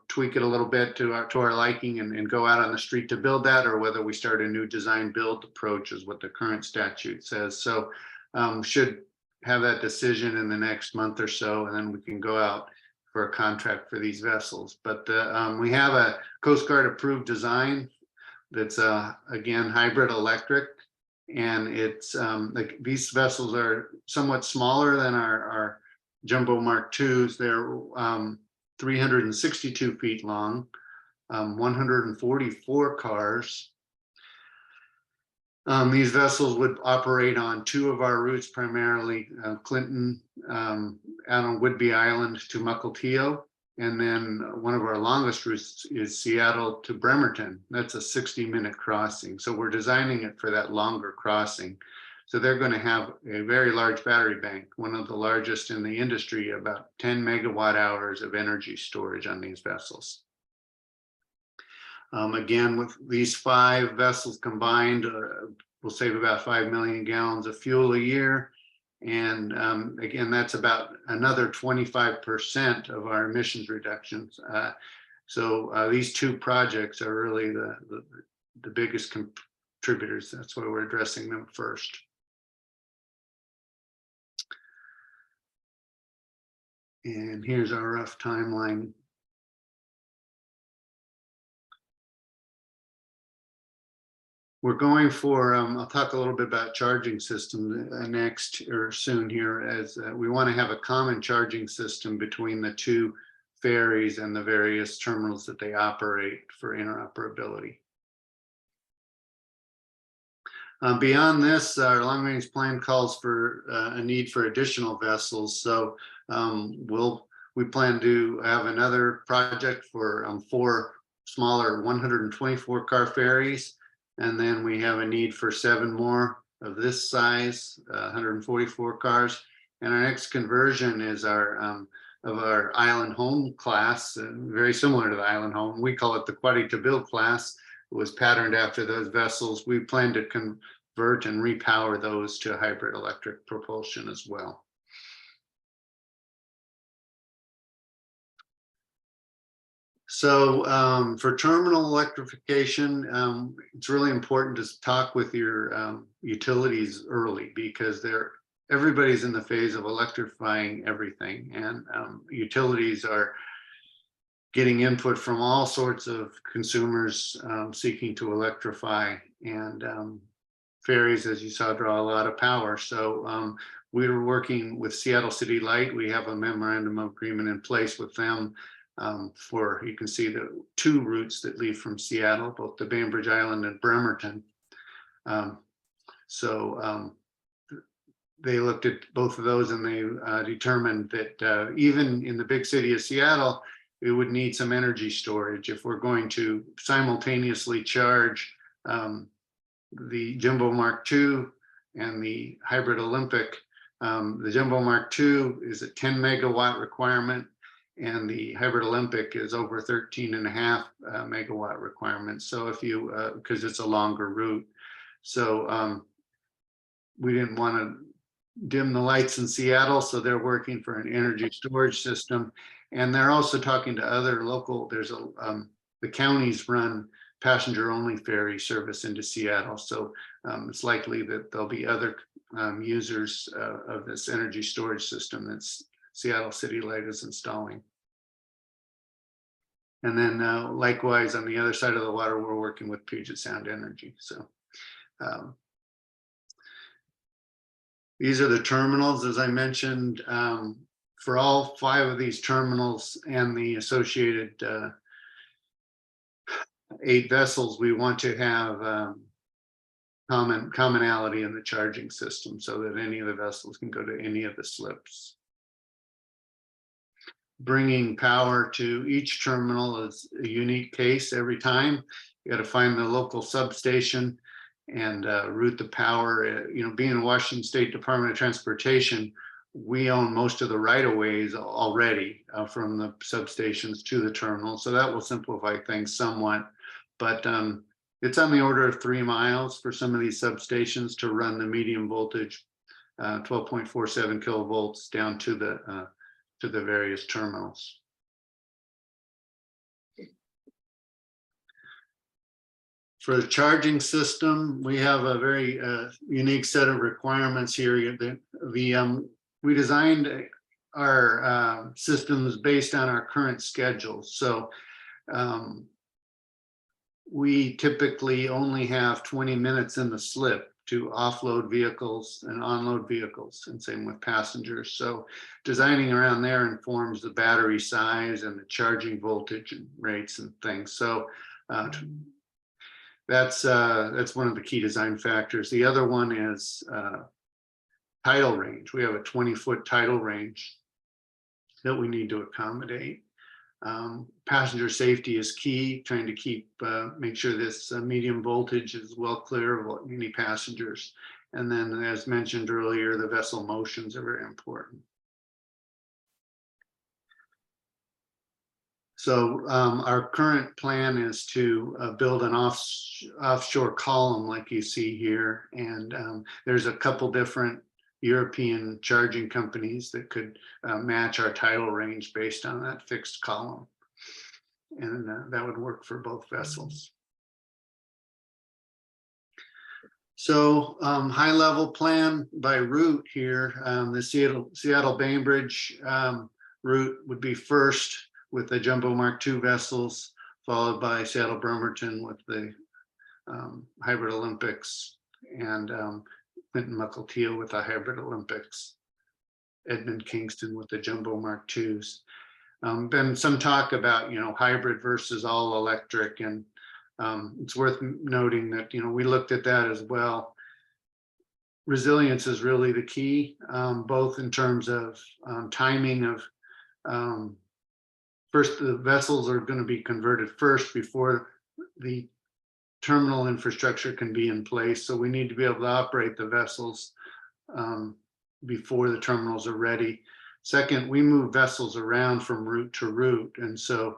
tweak it a little bit to our liking and go out on the street to build that, or whether we start a new design build approach is what the current statute says. So should have that decision in the next month or so, and then we can go out for a contract for these vessels. But we have a Coast Guard approved design that's again hybrid electric, and it's like these vessels are somewhat smaller than our Jumbo Mark IIs. They're 362 feet long, 144 cars. These vessels would operate on 2 of our routes, primarily Clinton out on Whidbey Island to Mukilteo, and then one of our longest routes is Seattle to Bremerton. That's a 60-minute crossing. So we're designing it for that longer crossing. So they're going to have a very large battery bank, one of the largest in the industry, about 10 megawatt hours of energy storage on these vessels. Again, with these 5 vessels combined, we'll save about 5 million gallons of fuel a year. And again, that's about another 25% of our emissions reductions. So these 2 projects are really the biggest contributors. That's why we're addressing them first. And here's our rough timeline. We're going for, I'll talk a little bit about charging system next or soon here, as we want to have a common charging system between the 2 ferries and the various terminals that they operate for interoperability. Beyond this, our long range plan calls for a need for additional vessels. So we plan to have another project for 4 smaller 124 car ferries. And then we have a need for 7 more of this size, 144 cars. And our next conversion is of our Island Home class, very similar to the Island Home. We call it the Quadi to Build class. It was patterned after those vessels. We plan to convert and repower those to hybrid electric propulsion as well. So for terminal electrification, it's really important to talk with your utilities early, because they're everybody's in the phase of electrifying everything, and utilities are getting input from all sorts of consumers seeking to electrify, and ferries, as you saw, draw a lot of power. So we were working with Seattle City Light. We have a memorandum of agreement in place with them for, you can see the 2 routes that leave from Seattle, both the Bainbridge Island and Bremerton. They looked at both of those, and they determined that even in the big city of Seattle, it would need some energy storage if we're going to simultaneously charge the Jumbo Mark II and the Hybrid Olympic. The Jumbo Mark II is a 10 megawatt requirement, and the Hybrid Olympic is over 13.5 megawatt requirement. So if you, because it's a longer route. So we didn't want to dim the lights in Seattle, so they're working for an energy storage system. And they're also talking to other local, there's the counties run passenger only ferry service into Seattle. So it's likely that there'll be other users of this energy storage system that's Seattle City Light is installing. And then likewise, on the other side of the water, we're working with Puget Sound Energy. So these are the terminals, as I mentioned, for all 5 of these terminals and the associated 8 vessels. We want to have commonality in the charging system so that any of the vessels can go to any of the slips. Bringing power to each terminal is a unique case every time. You got to find the local substation and route the power. You know, being in Washington State Department of Transportation, we own most of the right-of-ways already from the substations to the terminal. So that will simplify things somewhat. But it's on the order of 3 miles for some of these substations to run the medium voltage 12.47 kilovolts down to the various terminals. For the charging system, we have a very unique set of requirements here. We designed our systems based on our current schedule. So we typically only have 20 minutes in the slip to offload vehicles and onload vehicles, and same with passengers. So designing around there informs the battery size and the charging voltage and rates and things. So that's one of the key design factors. The other one is tidal range. We have a 20-foot tidal range that we need to accommodate. Passenger safety is key, trying to make sure this medium voltage is well clear of any passengers. And then, as mentioned earlier, the vessel motions are very important. So our current plan is to build an offshore column like you see here. And there's a couple different European charging companies that could match our tidal range based on that fixed column. And that would work for both vessels. So high level plan by route here, the Seattle Bainbridge route would be first with the Jumbo Mark II vessels, followed by Seattle Bremerton with the Hybrid Olympics, and Clinton Mukilteo with the Hybrid Olympics, Edmond Kingston with the Jumbo Mark IIs. Been some talk about, hybrid versus all electric, and it's worth noting that, we looked at that as well. Resilience is really the key, both in terms of timing of, first, the vessels are going to be converted first before the terminal infrastructure can be in place. So we need to be able to operate the vessels before the terminals are ready. Second, we move vessels around from route to route. And so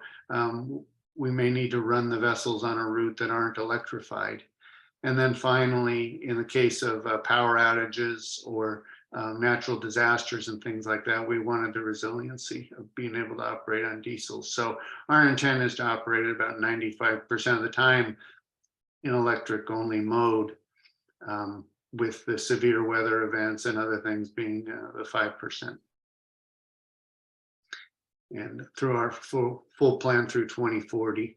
we may need to run the vessels on a route that aren't electrified. And then finally, in the case of power outages or natural disasters and things like that, we wanted the resiliency of being able to operate on diesel. So our intent is to operate at about 95% of the time in electric only mode. with the severe weather events and other things being the 5%. And through our full plan through 2040,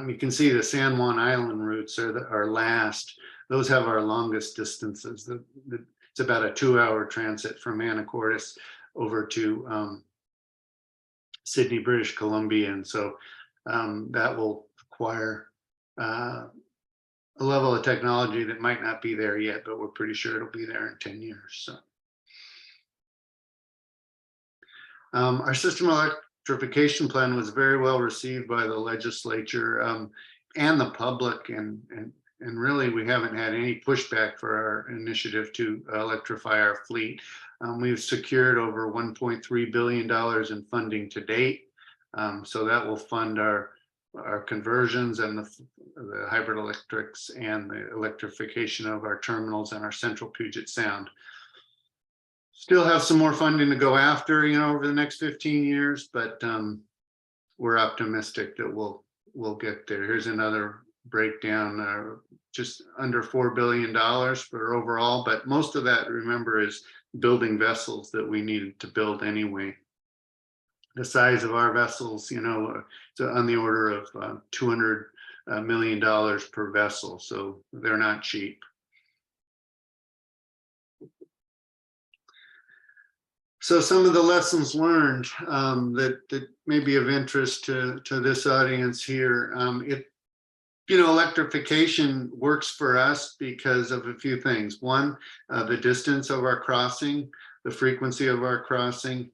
you can see the San Juan Island routes are our last. Those have our longest distances. It's about a 2-hour transit from Anacortes over to Sydney, British Columbia, and so that will require a level of technology that might not be there yet, but we're pretty sure it'll be there in 10 years. So our system electrification plan was very well received by the legislature and the public, and really we haven't had any pushback for our initiative to electrify our fleet. We've secured over $1.3 billion in funding to date, so that will fund our conversions and the hybrid electrics and the electrification of our terminals and our central Puget Sound. Still have some more funding to go after, over the next 15 years, but we're optimistic that we'll get there. Here's another breakdown, just under $4 billion for overall, but most of that, remember, is building vessels that we needed to build anyway. The size of our vessels, it's on the order of $200 million per vessel, so they're not cheap. So some of the lessons learned that may be of interest to this audience here. Electrification works for us because of a few things. One, the distance of our crossing, the frequency of our crossing,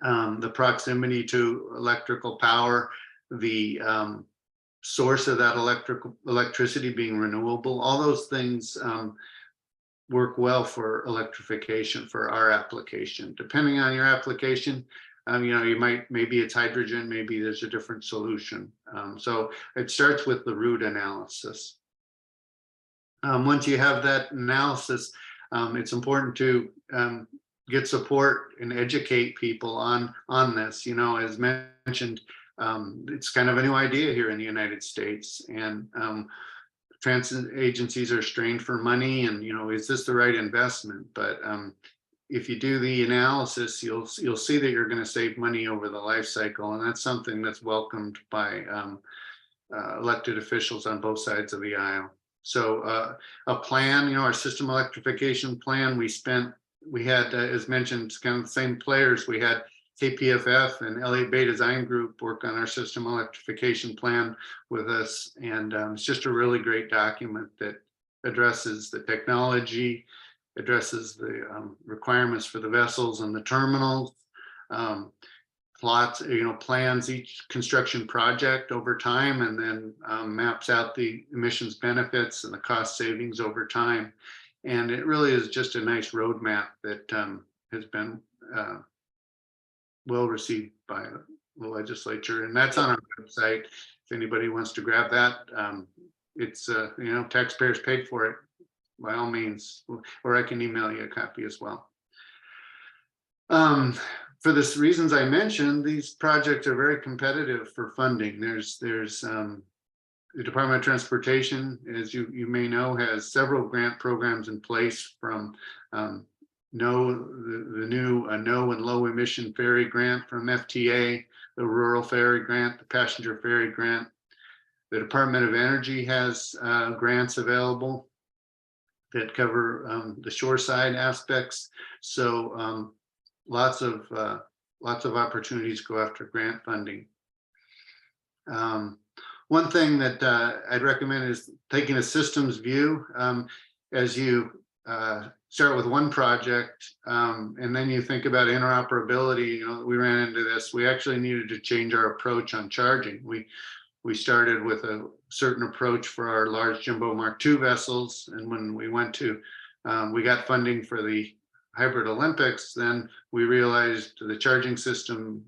the proximity to electrical power, the source of that electricity being renewable. All those things work well for electrification for our application. Depending on your application, maybe it's hydrogen, maybe there's a different solution. So it starts with the route analysis. Once you have that analysis, it's important to get support and educate people on this. As mentioned, it's kind of a new idea here in the United States, and transit agencies are strained for money, and is this the right investment? But if you do the analysis, you'll see that you're going to save money over the life cycle, and that's something that's welcomed by elected officials on both sides of the aisle. So a plan, our system electrification plan, we had, as mentioned, kind of the same players. We had KPFF and LA Bay Design Group work on our system electrification plan with us. And it's just a really great document that addresses the technology, addresses the requirements for the vessels and the terminals, plots, plans each construction project over time, and then maps out the emissions benefits and the cost savings over time. And it really is just a nice roadmap that has been well received by the legislature, and that's on our website. If anybody wants to grab that, it's taxpayers paid for it, by all means, or I can email you a copy as well. For the reasons I mentioned, these projects are very competitive for funding. There's the Department of Transportation, as you may know, has several grant programs in place, from the new no and low emission ferry grant from FTA, the rural ferry grant, the passenger ferry grant. The Department of Energy has grants available that cover the shoreside aspects. So lots of opportunities to go after grant funding. One thing that I'd recommend is taking a systems view. As you start with one project, and then you think about interoperability. We ran into this. We actually needed to change our approach on charging. We started with a certain approach for our large jumbo Mark II vessels, and when we went to, we got funding for the hybrid Olympics, then we realized the charging system,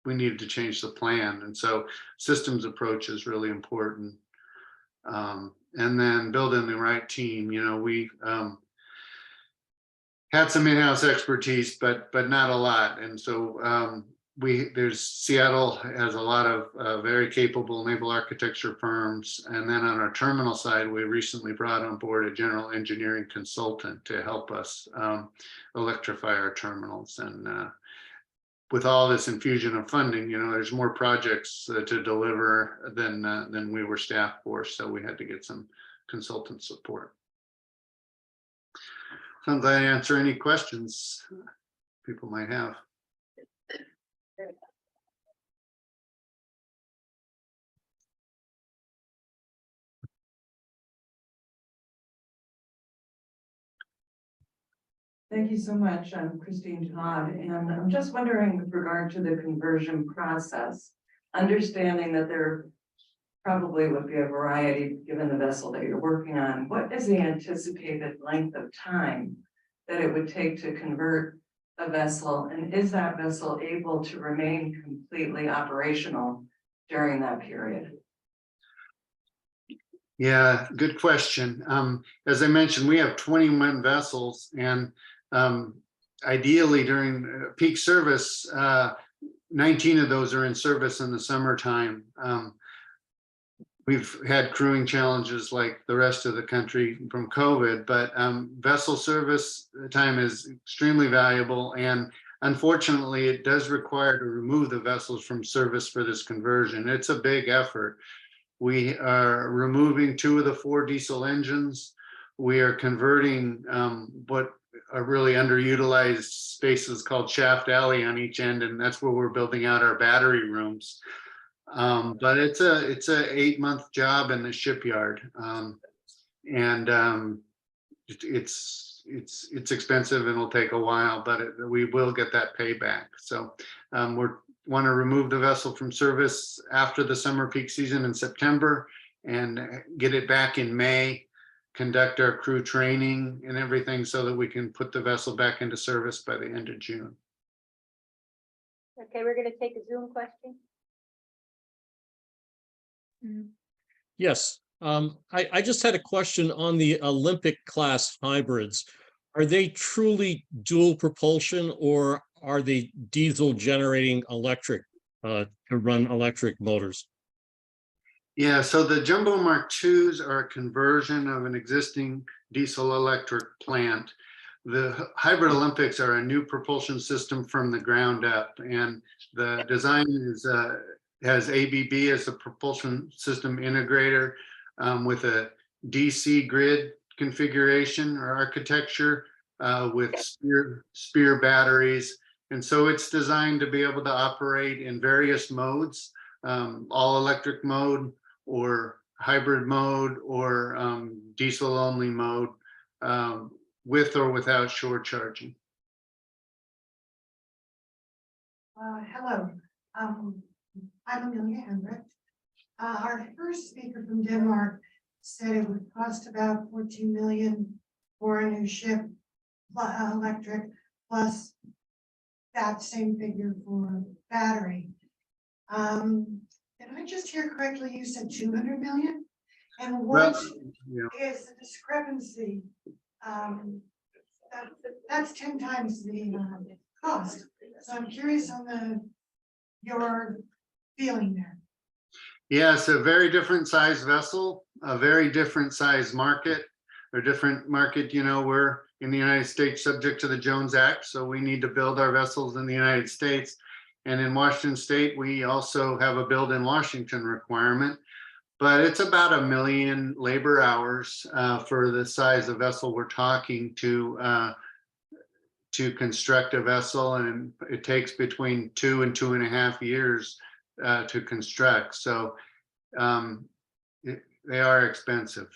we needed to change the plan. And so systems approach is really important. And then building the right team. We had some in-house expertise, but not a lot. And so there's Seattle has a lot of very capable naval architecture firms. And then on our terminal side, we recently brought on board a general engineering consultant to help us electrify our terminals. And with all this infusion of funding, there's more projects to deliver than we were staffed for. So we had to get some consultant support. So I'm glad to answer any questions people might have. Thank you so much. I'm Christine Todd, and I'm just wondering with regard to the conversion process, understanding that there probably would be a variety given the vessel that you're working on. What is the anticipated length of time that it would take to convert a vessel? And is that vessel able to remain completely operational during that period? Yeah, good question. As I mentioned, we have 21 vessels, and ideally during peak service, 19 of those are in service in the summertime. We've had crewing challenges like the rest of the country from COVID, but vessel service time is extremely valuable. And unfortunately, it does require to remove the vessels from service for this conversion. It's a big effort. We are removing 2 of the 4 diesel engines. We are converting what are really underutilized spaces called shaft alley on each end, and that's where we're building out our battery rooms. But it's a 8-month job in the shipyard, and it's expensive and it'll take a while, but we will get that payback. So we want to remove the vessel from service after the summer peak season in September and get it back in May, conduct our crew training and everything so that we can put the vessel back into service by the end of June. Okay, we're gonna take a Zoom question. Yes, I just had a question on the Olympic class hybrids. Are they truly dual propulsion, or are they diesel generating electric to run electric motors? Yeah, so the Jumbo Mark IIs are a conversion of an existing diesel electric plant. The hybrid Olympics are a new propulsion system from the ground up, and the design has ABB as the propulsion system integrator with a DC grid configuration or architecture with spear batteries. And so it's designed to be able to operate in various modes, all electric mode or hybrid mode or diesel only mode, with or without shore charging. Hello, I'm Amelia Hendrick. Our first speaker from Denmark said it would cost about 14 million for a new ship, electric, plus that same figure for battery. Did I just hear correctly? You said 200 million? And what is the discrepancy? That's 10 times the cost. So I'm curious on your feeling there. Yeah, it's a very different size vessel, a very different size market, or different market. We're in the United States subject to the Jones Act, so we need to build our vessels in the United States. And in Washington State, we also have a build in Washington requirement, but it's about 1 million labor hours for the size of vessel we're talking to construct a vessel, and it takes between 2 and 2.5 years to construct. So they are expensive.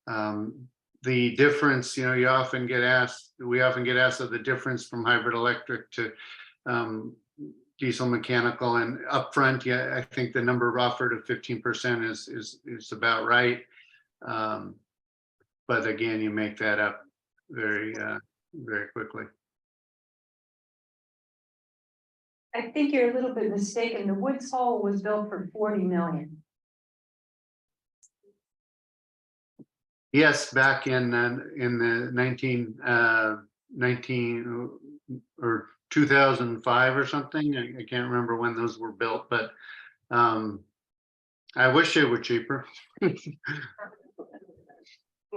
The difference, we often get asked of the difference from hybrid electric to diesel mechanical, and upfront, yeah, I think the number offered of 15% is about right. But again, you make that up very quickly. I think you're a little bit mistaken. The Woods Hole was built for 40 million. Yes, back in the 19 or 2005 or something. I can't remember when those were built, but I wish they were cheaper.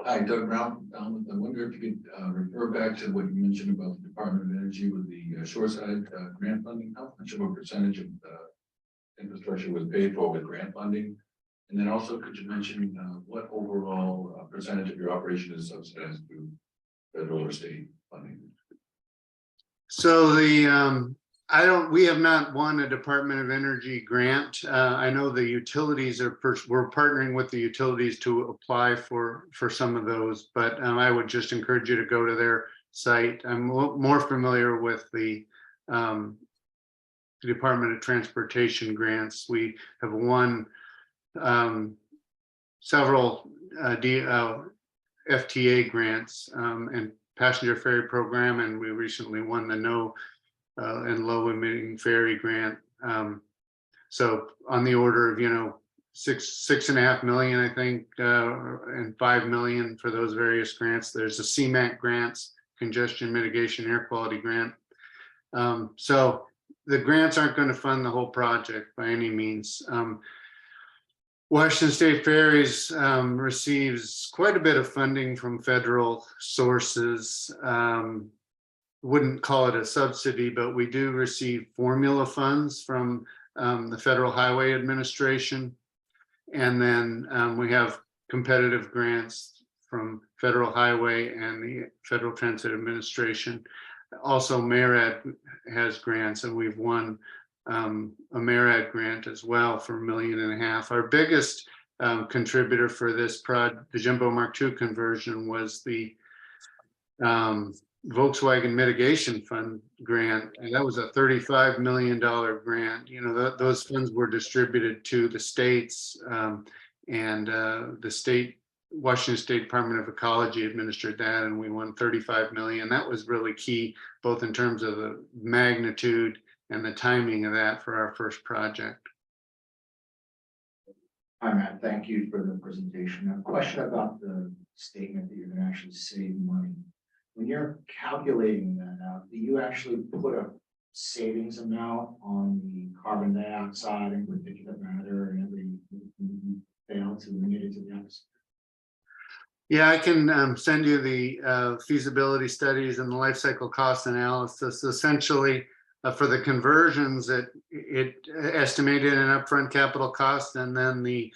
Hi, Doug Brown. I wonder if you could refer back to what you mentioned about the Department of Energy with the shoreside grant funding. How much of a percentage of infrastructure was paid for with grant funding? And then also, could you mention what overall percentage of your operation is subsidized through federal or state funding? So we have not won a Department of Energy grant. I know the utilities we're partnering with the utilities to apply for some of those, but I would just encourage you to go to their site. I'm more familiar with the Department of Transportation grants. We have won several FTA grants and passenger ferry program, and we recently won the no and low emitting ferry grant. So on the order of, $6.5 million, I think, and 5 million for those various grants. There's a CMAQ grants, congestion mitigation air quality grant. So the grants aren't going to fund the whole project by any means. Washington State Ferries receives quite a bit of funding from federal sources. Wouldn't call it a subsidy, but we do receive formula funds from the Federal Highway Administration. And then we have competitive grants from Federal Highway and the Federal Transit Administration. Also, MARAD has grants, and we've won a MARAD grant as well for $1.5 million. Our biggest contributor for this the Jumbo Mark II conversion was the Volkswagen Mitigation Fund grant, and that was a $35 million grant. Those funds were distributed to the states, and the Washington State Department of Ecology administered that, and we won $35 million. That was really key, both in terms of the magnitude and the timing of that for our first project. Hi, Matt. Thank you for the presentation. A question about the statement that you're going to actually save money. When you're calculating that out, do you actually put a savings amount on the carbon dioxide and particulate matter and every fail to limit it to the atmosphere? Yeah, I can send you the feasibility studies and the life cycle cost analysis. Essentially, for the conversions, it estimated an upfront capital cost, and then the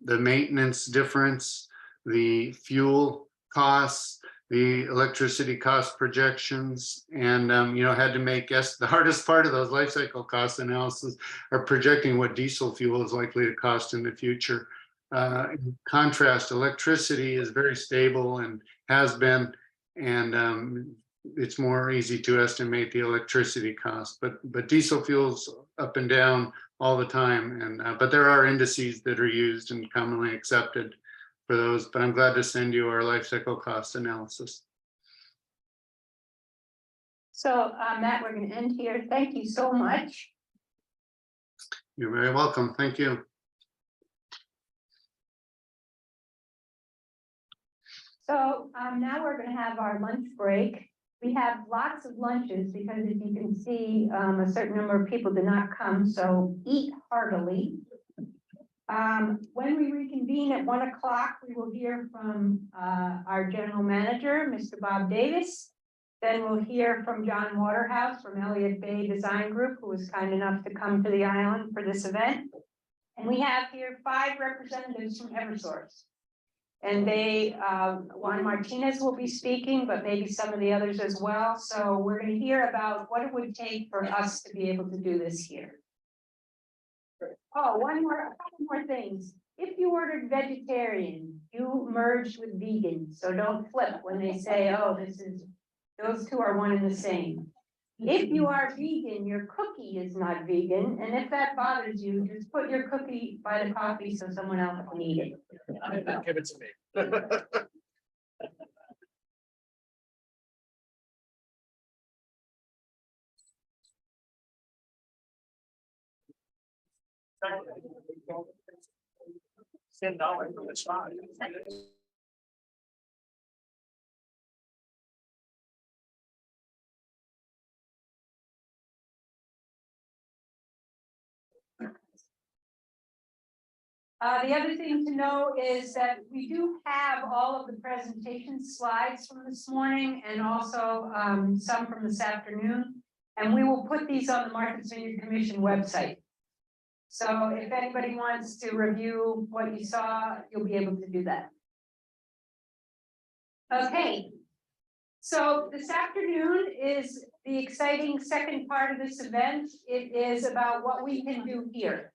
maintenance difference, the fuel costs, the electricity cost projections, and had to make the hardest part of those life cycle cost analysis are projecting what diesel fuel is likely to cost in the future. In contrast, electricity is very stable and has been, and it's more easy to estimate the electricity cost. But diesel fuel's up and down all the time, and but there are indices that are used and commonly accepted for those. But I'm glad to send you our life cycle cost analysis. So Matt, we're going to end here. Thank you so much. You're very welcome. Thank you. So now we're going to have our lunch break. We have lots of lunches because, as you can see, a certain number of people did not come, so eat heartily. When we reconvene at 1 o'clock, we will hear from our general manager, Mr. Bob Davis. Then we'll hear from John Waterhouse from Elliott Bay Design Group, who was kind enough to come to the island for this event. And we have here 5 representatives from Eversource. And Juan Martinez will be speaking, but maybe some of the others as well. So we're going to hear about what it would take for us to be able to do this here. Oh, a couple more things. If you ordered vegetarian, you merged with vegan. So don't flip when they say, oh, those two are one and the same. If you are vegan, your cookie is not vegan. And if that bothers you, just put your cookie by the coffee so someone else can eat it. Give it to me. The other thing to know is that we do have all of the presentation slides from this morning and also some from this afternoon. And we will put these on the Martha's Vineyard Commission website. So if anybody wants to review what you saw, you'll be able to do that. Okay. So this afternoon is the exciting second part of this event. It is about what we can do here.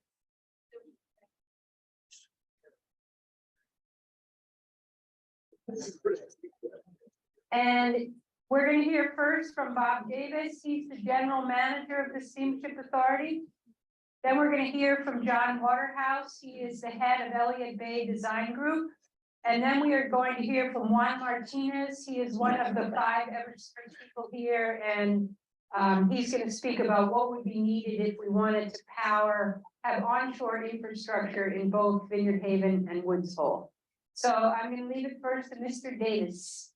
And we're going to hear first from Bob Davis. He's the general manager of the Steamship Authority. Then we're going to hear from John Waterhouse. He is the head of Elliott Bay Design Group. And then we are going to hear from Juan Martinez. He is one of the 5 Eversource people here. And he's going to speak about what would be needed if we wanted to have onshore infrastructure in both Vineyard Haven and Woods Hole. So I'm going to leave it first to Mr. Davis.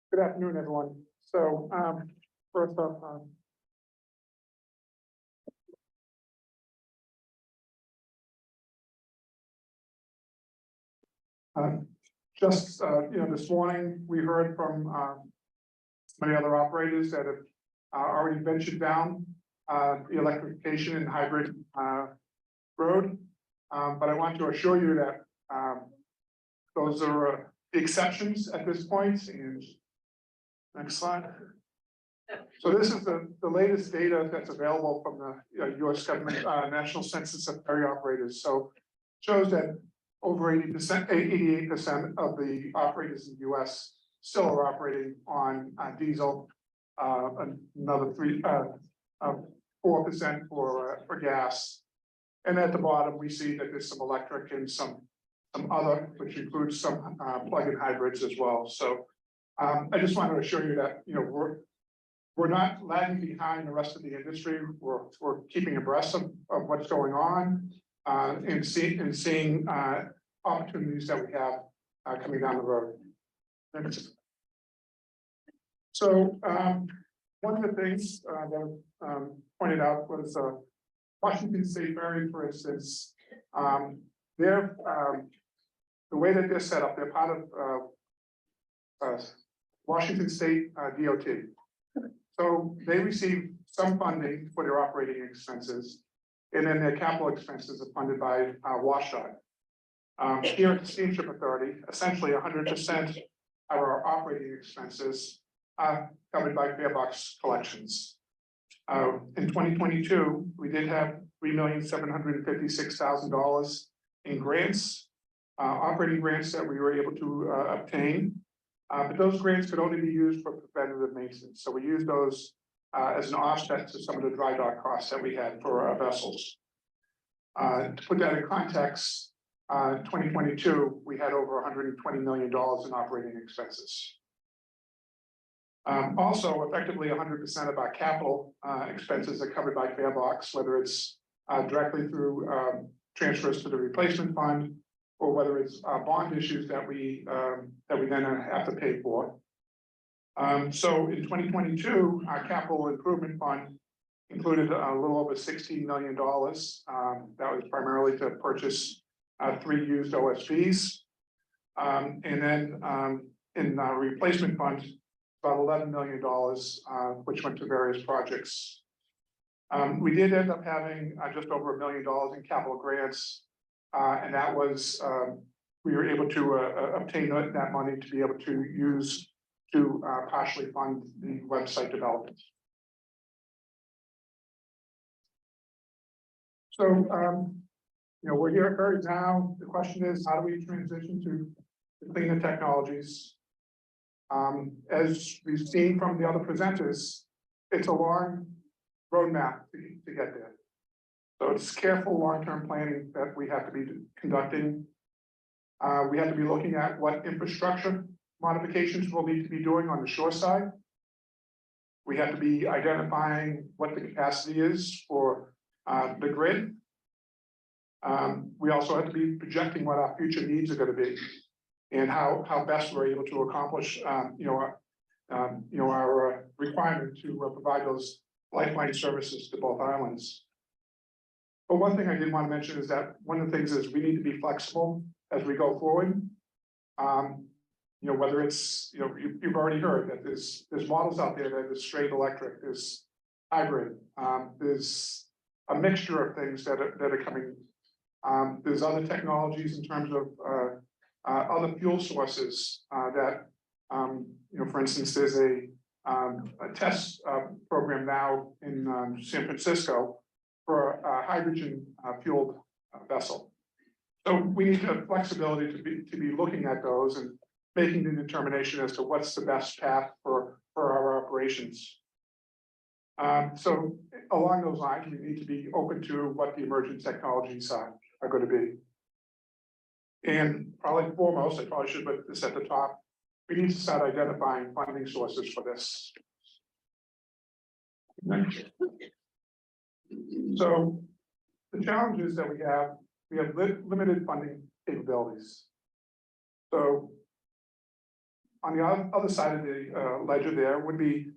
Good afternoon, everyone. So first off, just this morning we heard from many other operators that have already ventured down the electrification and hybrid road, but I want to assure you that those are the exceptions at this point. And next slide. So this is the latest data that's available from the U.S. government National Census of Ferry Operators. So it shows that over 80%, 88% of the operators in the U.S. still are operating on diesel. Another 4% for gas. And at the bottom, we see that there's some electric and some other, which includes some plug-in hybrids as well. So I just want to assure you that we're not lagging behind the rest of the industry. We're keeping abreast of what's going on and seeing opportunities that we have coming down the road. Next. So one of the things that pointed out was Washington State Ferry, for instance. They're the way that they're set up, they're part of Washington State DOT. So they receive some funding for their operating expenses, and then their capital expenses are funded by WashDOT. Here at the Steamship Authority, essentially 100% of our operating expenses are covered by farebox collections. In 2022, we did have $3,756,000 in grants, operating grants that we were able to obtain. But those grants could only be used for preventative maintenance. So we used those as an offset to some of the dry dock costs that we had for our vessels. To put that in context, 2022, we had over $120 million in operating expenses. Also, effectively 100% of our capital expenses are covered by farebox, whether it's directly through transfers to the replacement fund, or whether it's bond issues that we then have to pay for. So in 2022, our capital improvement fund included a little over $16 million. That was primarily to purchase 3 used OSVs. And then in replacement funds, about $11 million, which went to various projects. We did end up having just over $1 million in capital grants. And that was, we were able to obtain that money to be able to use to partially fund the website development. So, we're here at Ferries now. The question is, how do we transition to cleaner technologies? As we've seen from the other presenters, it's a long roadmap to get there. So it's careful long-term planning that we have to be conducting. We have to be looking at what infrastructure modifications we'll need to be doing on the shore side. We have to be identifying what the capacity is for the grid. We also have to be projecting what our future needs are going to be and how best we're able to accomplish, our requirement to provide those lifeline services to both islands. But one thing I did want to mention is that one of the things is we need to be flexible as we go forward. Whether it's, you've already heard that there's models out there that is straight electric, there's hybrid, there's a mixture of things that are coming. There's other technologies in terms of other fuel sources that, for instance, there's a test program now in San Francisco for a hydrogen fueled vessel. So we need the flexibility to be looking at those and making the determination as to what's the best path for our operations. So along those lines, we need to be open to what the emerging technologies are going to be. And probably foremost, I probably should put this at the top, we need to start identifying funding sources for this. So the challenges that we have limited funding capabilities. So on the other side of the ledger there would be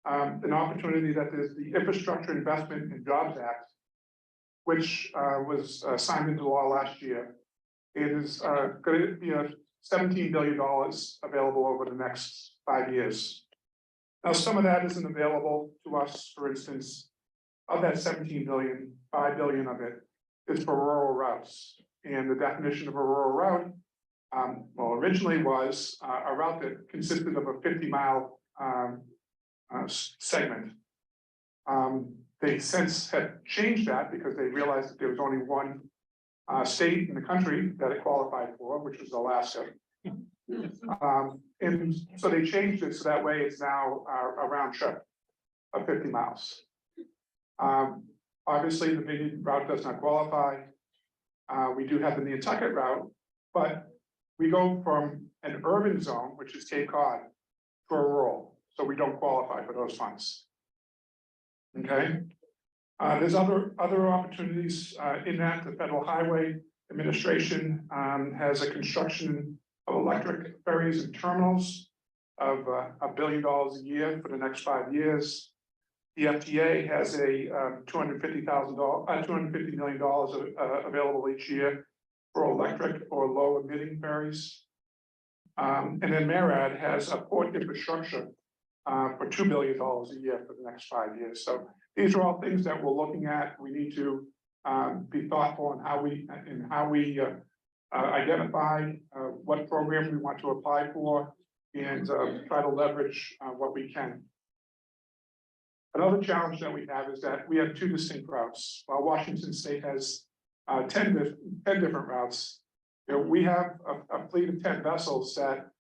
an opportunity that is the Infrastructure Investment and Jobs Act, which was signed into law last year. It is going to be $17 billion available over the next 5 years. Now, some of that isn't available to us. For instance, of that 17 billion, 5 billion of it is for rural routes. And the definition of a rural route, originally was a route that consisted of a 50-mile segment. They since have changed that because they realized that there was only one state in the country that it qualified for, which was Alaska. And so they changed it so that way it's now a round trip of 50 miles. Obviously, the Vineyard route does not qualify. We do have the Nantucket route, but we go from an urban zone, which is Cape Cod, to a rural, so we don't qualify for those funds. Okay, there's other opportunities in that. The Federal Highway Administration has a construction of electric ferries and terminals of $1 billion a year for the next 5 years. The FTA has a $250 million available each year for electric or low emitting ferries. And then MARAD has a port infrastructure for $2 billion a year for the next 5 years. So these are all things that we're looking at. We need to be thoughtful in how we identify what program we want to apply for and try to leverage what we can. Another challenge that we have is that we have 2 distinct routes. While Washington State has 10 different routes, we have a fleet of 10 vessels that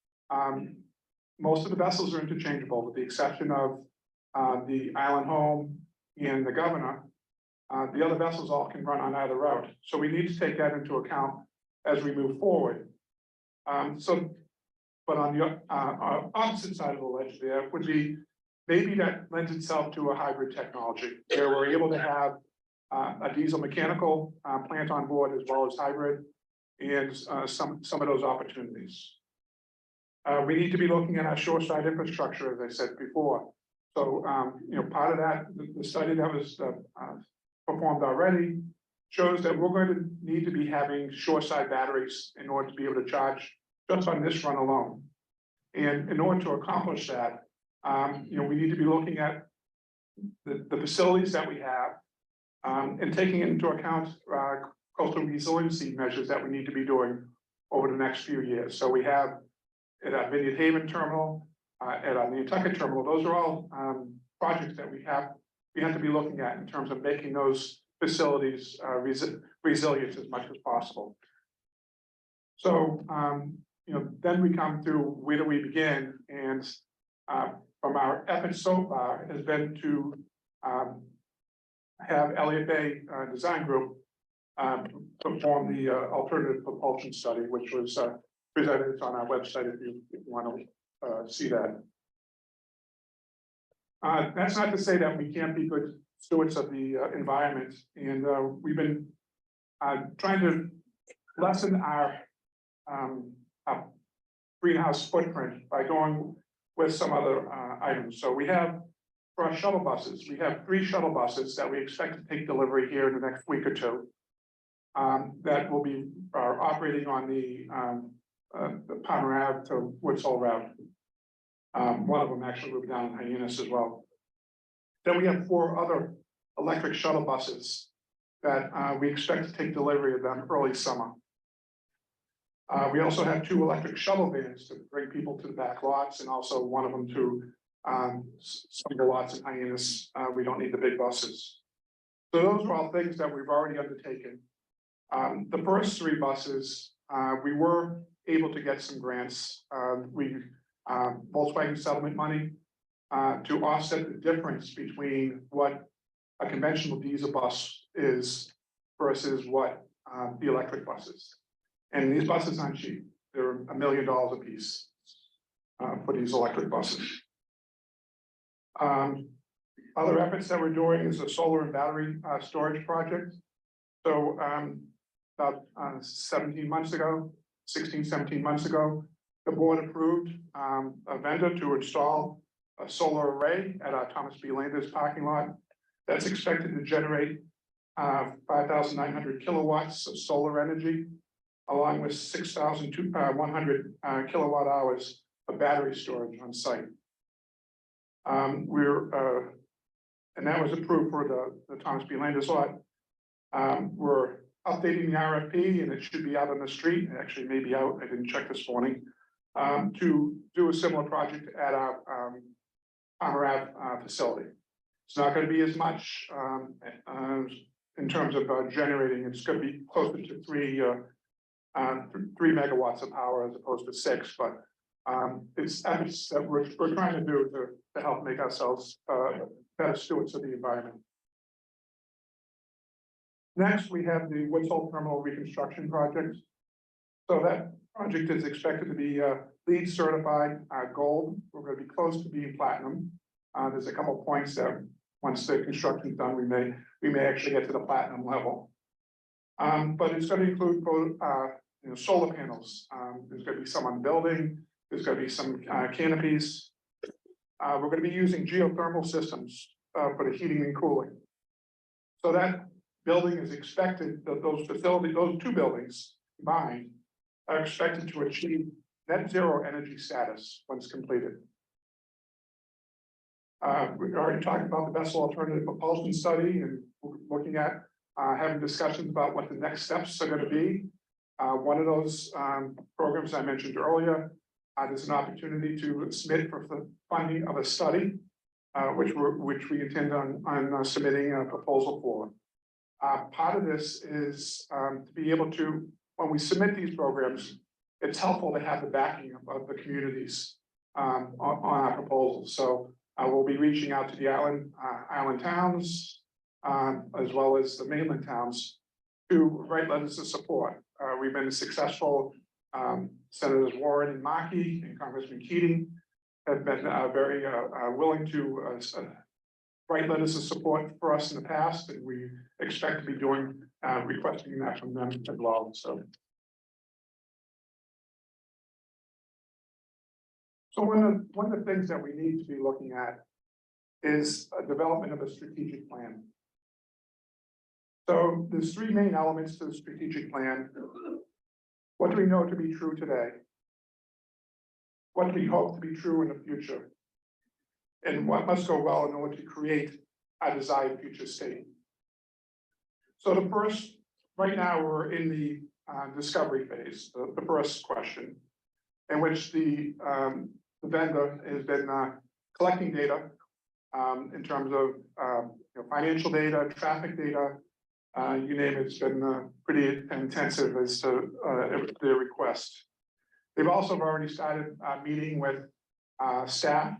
most of the vessels are interchangeable, with the exception of the Island Home and the Governor. The other vessels all can run on either route. So we need to take that into account as we move forward. But on the opposite side of the ledger there would be maybe that lends itself to a hybrid technology, where we're able to have a diesel mechanical plant on board as well as hybrid, and some of those opportunities. We need to be looking at our shoreside infrastructure, as I said before. So, part of that, the study that was performed already shows that we're going to need to be having shoreside batteries in order to be able to charge just on this run alone. And in order to accomplish that, we need to be looking at the facilities that we have and taking into account coastal resiliency measures that we need to be doing over the next few years. So we have at our Vineyard Haven terminal, at our Nantucket terminal, those are all projects that we have to be looking at in terms of making those facilities resilient as much as possible. So, then we come to where do we begin? And from our efforts so far has been to have Elliott Bay Design Group perform the alternative propulsion study, which was presented. It's on our website if you want to see that. That's not to say that we can't be good stewards of the environment, and we've been trying to lessen our greenhouse footprint by going with some other items. So we have, for our shuttle buses, we have 3 shuttle buses that we expect to take delivery here in the next week or 2. That will be operating on the Palmer Ave to Woods Hole route. One of them actually will be down in Hyannis as well. Then we have 4 other electric shuttle buses that we expect to take delivery of them early summer. We also have 2 electric shuttle vans to bring people to the back lots, and also one of them to some of the lots in Hyannis. We don't need the big buses. So those are all things that we've already undertaken. The first 3 buses, we were able to get some grants. Volkswagen settlement money to offset the difference between what a conventional diesel bus is versus what the electric bus is. And these buses aren't cheap. They're $1 million a piece for these electric buses. Other efforts that we're doing is a solar and battery storage project. So about 17 months ago, 16, 17 months ago, the board approved a vendor to install a solar array at our Thomas B. Landers parking lot. That's expected to generate 5,900 kilowatts of solar energy, along with 6,100 kilowatt hours of battery storage on site. And that was approved for the Thomas B. Landers lot. We're updating the RFP, and it should be out on the street. It actually may be out. I didn't check this morning. To do a similar project at our Palmer Ave facility. It's not going to be as much in terms of generating. It's going to be closer to 3 megawatts of power as opposed to 6. But it's efforts that we're trying to do to help make ourselves better stewards of the environment. Next, we have the Woods Hole Terminal reconstruction project. So that project is expected to be LEED certified gold. We're going to be close to being platinum. There's a couple of points that once the construction is done, we may actually get to the platinum level. But it's going to include solar panels. There's going to be some on the building. There's going to be some canopies. We're going to be using geothermal systems for the heating and cooling. So that building is expected that those 2 buildings combined are expected to achieve net zero energy status once completed. We've already talked about the vessel alternative propulsion study, and we're looking at having discussions about what the next steps are going to be. One of those programs I mentioned earlier, there's an opportunity to submit for funding of a study, which we intend on submitting a proposal for. Part of this is to be able to, when we submit these programs, it's helpful to have the backing of the communities on our proposals. So we'll be reaching out to the island towns as well as the mainland towns to write letters of support. We've been successful. Senators Warren and Markey and Congressman Keating have been very willing to write letters of support for us in the past, and we expect to be doing requesting that from them as well. So one of the things that we need to be looking at is a development of a strategic plan. So there's 3 main elements to the strategic plan. What do we know to be true today? What do we hope to be true in the future? And what must go well in order to create a desired future state? So the first, right now we're in the discovery phase, the first question, in which the vendor has been collecting data in terms of financial data, traffic data, you name it. It's been pretty intensive as to their request. They've also already started meeting with staff,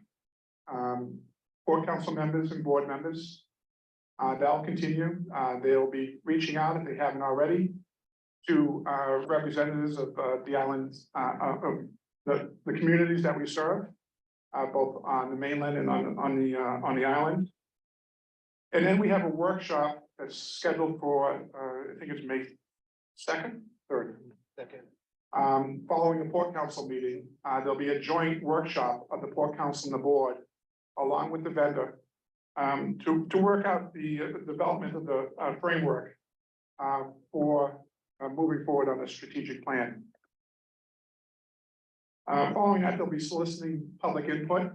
board council members and board members. That'll continue. They'll be reaching out, if they haven't already, to representatives of the islands, of the communities that we serve, both on the mainland and on the island. And then we have a workshop that's scheduled for, I think it's May 2nd, 3rd. Following the Port Council meeting, there'll be a joint workshop of the Port Council and the board along with the vendor, to work out the development of the framework for moving forward on a strategic plan. Following that, they'll be soliciting public input.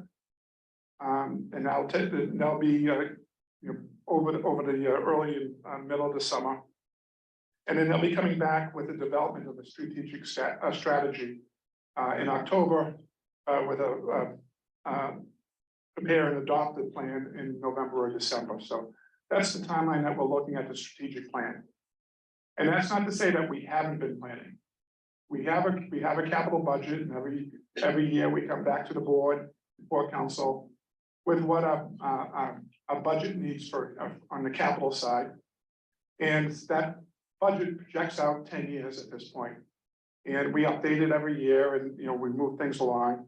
And that'll be, over the early and middle of the summer. And then they'll be coming back with the development of a strategic strategy in October with a prepare and adopt the plan in November or December. So that's the timeline that we're looking at the strategic plan. And that's not to say that we haven't been planning. We have a capital budget, and every year we come back to the board, before council, with what our budget needs for on the capital side. And that budget projects out 10 years at this point. And we update it every year, and we move things along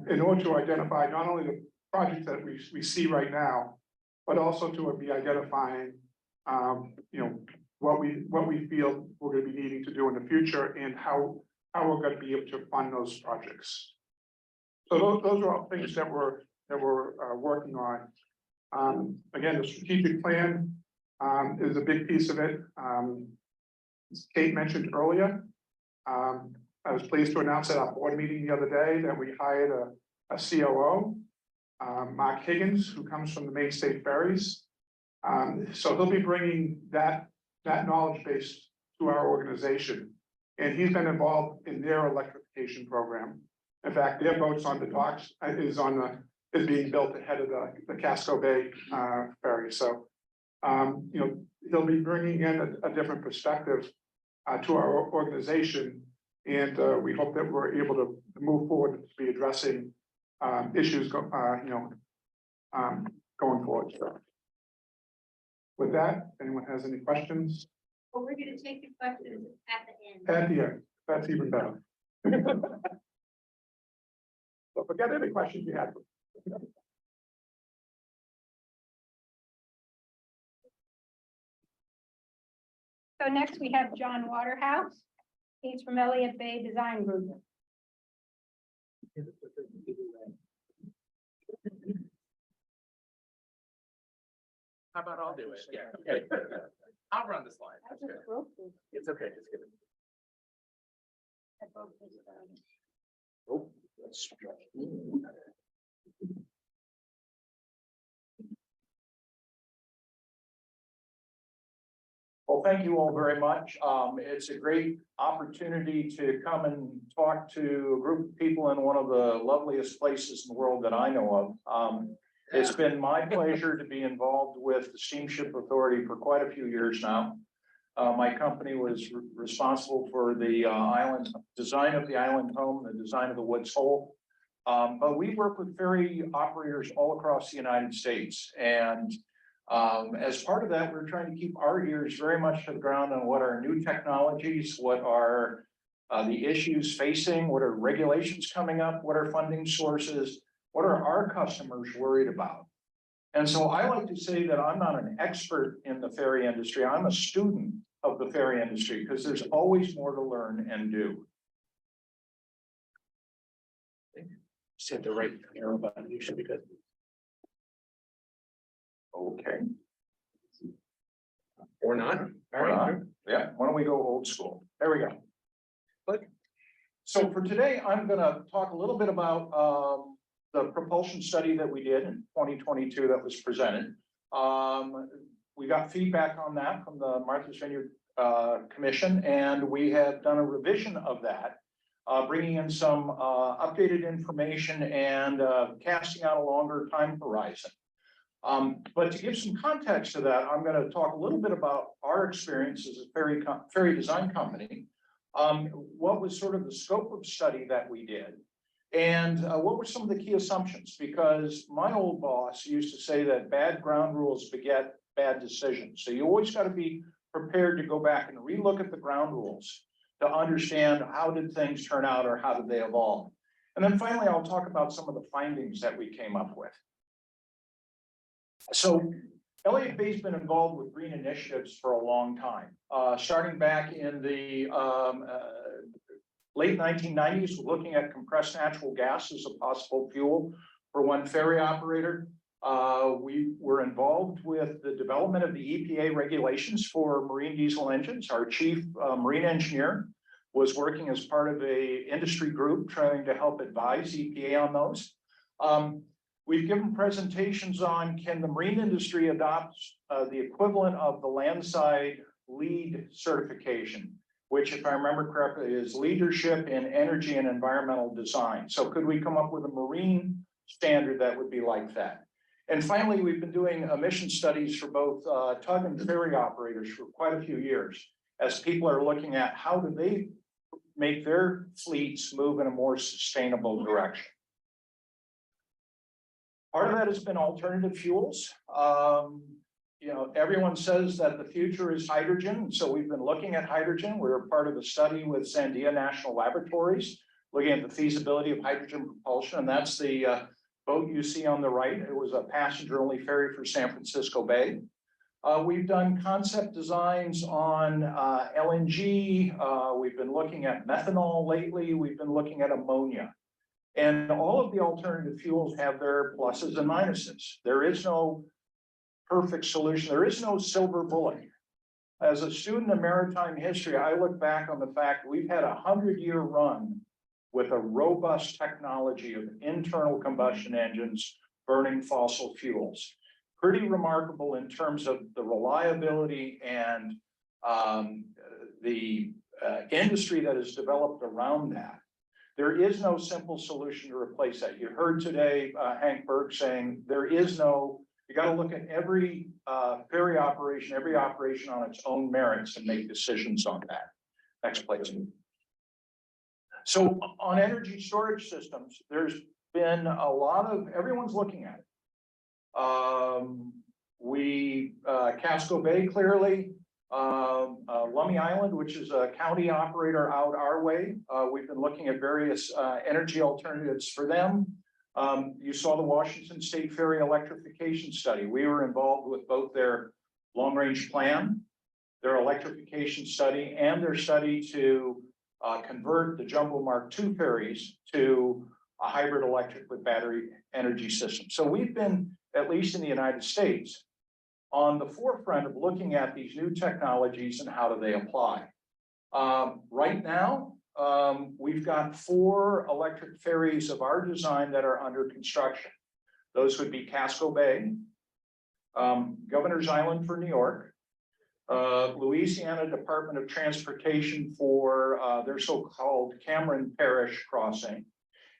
in order to identify not only the projects that we see right now, but also to be identifying what we feel we're going to be needing to do in the future, and how we're going to be able to fund those projects. So those are all things that we're working on. Again, the strategic plan is a big piece of it. As Kate mentioned earlier, I was pleased to announce at our board meeting the other day that we hired a COO, Mark Higgins, who comes from the Main State Ferries. So he'll be bringing that knowledge base to our organization, and he's been involved in their electrification program. In fact, their boats on the docks is being built ahead of the Casco Bay ferry. So he'll be bringing in a different perspective to our organization, and we hope that we're able to move forward to be addressing issues going forward. So with that, anyone has any questions? Well, we're going to take the questions at the end. At the end, that's even better. So forget any questions you had. So next we have John Waterhouse. He's from Elliott Bay Design Group. How about I'll do it? Yeah. Okay. I'll run the slide. That's good. It's okay. Just give it. Oh, that's. Well, thank you all very much. It's a great opportunity to come and talk to a group of people in one of the loveliest places in the world that I know of. It's been my pleasure to be involved with the Steamship Authority for quite a few years now. My company was responsible for the design of the island home, the design of the Woods Hole. But we work with ferry operators all across the United States. And as part of that, we're trying to keep our ears very much to the ground on what are new technologies, what are the issues facing, what are regulations coming up, what are funding sources, what are our customers worried about. And so I like to say that I'm not an expert in the ferry industry. I'm a student of the ferry industry, because there's always more to learn and do. Just hit the right arrow button. You should be good. Okay. Or not. All right. Yeah, why don't we go old school? There we go. But so for today, I'm going to talk a little bit about the propulsion study that we did in 2022 that was presented. We got feedback on that from the Martha's Vineyard Commission, and we have done a revision of that, bringing in some updated information and casting out a longer time horizon. But to give some context to that, I'm going to talk a little bit about our experience as a ferry design company. What was sort of the scope of study that we did, and what were some of the key assumptions? Because my old boss used to say that bad ground rules beget bad decisions. So you always got to be prepared to go back and relook at the ground rules to understand how did things turn out, or how did they evolve. And then finally, I'll talk about some of the findings that we came up with. So Elliott Bay's been involved with green initiatives for a long time, starting back in the late 1990s, looking at compressed natural gas as a possible fuel for one ferry operator. We were involved with the development of the EPA regulations for marine diesel engines. Our chief marine engineer was working as part of a industry group trying to help advise EPA on those. We've given presentations on can the marine industry adopt the equivalent of the landside LEED certification, which, if I remember correctly, is leadership in energy and environmental design. So could we come up with a marine standard that would be like that? And finally, we've been doing emission studies for both tug and ferry operators for quite a few years, as people are looking at how do they make their fleets move in a more sustainable direction. Part of that has been alternative fuels. You know, everyone says that the future is hydrogen. So we've been looking at hydrogen. We're part of a study with Sandia National Laboratories, looking at the feasibility of hydrogen propulsion. And that's the boat you see on the right. It was a passenger-only ferry for San Francisco Bay. We've done concept designs on LNG. We've been looking at methanol lately. We've been looking at ammonia. And all of the alternative fuels have their pluses and minuses. There is no perfect solution. There is no silver bullet. As a student of maritime history, I look back on the fact we've had a 100-year run with a robust technology of internal combustion engines burning fossil fuels. Pretty remarkable in terms of the reliability and the industry that is developed around that. There is no simple solution to replace that. You heard today Hank Berg saying there is no, you got to look at every ferry operation, every operation on its own merits and make decisions on that. Next, please. So on energy storage systems, there's been a lot of, everyone's looking at it. Casco Bay clearly, Lummi Island, which is a county operator out our way. We've been looking at various energy alternatives for them. You saw the Washington State Ferry electrification study. We were involved with both their long-range plan, their electrification study, and their study to convert the Jumbo Mark II ferries to a hybrid electric with battery energy system. So we've been, at least in the United States, on the forefront of looking at these new technologies and how do they apply. Right now, we've got 4 electric ferries of our design that are under construction. Those would be Casco Bay, Governor's Island for New York, Louisiana Department of Transportation for their so-called Cameron Parish crossing.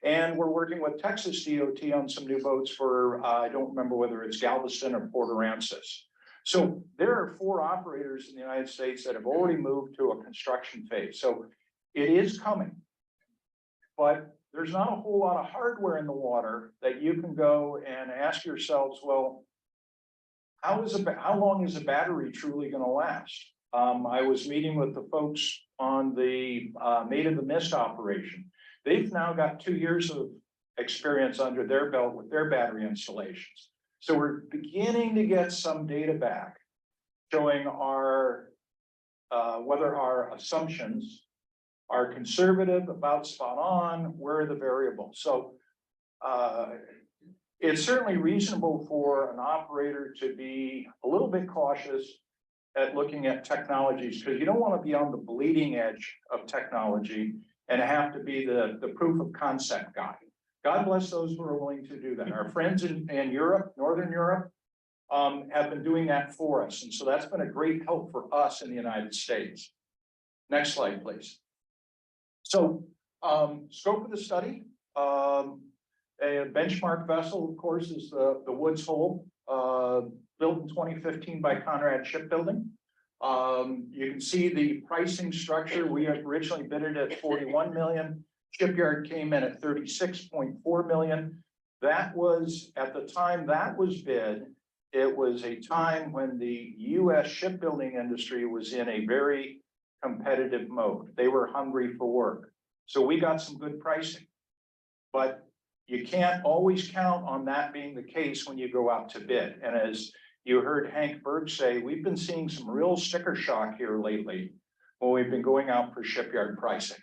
And we're working with Texas DOT on some new boats for, I don't remember whether it's Galveston or Port Aransas. So there are 4 operators in the United States that have already moved to a construction phase. So it is coming, but there's not a whole lot of hardware in the water that you can go and ask yourselves, well, how long is a battery truly going to last? I was meeting with the folks on the Maid of the Mist operation. They've now got 2 years of experience under their belt with their battery installations. So we're beginning to get some data back showing our whether our assumptions are conservative, about spot on, where are the variables. So it's certainly reasonable for an operator to be a little bit cautious at looking at technologies, because you don't want to be on the bleeding edge of technology and have to be the proof of concept guy. God bless those who are willing to do that. Our friends in Europe, Northern Europe, have been doing that for us. And so that's been a great help for us in the United States. Next slide, please. So scope of the study, a benchmark vessel, of course, is the Woods Hole, built in 2015 by Conrad Shipbuilding. You can see the pricing structure. We originally bid it at 41 million. Shipyard came in at 36.4 million. That was, at the time that was bid, it was a time when the US shipbuilding industry was in a very competitive mode. They were hungry for work. So we got some good pricing, but you can't always count on that being the case when you go out to bid. And as you heard Hank Berg say, we've been seeing some real sticker shock here lately when we've been going out for shipyard pricing.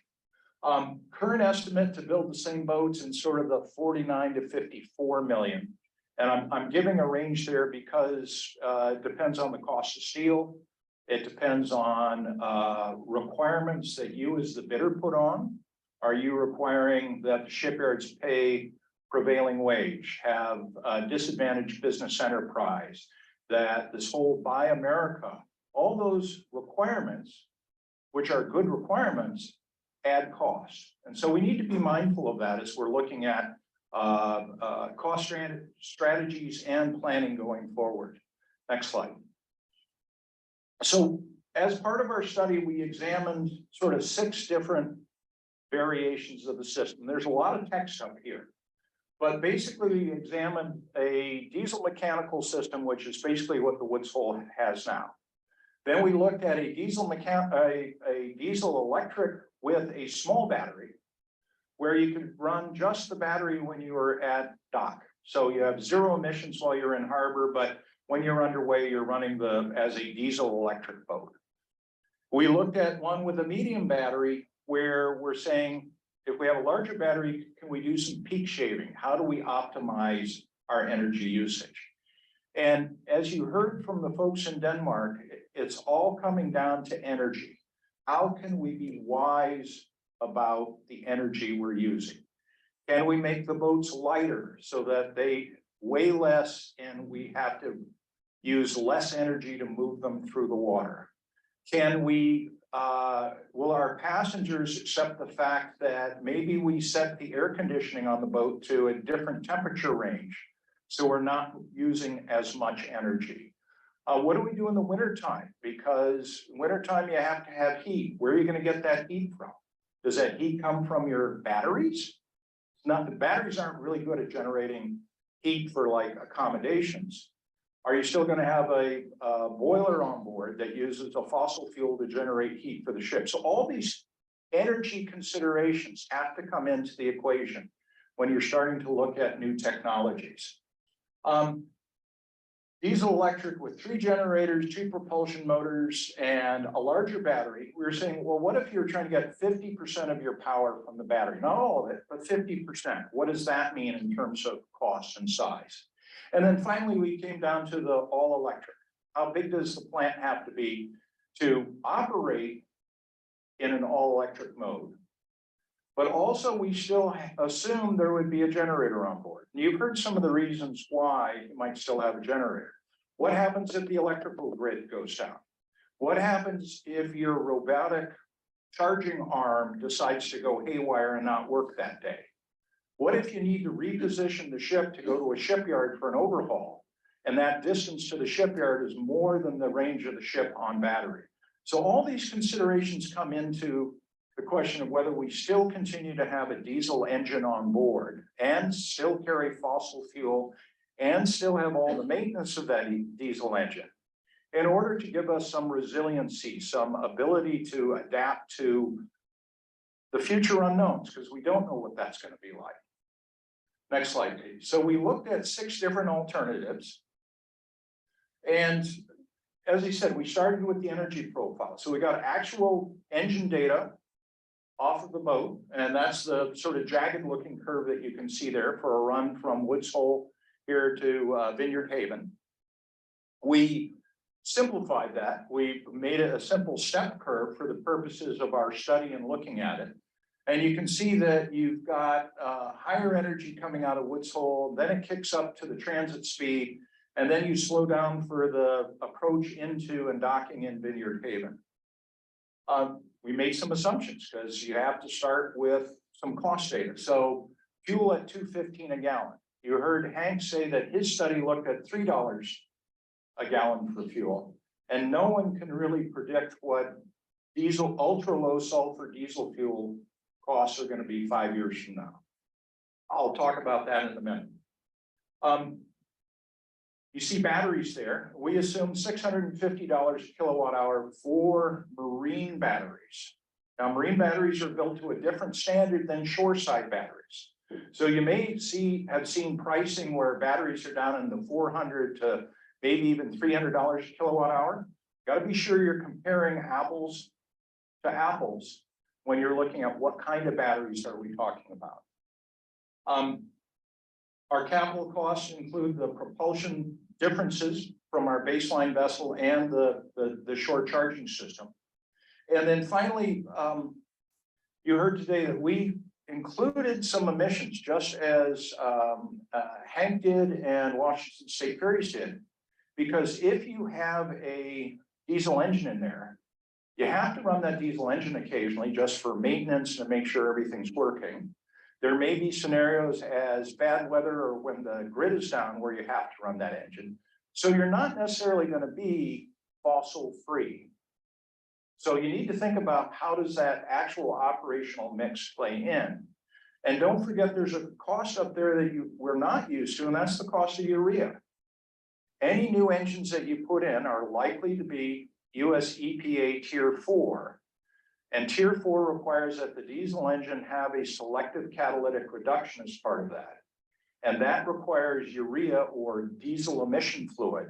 Current estimate to build the same boats in sort of the 49 to 54 million. And I'm giving a range there because it depends on the cost of steel. It depends on requirements that you as the bidder put on. Are you requiring that the shipyards pay prevailing wage, have a disadvantaged business enterprise, that this whole Buy America, all those requirements, which are good requirements, add cost. And so we need to be mindful of that as we're looking at cost strategies and planning going forward. Next slide. So as part of our study, we examined sort of 6 different variations of the system. There's a lot of text up here, but basically we examined a diesel mechanical system, which is basically what the Woods Hole has now. Then we looked at a diesel electric with a small battery, where you could run just the battery when you are at dock. So you have 0 emissions while you're in harbor, but when you're underway, you're running as a diesel electric boat. We looked at one with a medium battery where we're saying, if we have a larger battery, can we do some peak shaving? How do we optimize our energy usage? And as you heard from the folks in Denmark, it's all coming down to energy. How can we be wise about the energy we're using? Can we make the boats lighter so that they weigh less and we have to use less energy to move them through the water? Can we, will our passengers accept the fact that maybe we set the air conditioning on the boat to a different temperature range so we're not using as much energy? What do we do in the wintertime? Because wintertime you have to have heat. Where are you going to get that heat from? Does that heat come from your batteries? The batteries aren't really good at generating heat for like accommodations. Are you still going to have a boiler on board that uses a fossil fuel to generate heat for the ship? So all these energy considerations have to come into the equation when you're starting to look at new technologies. Diesel electric with 3 generators, 2 propulsion motors, and a larger battery. We were saying, well, what if you're trying to get 50% of your power from the battery? Not all of it, but 50%. What does that mean in terms of cost and size? And then finally, we came down to the all electric. How big does the plant have to be to operate in an all electric mode? But also we still assume there would be a generator on board. And you've heard some of the reasons why you might still have a generator. What happens if the electrical grid goes down? What happens if your robotic charging arm decides to go haywire and not work that day? What if you need to reposition the ship to go to a shipyard for an overhaul, and that distance to the shipyard is more than the range of the ship on battery? So all these considerations come into the question of whether we still continue to have a diesel engine on board and still carry fossil fuel and still have all the maintenance of that diesel engine in order to give us some resiliency, some ability to adapt to the future unknowns, because we don't know what that's going to be like. Next slide, please. So we looked at 6 different alternatives. And as I said, we started with the energy profile. So we got actual engine data off of the boat, and that's the sort of jagged looking curve that you can see there for a run from Woods Hole here to Vineyard Haven. We simplified that. We made it a simple step curve for the purposes of our study and looking at it. And you can see that you've got higher energy coming out of Woods Hole, then it kicks up to the transit speed, and then you slow down for the approach into and docking in Vineyard Haven. We made some assumptions because you have to start with some cost data. So fuel at $2.15 a gallon. You heard Hank say that his study looked at $3 a gallon for fuel, and no one can really predict what diesel, ultra low sulfur diesel fuel costs are going to be 5 years from now. I'll talk about that in a minute. You see batteries there. We assume $650 a kilowatt hour for marine batteries. Now, marine batteries are built to a different standard than shoreside batteries. So you may have seen pricing where batteries are down in the $400 to maybe even $300 a kilowatt hour. Got to be sure you're comparing apples to apples when you're looking at what kind of batteries are we talking about. Our capital costs include the propulsion differences from our baseline vessel and the shore charging system. And then finally, you heard today that we included some emissions, just as Hank did and Washington State Ferries did. Because if you have a diesel engine in there, you have to run that diesel engine occasionally just for maintenance and make sure everything's working. There may be scenarios as bad weather or when the grid is down where you have to run that engine. So you're not necessarily going to be fossil free. So you need to think about how does that actual operational mix play in. And don't forget there's a cost up there that we're not used to, and that's the cost of urea. Any new engines that you put in are likely to be US EPA Tier 4. And Tier 4 requires that the diesel engine have a selective catalytic reduction as part of that. And that requires urea or diesel emission fluid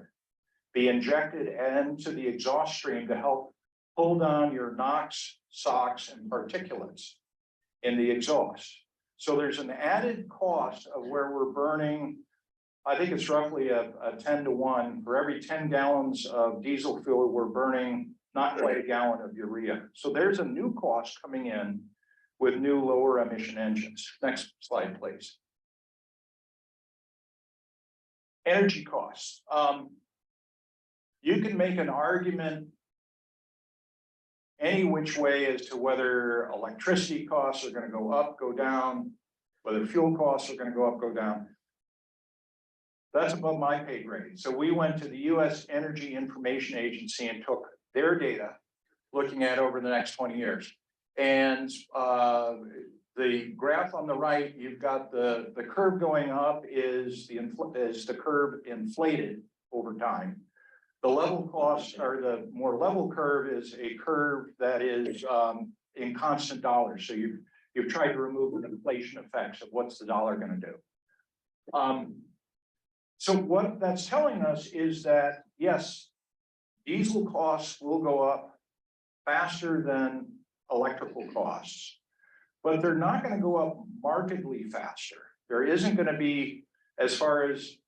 be injected into the exhaust stream to help pull down your NOx, SOx, and particulates in the exhaust. So there's an added cost of where we're burning, I think it's roughly a 10-to-1. For every 10 gallons of diesel fuel, we're burning not quite a gallon of urea. So there's a new cost coming in with new lower emission engines. Next slide, please. Energy costs. You can make an argument any which way as to whether electricity costs are going to go up, go down, whether fuel costs are going to go up, go down. That's above my pay grade. So we went to the US Energy Information Agency and took their data looking at over the next 20 years. And the graph on the right, you've got the curve going up is the curve inflated over time. The level cost or the more level curve is a curve that is in constant dollars. So you've tried to remove the inflation effects of what's the dollar going to do. So what that's telling us is that, yes, diesel costs will go up faster than electrical costs, but they're not going to go up markedly faster. There isn't going to be, as far as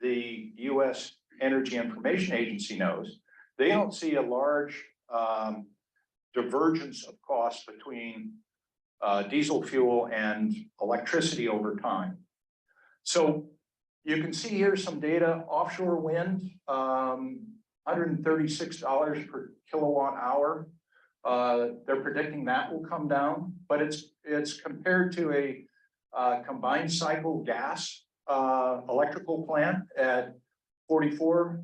the US Energy Information Agency knows, they don't see a large divergence of costs between diesel fuel and electricity over time. So you can see here some data, offshore wind, $136 per kilowatt hour. They're predicting that will come down, but it's compared to a combined cycle gas electrical plant at $44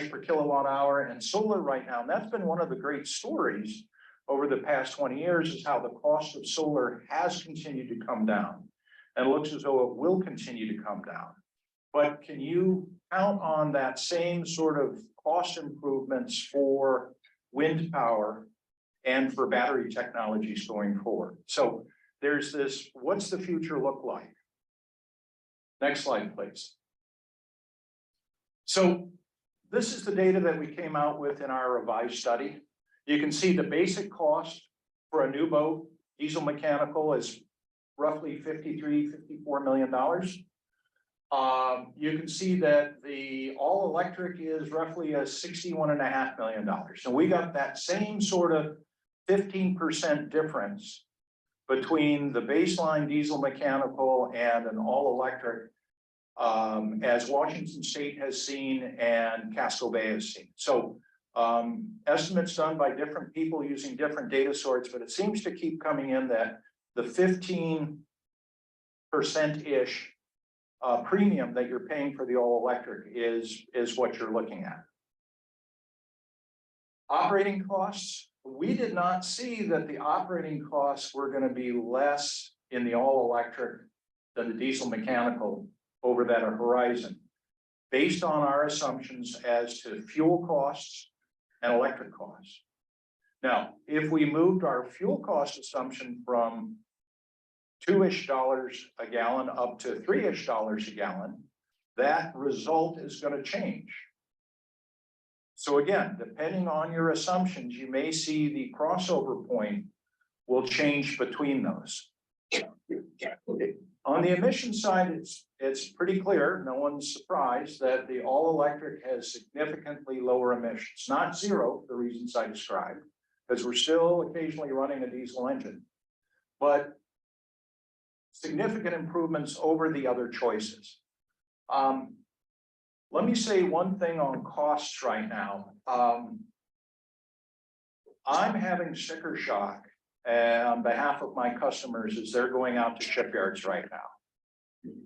per kilowatt hour, and solar right now. And that's been one of the great stories over the past 20 years is how the cost of solar has continued to come down. And it looks as though it will continue to come down. But can you count on that same sort of cost improvements for wind power and for battery technologies going forward? So there's this, what's the future look like? Next slide, please. So this is the data that we came out with in our revised study. You can see the basic cost for a new boat, diesel mechanical, is roughly $54 million. You can see that the all electric is roughly a $61.5 million. So we got that same sort of 15% difference between the baseline diesel mechanical and an all electric, as Washington State has seen and Casco Bay has seen. So estimates done by different people using different data sorts, but it seems to keep coming in that the 15%-ish premium that you're paying for the all electric is what you're looking at. Operating costs, we did not see that the operating costs were going to be less in the all electric than the diesel mechanical over that horizon, based on our assumptions as to fuel costs and electric costs. Now, if we moved our fuel cost assumption from $2-ish a gallon up to $3-ish a gallon, that result is going to change. So again, depending on your assumptions, you may see the crossover point will change between those. On the emission side, it's pretty clear, no one's surprised that the all-electric has significantly lower emissions, not zero, for the reasons I described, because we're still occasionally running a diesel engine, but significant improvements over the other choices. Let me say one thing on costs right now. I'm having sticker shock on behalf of my customers as they're going out to shipyards right now.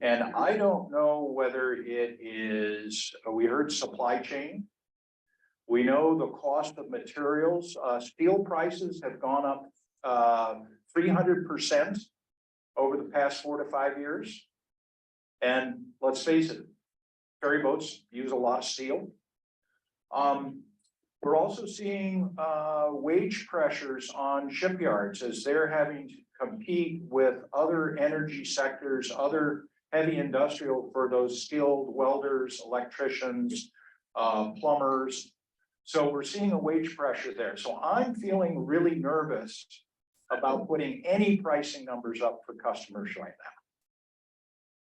And I don't know whether it is, we heard supply chain. We know the cost of materials, steel prices have gone up 300% over the past 4 to 5 years. And let's face it, ferry boats use a lot of steel. We're also seeing wage pressures on shipyards as they're having to compete with other energy sectors, other heavy industrial for those skilled welders, electricians, plumbers. So we're seeing a wage pressure there. So I'm feeling really nervous about putting any pricing numbers up for customers right now.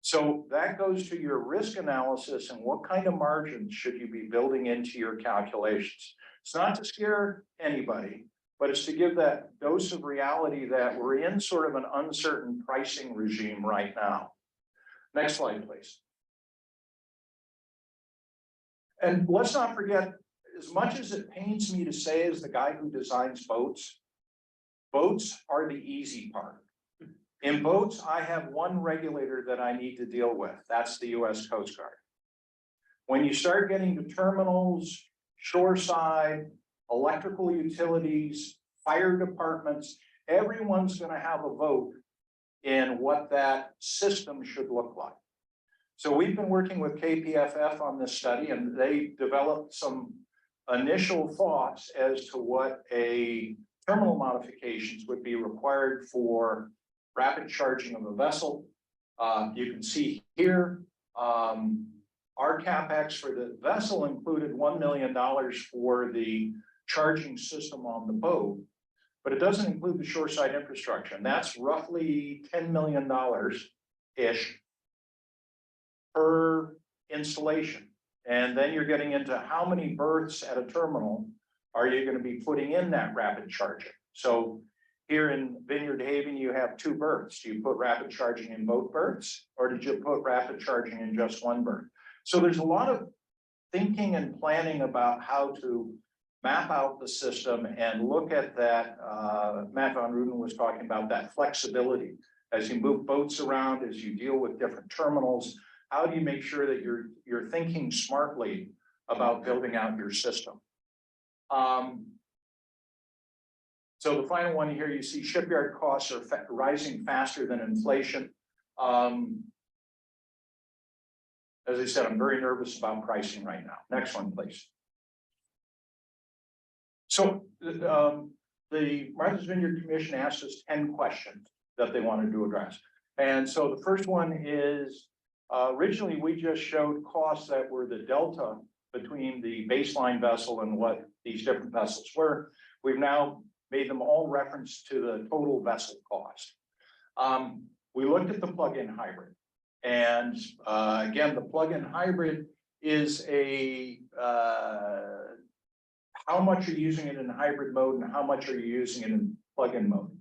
So that goes to your risk analysis and what kind of margins should you be building into your calculations. It's not to scare anybody, but it's to give that dose of reality that we're in sort of an uncertain pricing regime right now. Next slide, please. And let's not forget, as much as it pains me to say as the guy who designs boats, boats are the easy part. In boats, I have one regulator that I need to deal with. That's the US Coast Guard. When you start getting to terminals, shoreside, electrical utilities, fire departments, everyone's going to have a vote in what that system should look like. So we've been working with KPFF on this study, and they developed some initial thoughts as to what a terminal modifications would be required for rapid charging of a vessel. You can see here, our CapEx for the vessel included $1 million for the charging system on the boat, but it doesn't include the shoreside infrastructure. And that's roughly $10 million-ish per installation. And then you're getting into how many berths at a terminal are you going to be putting in that rapid charging? So here in Vineyard Haven, you have 2 berths. Do you put rapid charging in both berths, or did you put rapid charging in just one berth? So there's a lot of thinking and planning about how to map out the system and look at that. Matt Van Ruden was talking about that flexibility as you move boats around, as you deal with different terminals. How do you make sure that you're thinking smartly about building out your system? So the final one here, you see shipyard costs are rising faster than inflation. As I said, I'm very nervous about pricing right now. Next one, please. So the Martha's Vineyard Commission asked us 10 questions that they wanted to address. And so the first one is, originally we just showed costs that were the delta between the baseline vessel and what these different vessels were. We've now made them all reference to the total vessel cost. We looked at the plug-in hybrid. And again, the plug-in hybrid is a, how much are you using it in hybrid mode and how much are you using it in plug-in mode?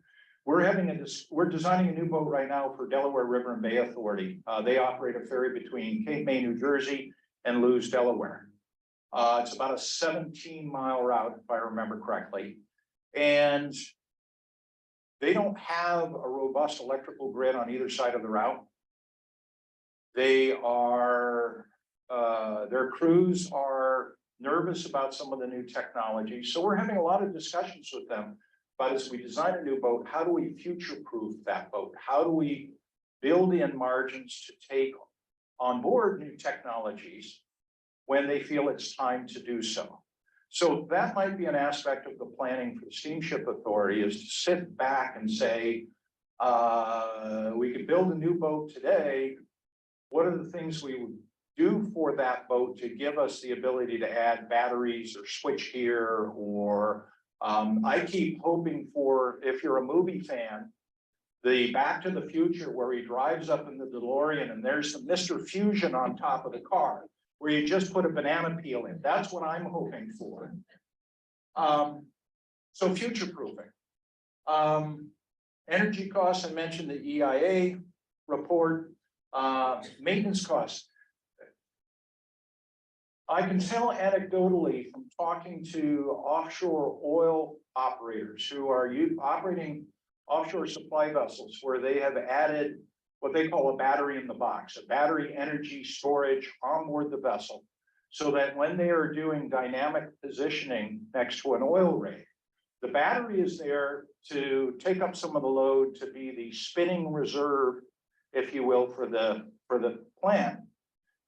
We're designing a new boat right now for Delaware River and Bay Authority. They operate a ferry between Cape May, New Jersey and Lewes, Delaware. It's about a 17-mile route, if I remember correctly. And they don't have a robust electrical grid on either side of the route. They are, their crews are nervous about some of the new technology. So we're having a lot of discussions with them. But as we design a new boat, how do we future-proof that boat? How do we build in margins to take on board new technologies when they feel it's time to do so? So that might be an aspect of the planning for the Steamship Authority, is to sit back and say, we could build a new boat today. What are the things we would do for that boat to give us the ability to add batteries or switch gear or I keep hoping for, if you're a movie fan, the Back to the Future where he drives up in the DeLorean and there's some Mr. Fusion on top of the car, where you just put a banana peel in. That's what I'm hoping for. So future proofing. Energy costs, I mentioned the EIA report, maintenance costs. I can tell anecdotally from talking to offshore oil operators who are operating offshore supply vessels where they have added what they call a battery in the box, a battery energy storage on board the vessel, so that when they are doing dynamic positioning next to an oil rig, the battery is there to take up some of the load, to be the spinning reserve, if you will, for the plant.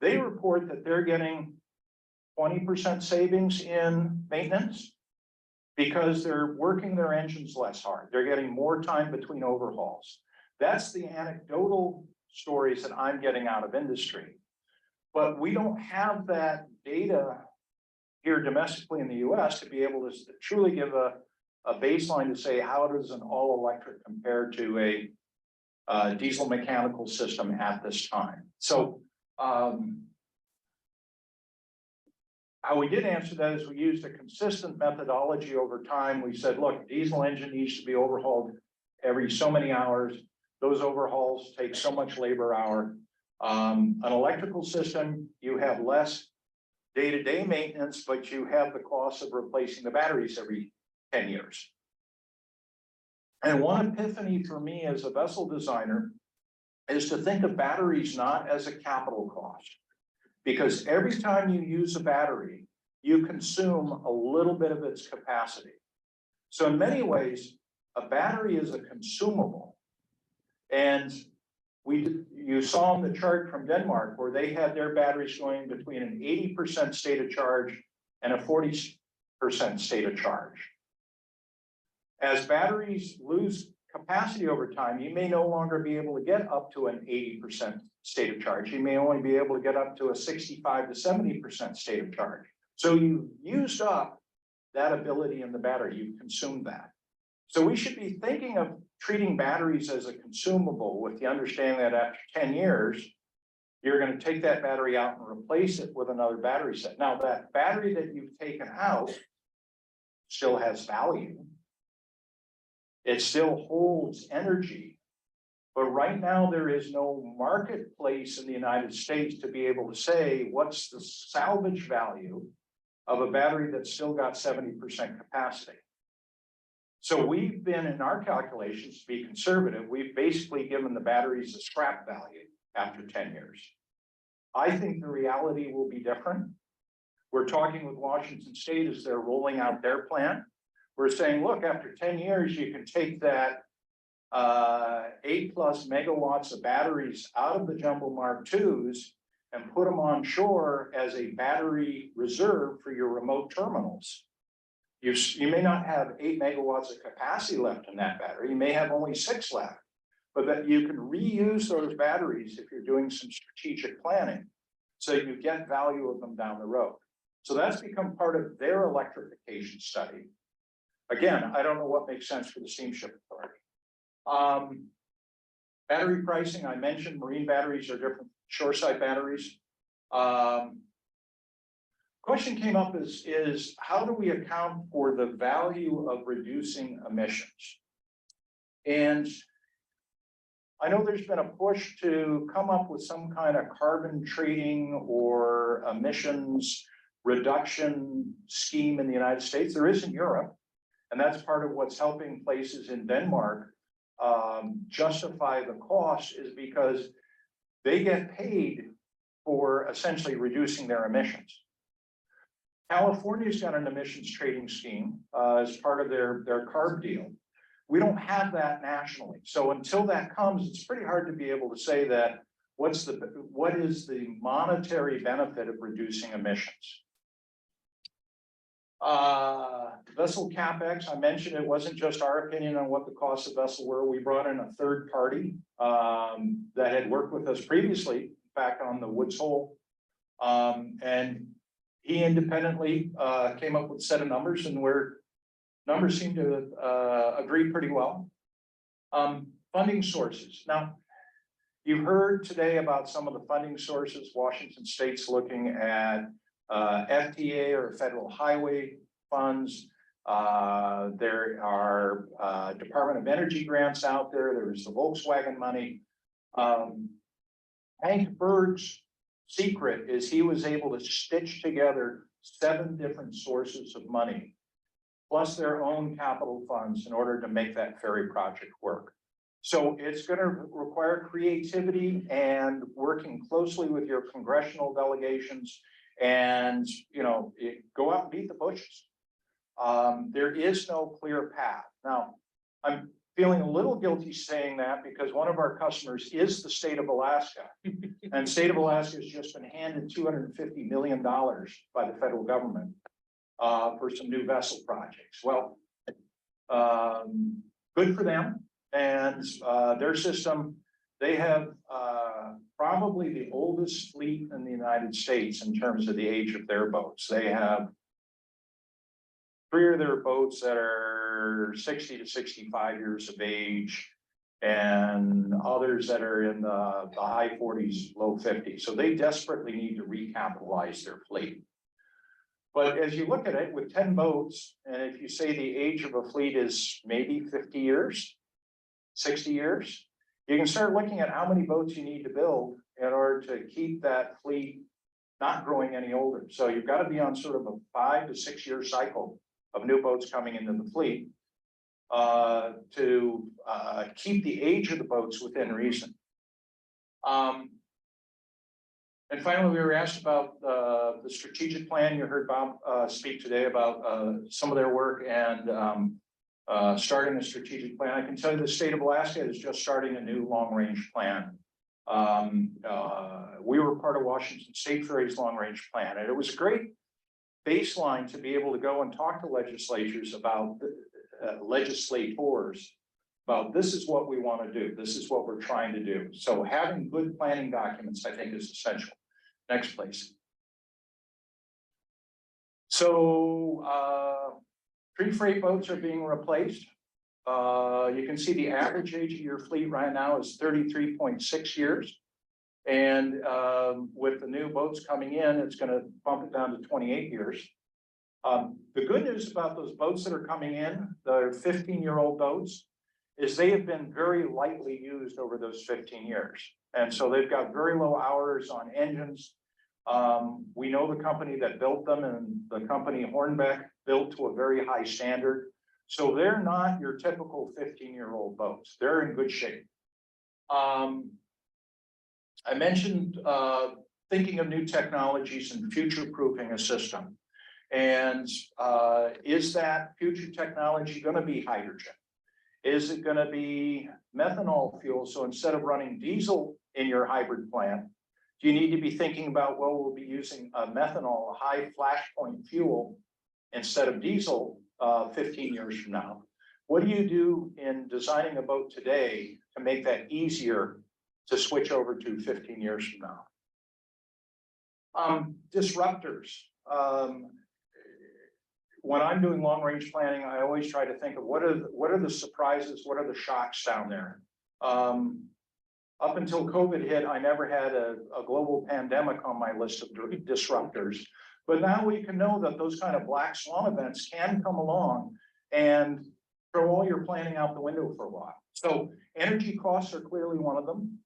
They report that they're getting 20% savings in maintenance because they're working their engines less hard. They're getting more time between overhauls. That's the anecdotal stories that I'm getting out of industry. But we don't have that data here domestically in the US to be able to truly give a baseline to say, how does an all-electric compare to a diesel mechanical system at this time? So how we did answer that is we used a consistent methodology over time. We said, look, diesel engine needs to be overhauled every so many hours. Those overhauls take so much labor hour. An electrical system, you have less day-to-day maintenance, but you have the cost of replacing the batteries every 10 years. And one epiphany for me as a vessel designer is to think of batteries not as a capital cost. Because every time you use a battery, you consume a little bit of its capacity. So in many ways, a battery is a consumable. And you saw on the chart from Denmark where they had their batteries going between an 80% state of charge and a 40% state of charge. As batteries lose capacity over time, you may no longer be able to get up to an 80% state of charge. You may only be able to get up to a 65 to 70% state of charge. So you used up that ability in the battery, you've consumed that. So we should be thinking of treating batteries as a consumable with the understanding that after 10 years, you're going to take that battery out and replace it with another battery set. Now that battery that you've taken out still has value. It still holds energy. But right now, there is no marketplace in the United States to be able to say, what's the salvage value of a battery that's still got 70% capacity? So we've been, in our calculations, to be conservative, we've basically given the batteries a scrap value after 10 years. I think the reality will be different. We're talking with Washington State as they're rolling out their plan. We're saying, look, after 10 years, you can take that 8+ megawatts of batteries out of the jumbo Mark IIs and put them on shore as a battery reserve for your remote terminals. You may not have 8 megawatts of capacity left in that battery. You may have only 6 left, but that you can reuse those batteries if you're doing some strategic planning, so you get value of them down the road. So that's become part of their electrification study. Again, I don't know what makes sense for the steamship authority. Battery pricing, I mentioned marine batteries are different, shoreside batteries. Question came up is how do we account for the value of reducing emissions? And I know there's been a push to come up with some kind of carbon trading or emissions reduction scheme in the United States. There is in Europe, and that's part of what's helping places in Denmark justify the cost, is because they get paid for essentially reducing their emissions. California's got an emissions trading scheme as part of their CARB deal. We don't have that nationally. So until that comes, it's pretty hard to be able to say that what is the monetary benefit of reducing emissions. Vessel CapEx, I mentioned it wasn't just our opinion on what the cost of vessel were. We brought in a third party that had worked with us previously back on the Woods Hole. And he independently came up with a set of numbers, and we're numbers seem to agree pretty well. Funding sources. Now, you've heard today about some of the funding sources. Washington State's looking at FTA or federal highway funds. There are Department of Energy grants out there. There's the Volkswagen money. Hank Berg's secret is he was able to stitch together 7 different sources of money, plus their own capital funds in order to make that ferry project work. So it's going to require creativity and working closely with your congressional delegations and, you know, go out and beat the bushes. There is no clear path. Now, I'm feeling a little guilty saying that because one of our customers is the state of Alaska. And state of Alaska has just been handed $250 million by the federal government for some new vessel projects. Well, good for them. And their system, they have probably the oldest fleet in the United States in terms of the age of their boats. They have 3 of their boats that are 60 to 65 years of age, and others that are in the high 40s, low 50s. So they desperately need to recapitalize their fleet. But as you look at it with 10 boats, and if you say the age of a fleet is maybe 50 years, 60 years, you can start looking at how many boats you need to build in order to keep that fleet not growing any older. So you've got to be on sort of a 5 to 6 year cycle of new boats coming into the fleet to keep the age of the boats within reason. And finally, we were asked about the strategic plan. You heard Bob speak today about some of their work and starting a strategic plan. I can tell you the state of Alaska is just starting a new long-range plan. We were part of Washington State Ferries long-range plan, and it was a great baseline to be able to go and talk to legislators about legislators about this is what we want to do. This is what we're trying to do. So having good planning documents, I think, is essential. Next, please. So pre-freight boats are being replaced. You can see the average age of your fleet right now is 33.6 years. And with the new boats coming in, it's going to bump it down to 28 years. The good news about those boats that are coming in, the 15-year-old boats, is they have been very lightly used over those 15 years. And so they've got very low hours on engines. We know the company that built them, and the company Hornbeck built to a very high standard. So they're not your typical 15-year-old boats. They're in good shape. I mentioned thinking of new technologies and future-proofing a system. And is that future technology going to be hydrogen? Is it going to be methanol fuel? So instead of running diesel in your hybrid plant, do you need to be thinking about, well, we'll be using methanol, a high flashpoint fuel, instead of diesel 15 years from now? What do you do in designing a boat today to make that easier to switch over to 15 years from now? Disruptors. When I'm doing long range planning, I always try to think of what are the surprises, what are the shocks down there. Up until COVID hit, I never had a global pandemic on my list of disruptors. But now we can know that those kind of black swan events can come along and throw all your planning out the window for a while. So energy costs are clearly one of them.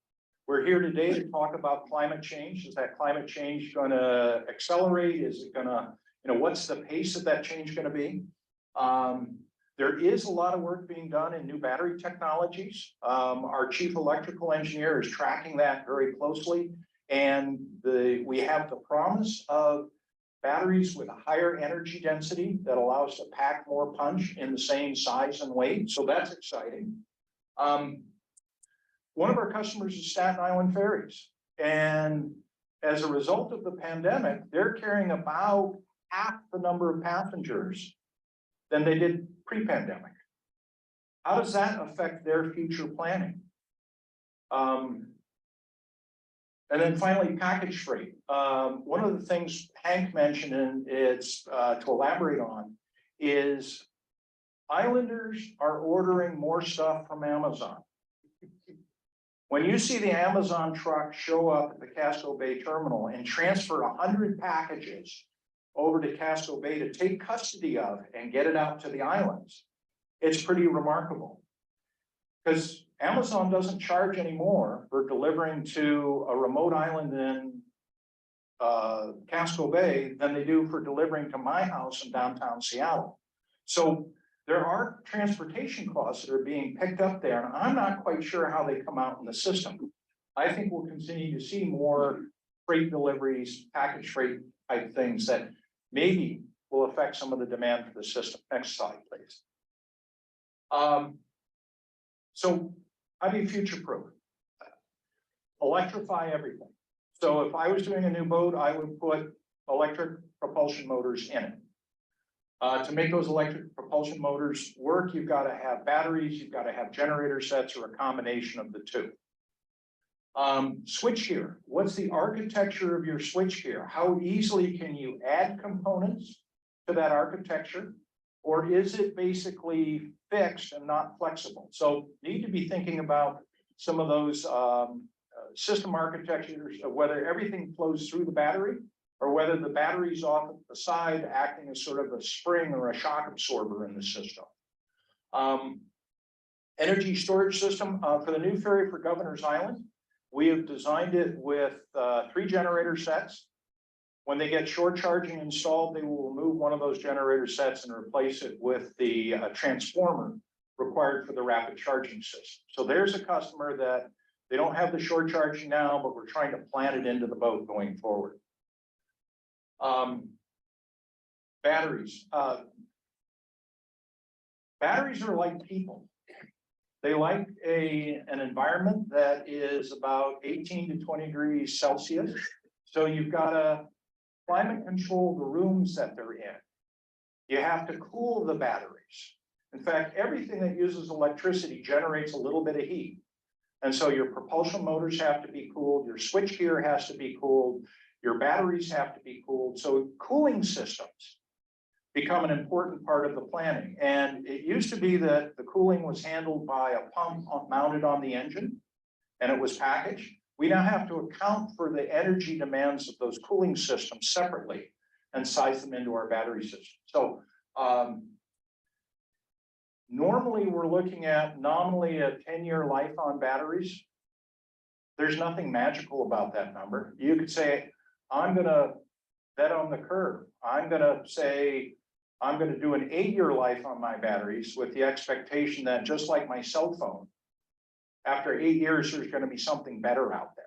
We're here today to talk about climate change. Is that climate change going to accelerate? Is it going to, what's the pace of that change going to be? There is a lot of work being done in new battery technologies. Our chief electrical engineer is tracking that very closely. And we have the promise of batteries with a higher energy density that allows us to pack more punch in the same size and weight. So that's exciting. One of our customers is Staten Island Ferries. And as a result of the pandemic, they're carrying about half the number of passengers than they did pre-pandemic. How does that affect their future planning? And then finally, package freight. One of the things Hank mentioned, and it's to elaborate on, is Islanders are ordering more stuff from Amazon. When you see the Amazon truck show up at the Casco Bay terminal and transfer 100 packages over to Casco Bay to take custody of and get it out to the islands, it's pretty remarkable. Because Amazon doesn't charge anymore for delivering to a remote island in Casco Bay than they do for delivering to my house in downtown Seattle. So there are transportation costs that are being picked up there, and I'm not quite sure how they come out in the system. I think we'll continue to see more freight deliveries, package freight type things that maybe will affect some of the demand for the system. Next slide, please. So how do you future-proof? Electrify everything. So if I was doing a new boat, I would put electric propulsion motors in it. To make those electric propulsion motors work, you've got to have batteries, you've got to have generator sets, or a combination of the two. Switchgear, what's the architecture of your switchgear? How easily can you add components to that architecture? Or is it basically fixed and not flexible? So need to be thinking about some of those system architectures of whether everything flows through the battery or whether the battery's off at the side acting as sort of a spring or a shock absorber in the system. Energy storage system for the new ferry for Governor's Island. We have designed it with 3 generator sets. When they get short charging installed, they will remove one of those generator sets and replace it with the transformer required for the rapid charging system. So there's a customer that they don't have the short charging now, but we're trying to plant it into the boat going forward. Batteries. Batteries are like people. They like an environment that is about 18 to 20 degrees Celsius. So you've got to climate control the rooms that they're in. You have to cool the batteries. In fact, everything that uses electricity generates a little bit of heat. And so your propulsion motors have to be cooled, your switchgear has to be cooled, your batteries have to be cooled. So cooling systems become an important part of the planning. And it used to be that the cooling was handled by a pump mounted on the engine and it was packaged. We now have to account for the energy demands of those cooling systems separately and size them into our battery system. So normally we're looking at nominally a 10-year life on batteries. There's nothing magical about that number. You could say, I'm gonna bet on the curve. I'm gonna say, I'm gonna do an 8-year life on my batteries with the expectation that just like my cell phone, after 8 years, there's gonna be something better out there.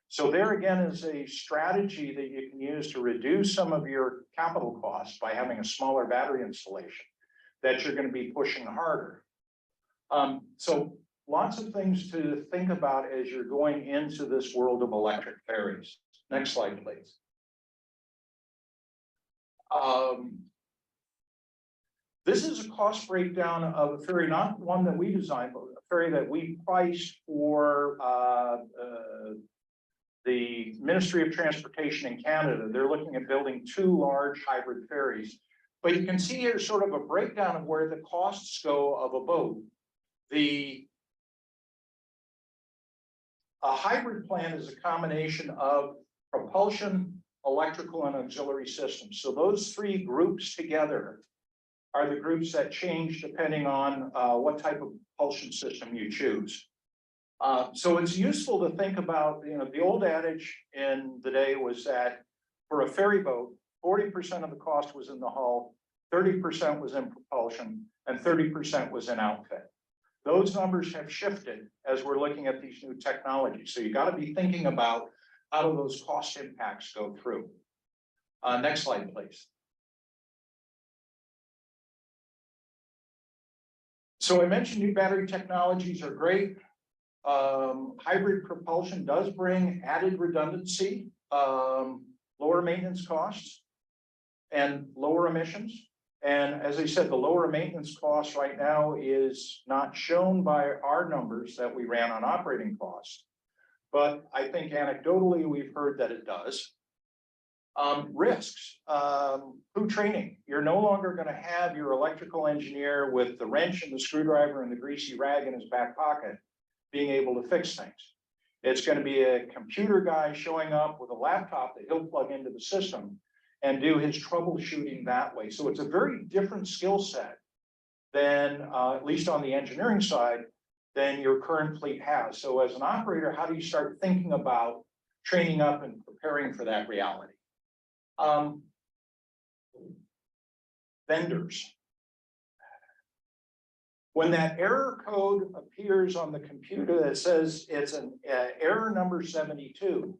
So there again is a strategy that you can use to reduce some of your capital costs by having a smaller battery installation that you're going to be pushing harder. So lots of things to think about as you're going into this world of electric ferries. Next slide, please. This is a cost breakdown of a ferry, not one that we designed, but a ferry that we priced for the Ministry of Transportation in Canada. They're looking at building 2 large hybrid ferries. But you can see here sort of a breakdown of where the costs go of a boat. A hybrid plant is a combination of propulsion, electrical, and auxiliary systems. So those 3 groups together are the groups that change depending on what type of propulsion system you choose. So it's useful to think about, the old adage in the day was that for a ferry boat, 40% of the cost was in the hull, 30% was in propulsion, and 30% was in outfit. Those numbers have shifted as we're looking at these new technologies. So you got to be thinking about how do those cost impacts go through. Next slide, please. So I mentioned new battery technologies are great. Hybrid propulsion does bring added redundancy, lower maintenance costs, and lower emissions. And as I said, the lower maintenance cost right now is not shown by our numbers that we ran on operating costs. But I think anecdotally, we've heard that it does. Risks, crew training. You're no longer going to have your electrical engineer with the wrench and the screwdriver and the greasy rag in his back pocket being able to fix things. It's going to be a computer guy showing up with a laptop that he'll plug into the system and do his troubleshooting that way. So it's a very different skill set than, at least on the engineering side, than your current fleet has. So as an operator, how do you start thinking about training up and preparing for that reality? Vendors. When that error code appears on the computer that says it's an error number 72,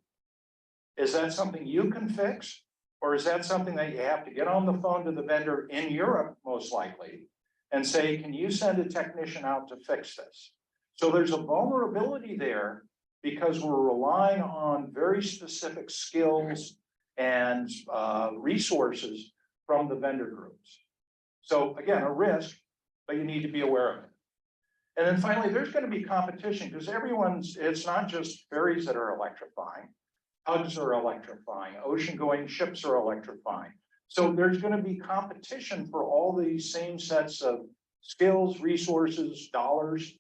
is that something you can fix? Or is that something that you have to get on the phone to the vendor in Europe, most likely, and say, can you send a technician out to fix this? So there's a vulnerability there because we're relying on very specific skills and resources from the vendor groups. So again, a risk, but you need to be aware of it. And then finally, there's going to be competition because it's not just ferries that are electrifying. Hugs are electrifying, ocean-going ships are electrifying. So there's going to be competition for all these same sets of skills, resources, dollars.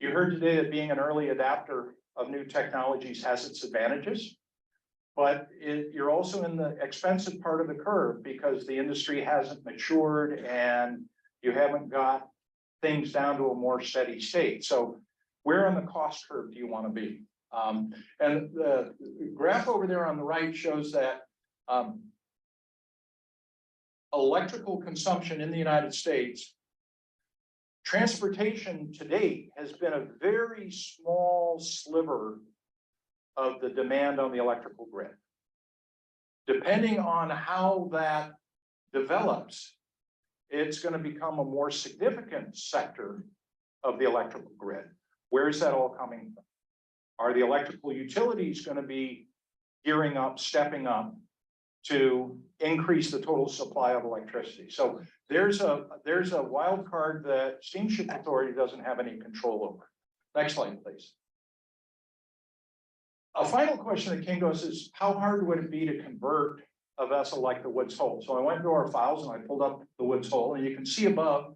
You heard today that being an early adapter of new technologies has its advantages, but you're also in the expensive part of the curve because the industry hasn't matured and you haven't got things down to a more steady state. So where on the cost curve do you want to be? And the graph over there on the right shows that electrical consumption in the United States, transportation to date has been a very small sliver of the demand on the electrical grid. Depending on how that develops, it's going to become a more significant sector of the electrical grid. Where is that all coming from? Are the electrical utilities going to be gearing up, stepping up to increase the total supply of electricity? So there's a wild card that Steamship Authority doesn't have any control over. Next slide, please. A final question that came to us is how hard would it be to convert a vessel like the Woods Hole? So I went to our files and I pulled up the Woods Hole, and you can see above,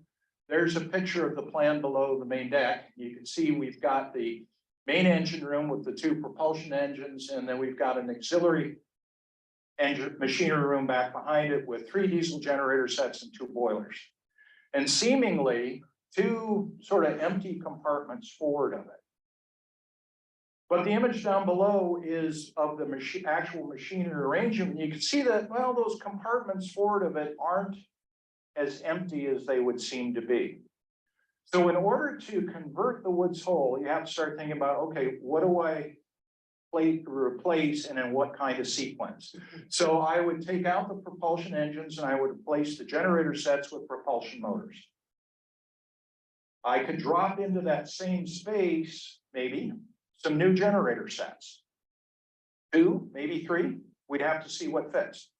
there's a picture of the plan below the main deck. You can see we've got the main engine room with the 2 propulsion engines, and then we've got an auxiliary engine machinery room back behind it with 3 diesel generator sets and 2 boilers. And seemingly 2 sort of empty compartments forward of it. But the image down below is of the actual machinery arrangement. You can see that, well, those compartments forward of it aren't as empty as they would seem to be. So in order to convert the Woods Hole, you have to start thinking about, okay, what do I replace and in what kind of sequence? So I would take out the propulsion engines and I would replace the generator sets with propulsion motors. I could drop into that same space, maybe, some new generator sets. 2, maybe 3, we'd have to see what fits.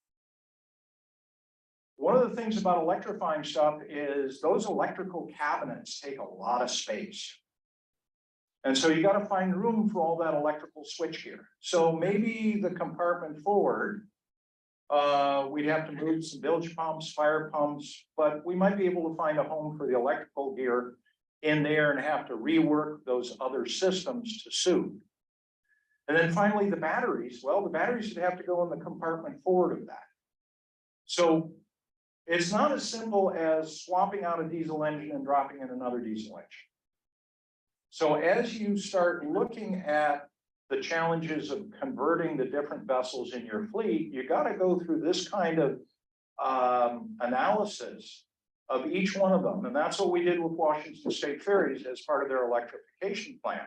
One of the things about electrifying stuff is those electrical cabinets take a lot of space. And so you got to find room for all that electrical switchgear. So maybe the compartment forward, we'd have to move some bilge pumps, fire pumps, but we might be able to find a home for the electrical gear in there and have to rework those other systems to suit. And then finally, the batteries. Well, the batteries would have to go in the compartment forward of that. So it's not as simple as swapping out a diesel engine and dropping in another diesel engine. So as you start looking at the challenges of converting the different vessels in your fleet, you got to go through this kind of analysis of each one of them. And that's what we did with Washington State Ferries as part of their electrification plan.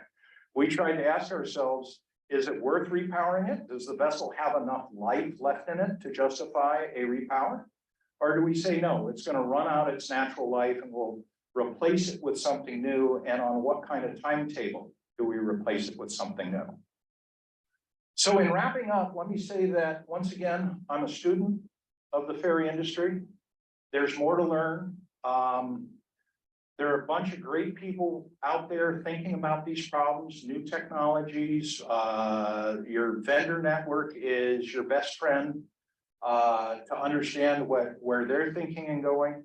We tried to ask ourselves, is it worth repowering it? Does the vessel have enough life left in it to justify a repower? Or do we say, no, it's going to run out its natural life and we'll replace it with something new? And on what kind of timetable do we replace it with something new? So in wrapping up, let me say that once again, I'm a student of the ferry industry. There's more to learn. There are a bunch of great people out there thinking about these problems, new technologies. Your vendor network is your best friend to understand where they're thinking and going.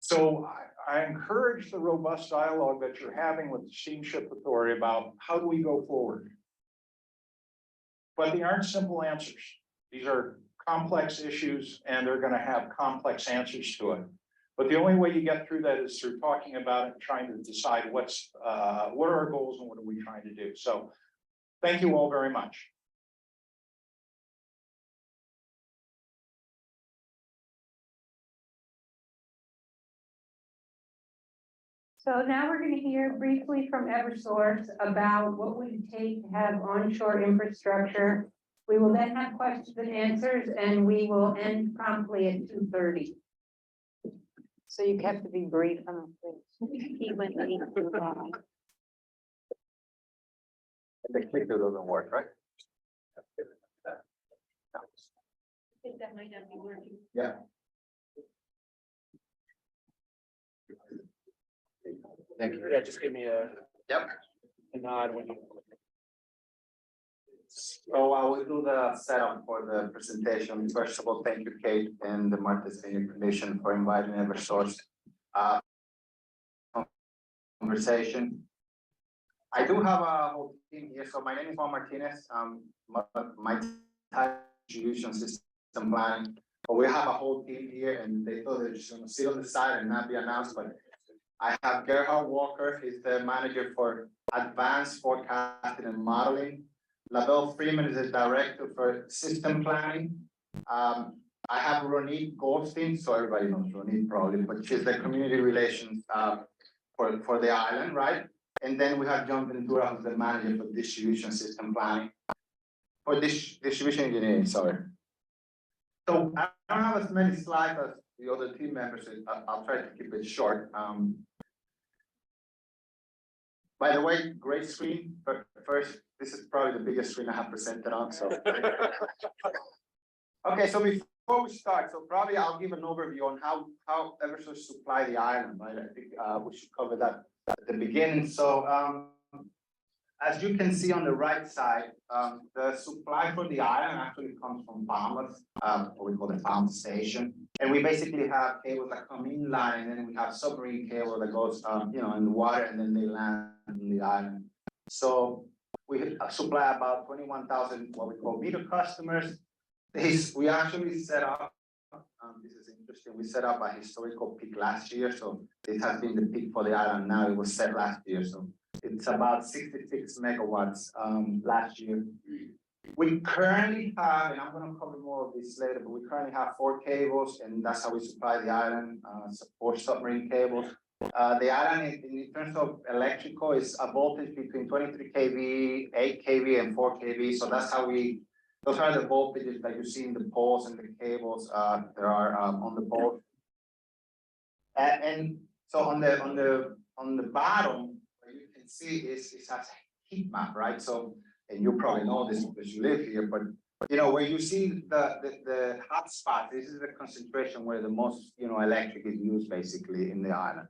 So I encourage the robust dialogue that you're having with the Steamship Authority about how do we go forward. But they aren't simple answers. These are complex issues and they're going to have complex answers to it. But the only way you get through that is through talking about it and trying to decide what are our goals and what are we trying to do. So thank you all very much. So now we're going to hear briefly from Eversource about what would it take to have onshore infrastructure. We will then have questions and answers, and we will end promptly at 2:30. So you have to be brief on the he went late. The clicker doesn't work, right? I think that might not be working. Yeah. Thank you. Yeah, just give me a nod when you. So I will do the setup for the presentation. First of all, thank you, Kate and the Martha's Vineyard Commission for inviting Eversource conversation. I do have a whole team here. So my name is Juan Martinez. My distribution system plan, but we have a whole team here, and they thought they're just going to sit on the side and not be announced. But I have Gerhard Walker. He's the manager for advanced forecasting and modeling. Lavelle Freeman is the director for system planning. I have Ronit Goldstein, so everybody knows Ronit probably, but she's the community relations for the island, right? And then we have John Ventura, who's the manager for distribution system planning, for distribution engineering, sorry. So I don't have as many slides as the other team members. I'll try to keep it short. By the way, great screen, but first, this is probably the biggest screen I have presented on, so. Okay, so before we start, so probably I'll give an overview on how Eversource supply the island, right? I think we should cover that at the beginning. So as you can see on the right side, the supply for the island actually comes from Falmouth, what we call the Falmouth Station. And we basically have cables that come inland, and then we have submarine cable that goes, in the water, and then they land on the island. So we supply about 21,000 what we call meter customers. We actually set up, this is interesting, we set up a historical peak last year. So this has been the peak for the island now. It was set last year. So it's about 66 megawatts last year. We currently have, and I'm going to cover more of this later, but we currently have 4 cables, and that's how we supply the island, 4 submarine cables. The island, in terms of electrical, is a voltage between 23 kV, 8 kV, and 4 kV. So that's how those are the voltages that you see in the poles and the cables that are on the poles. And so on the bottom, what you can see is it has a heat map, right? So, and you probably know this because you live here, but where you see the hot spot, this is the concentration where the most electric is used basically in the island.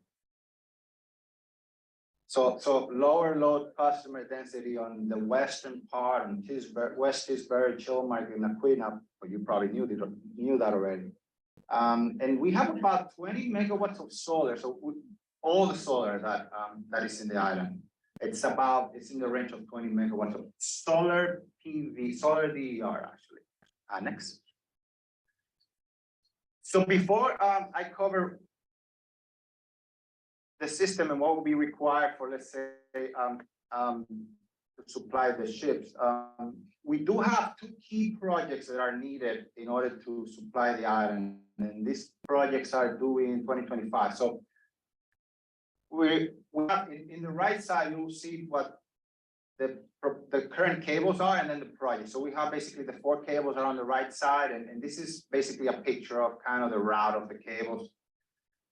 So lower load customer density on the western part, and West Tisbury, Chilmark, and Aquina, but you probably knew that already. And we have about 20 megawatts of solar. So all the solar that is in the island, it's in the range of 20 megawatts of solar PV, solar DER actually. Next. So before I cover the system and what will be required for, let's say, to supply the ships, we do have 2 key projects that are needed in order to supply the island, and these projects are due in 2025. So we have in the right side, you'll see what the current cables are, and then the project. So we have basically the 4 cables are on the right side, and this is basically a picture of kind of the route of the cables.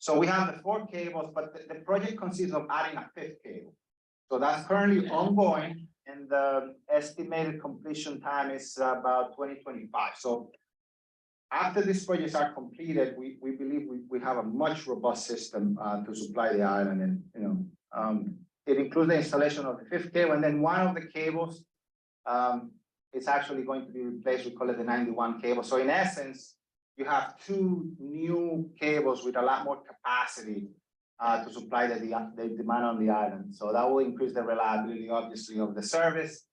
So we have the 4 cables, but the project consists of adding a 5th cable. So that's currently ongoing, and the estimated completion time is about 2025. So After these projects are completed, we believe we have a much robust system to supply the island, and it includes the installation of the fifth cable, and then one of the cables it's actually going to be replaced. We call it the 91 cable. So in essence, you have two new cables with a lot more capacity to supply the demand on the island. So that will increase the reliability, obviously, of the service,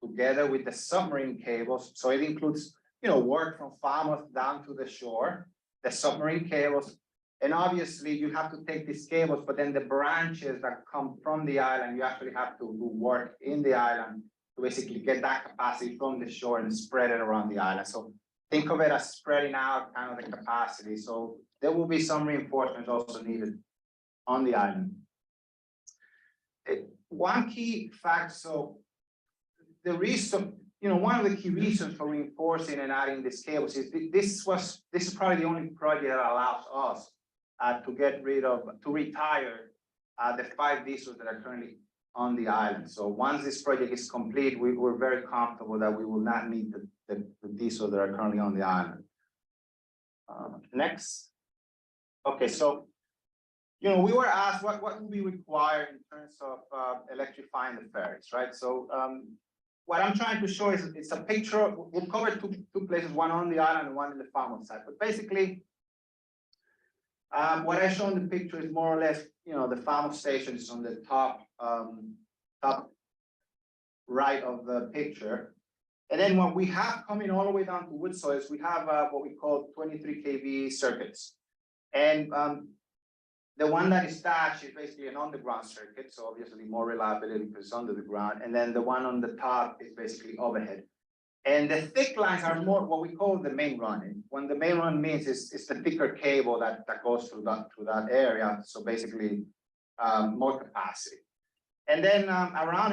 together with the submarine cables. So it includes, work from Falmouth down to the shore, the submarine cables, and obviously you have to take these cables, but then the branches that come from the island, you actually have to do work in the island to basically get that capacity from the shore and spread it around the island. So think of it as spreading out kind of the capacity. So there will be some reinforcements also needed on the island. One key fact, so the reason, one of the key reasons for reinforcing and adding these cables is this is probably the only project that allows us to retire the 5 diesels that are currently on the island. So once this project is complete, we're very comfortable that we will not need the diesels that are currently on the island. Next. Okay, so we were asked what would be required in terms of electrifying the ferries, right? So what I'm trying to show is it's a picture. We'll cover two places, one on the island and one in the Falmouth side. But basically, what I show in the picture is more or less, the Falmouth station is on the top right of the picture. And then what we have coming all the way down to Woodsaw is we have what we call 23 kV circuits. And the one that is attached is basically an underground circuit, so obviously more reliability because it's under the ground. And then the one on the top is basically overhead. And the thick lines are more what we call the main run. And when the main run means it's the thicker cable that goes through that area. So basically more capacity. And then around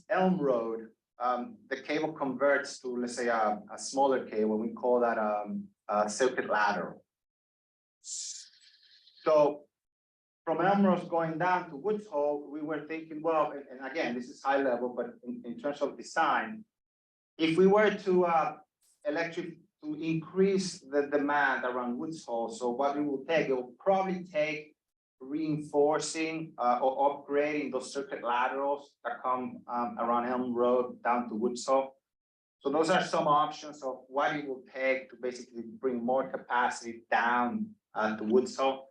Elm Road, the cable converts to, let's say, a smaller cable. We call that a circuit lateral. So from Elm Road going down to Woods Hole, we were thinking, well, and again, this is high level, but in terms of design, if we were to increase the demand around Woods Hole, so what it will probably take reinforcing or upgrading those circuit laterals that come around Elm Road down to Woods Hole. So those are some options of what it will take to basically bring more capacity down to Woods Hole.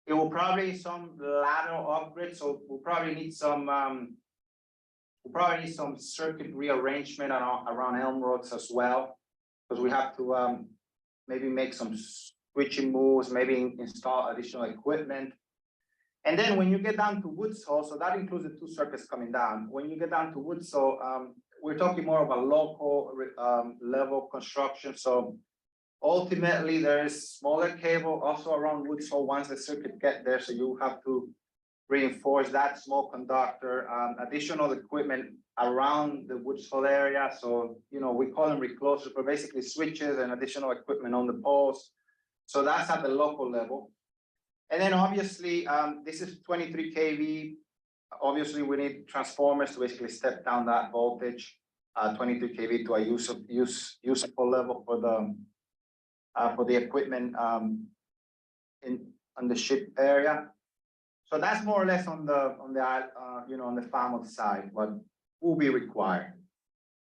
It will probably be some lateral upgrade, so we'll probably need some circuit rearrangement around Elm Roads as well, because we have to maybe make some switching moves, maybe install additional equipment. And then when you get down to Woods Hole, so that includes the 2 circuits coming down. When you get down to Woods Hole, we're talking more of a local level construction. So ultimately, there is smaller cable also around Woods Hole once the circuit get there. So you have to reinforce that small conductor, additional equipment around the Woods Hole area. So, we call them reclosers, but basically switches and additional equipment on the poles. So that's at the local level. And then obviously, this is 23 kV. Obviously, we need transformers to basically step down that voltage, 23 kV to a usable level for the equipment on the ship area. So that's more or less on the Falmouth side, what will be required.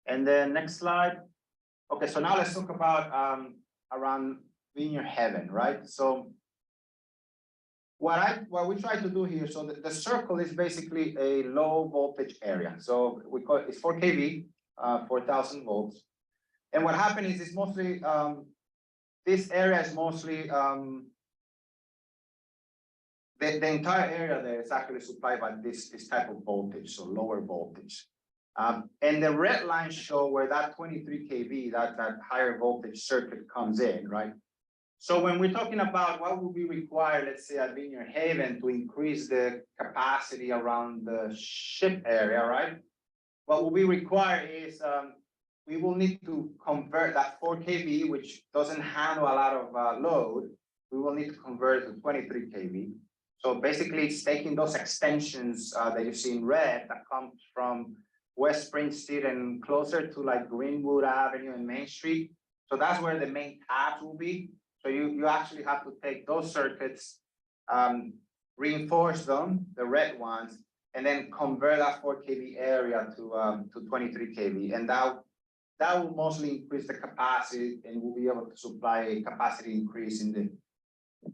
And then next slide. Okay, so now let's talk about around Vineyard Haven, right? So what we try to do here, so the circle is basically a low voltage area. So we call it's 4 kV, 4,000 volts. And what happened is it's mostly this area is mostly the entire area there is actually supplied by this type of voltage, so lower voltage. And the red lines show where that 23 kV, that higher voltage circuit comes in, right? So when we're talking about what will be required, let's say at Vineyard Haven to increase the capacity around the ship area, right? What will be required is we will need to convert that 4 kV, which doesn't handle a lot of load. We will need to convert it to 23 kV. So basically it's taking those extensions that you see in red that comes from West Spring Street and closer to like Greenwood Avenue and Main Street. So that's where the main tabs will be. So you actually have to take those circuits, reinforce them, the red ones, and then convert that 4 kV area to 23 kV. And that will mostly increase the capacity, and we'll be able to supply a capacity increase in the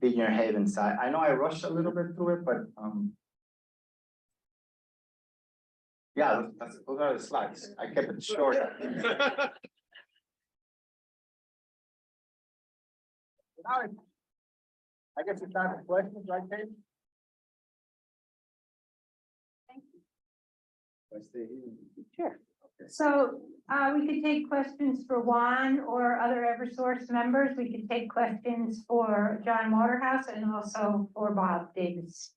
Vineyard Haven side. I know I rushed a little bit through it, but yeah, those are the slides. I kept it short. Now, I guess it's time for questions, right, Kate? Sure. So we could take questions for Juan or other Eversource members. We could take questions for John Waterhouse and also for Bob Davis.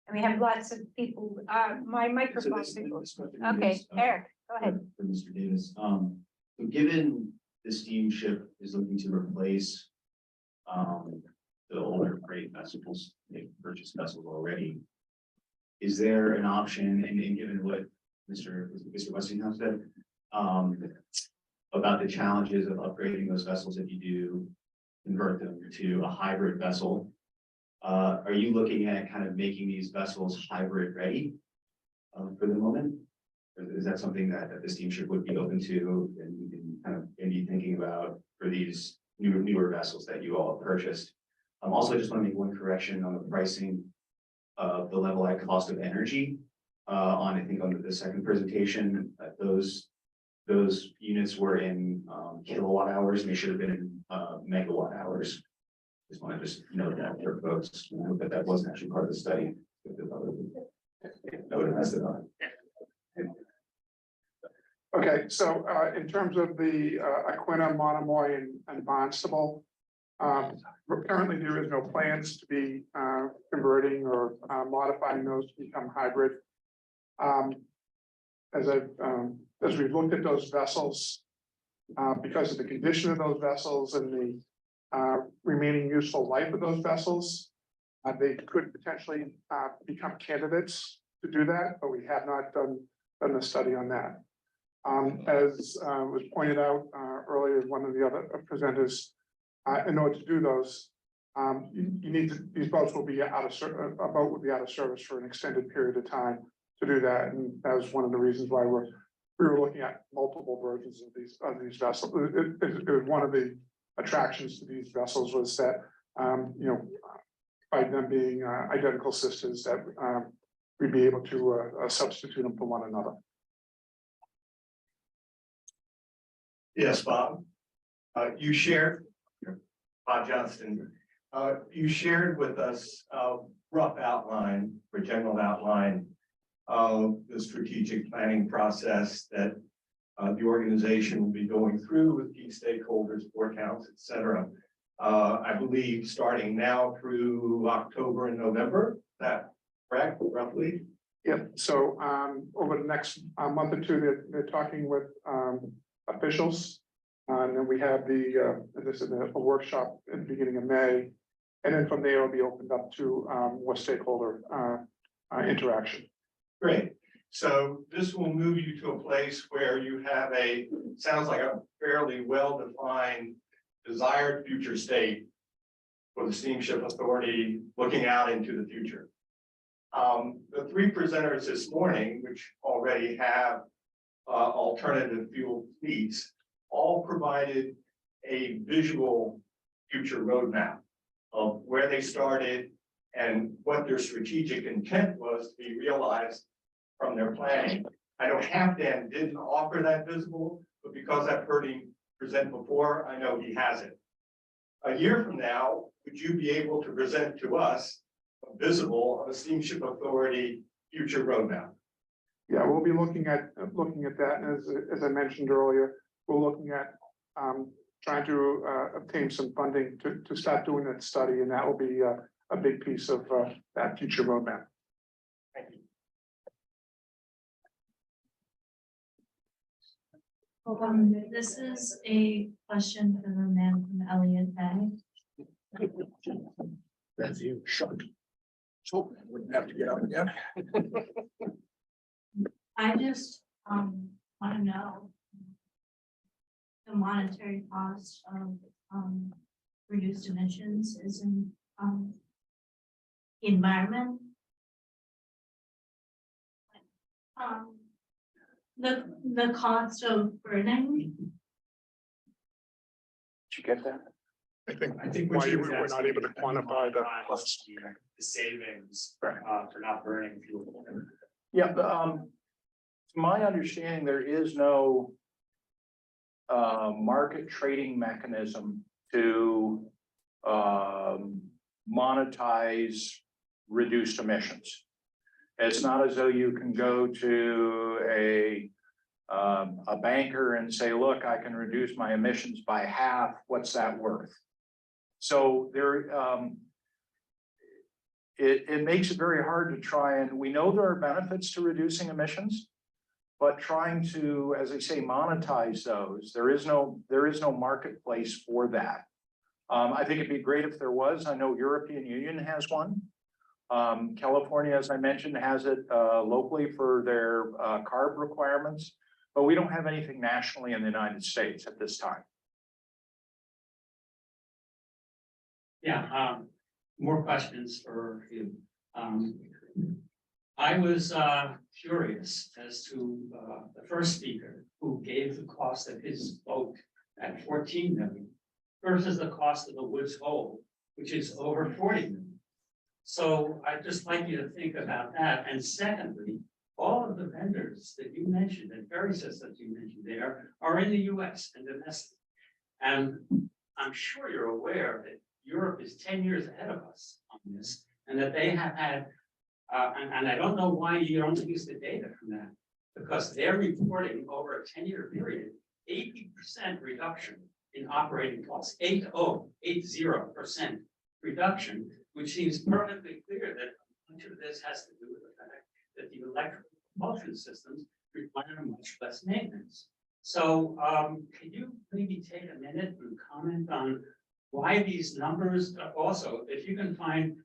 And we have lots of people, my microphone. Okay, Eric, go ahead. For Mr. Davis, so given the steamship is looking to replace the older freight vessels, they've purchased vessels already. Is there an option, and given what Mr. Westinghouse said, about the challenges of upgrading those vessels if you do convert them to a hybrid vessel, are you looking at kind of making these vessels hybrid ready for the moment? Or is that something that the steamship would be open to and you can kind of maybe thinking about for these newer vessels that you all have purchased? Also, I just want to make one correction on the pricing of the levelized cost of energy. I think on the second presentation, those units were in kilowatt hours and they should have been in megawatt hours. Just want to note that for folks, but that wasn't actually part of the study. I would have messed it up. Okay, so in terms of the Aquina, Monomoy, and Barnstable, currently there is no plans to be converting or modifying those to become hybrid. As we've looked at those vessels, because of the condition of those vessels and the remaining useful life of those vessels, they could potentially become candidates to do that, but we have not done a study on that. As was pointed out earlier, one of the other presenters, in order to do those, you need to, these boats will be out of a boat would be out of service for an extended period of time to do that, and that was one of the reasons why we were looking at multiple versions of these vessels. It was one of the attractions to these vessels was that by them being identical sisters, that we'd be able to substitute them for one another. Yes, Bob. You shared, Bob Johnston, you shared with us a rough outline or general outline of the strategic planning process that the organization will be going through with key stakeholders, board counts, et cetera. I believe starting now through October and November, is that correct, roughly? Yep, so over the next month or two, they're talking with officials. And then we have this is a workshop at the beginning of May. And then from there, it'll be opened up to more stakeholder interaction. Great. So this will move you to a place where you have sounds like a fairly well-defined desired future state for the Steamship Authority looking out into the future. The three presenters this morning, which already have alternative fuel fleets, all provided a visual future roadmap of where they started and what their strategic intent was to be realized from their planning. I know Halfdan didn't offer that visible, but because I've heard him present before, I know he has it. A year from now, would you be able to present to us a visible of a Steamship Authority future roadmap? Yeah, we'll be looking at that. As I mentioned earlier, we're looking at trying to obtain some funding to start doing that study, and that will be a big piece of that future roadmap. Thank you. This is a question for the man from Elliott Bay. That's you, shocked. So wouldn't have to get up again. I just want to know the the monetary cost of, reduced emissions is in, environment. The cost of burning. Did you get that? I think why we're not able to quantify the cost. The savings, Right. for not burning fuel. Yeah, to my understanding, there is no market trading mechanism to monetize reduced emissions. It's not as though you can go to a banker and say, look, I can reduce my emissions by half. What's that worth? So there, it makes it very hard to try, and we know there are benefits to reducing emissions, but trying to, as I say, monetize those, there is no marketplace for that. I think it'd be great if there was. I know European Union has one. California, as I mentioned, has it locally for their CARB requirements, but we don't have anything nationally in the United States at this time. Yeah, more questions for you. I was curious as to the first speaker who gave the cost of his boat at 14 million versus the cost of the Woods Hole, which is over 40 million. So I'd just like you to think about that. And secondly, all of the vendors that you mentioned and ferry systems you mentioned there are in the US and domestic. And I'm sure you're aware that Europe is 10 years ahead of us on this, and that they have had, and I don't know why you don't use the data from that, because they're reporting over a 10-year period, 80% reduction in operating costs, 80% reduction, which seems perfectly clear that much of this has to do with the fact that the electrical propulsion systems require much less maintenance. So can you maybe take a minute and comment on why these numbers, also, if you can find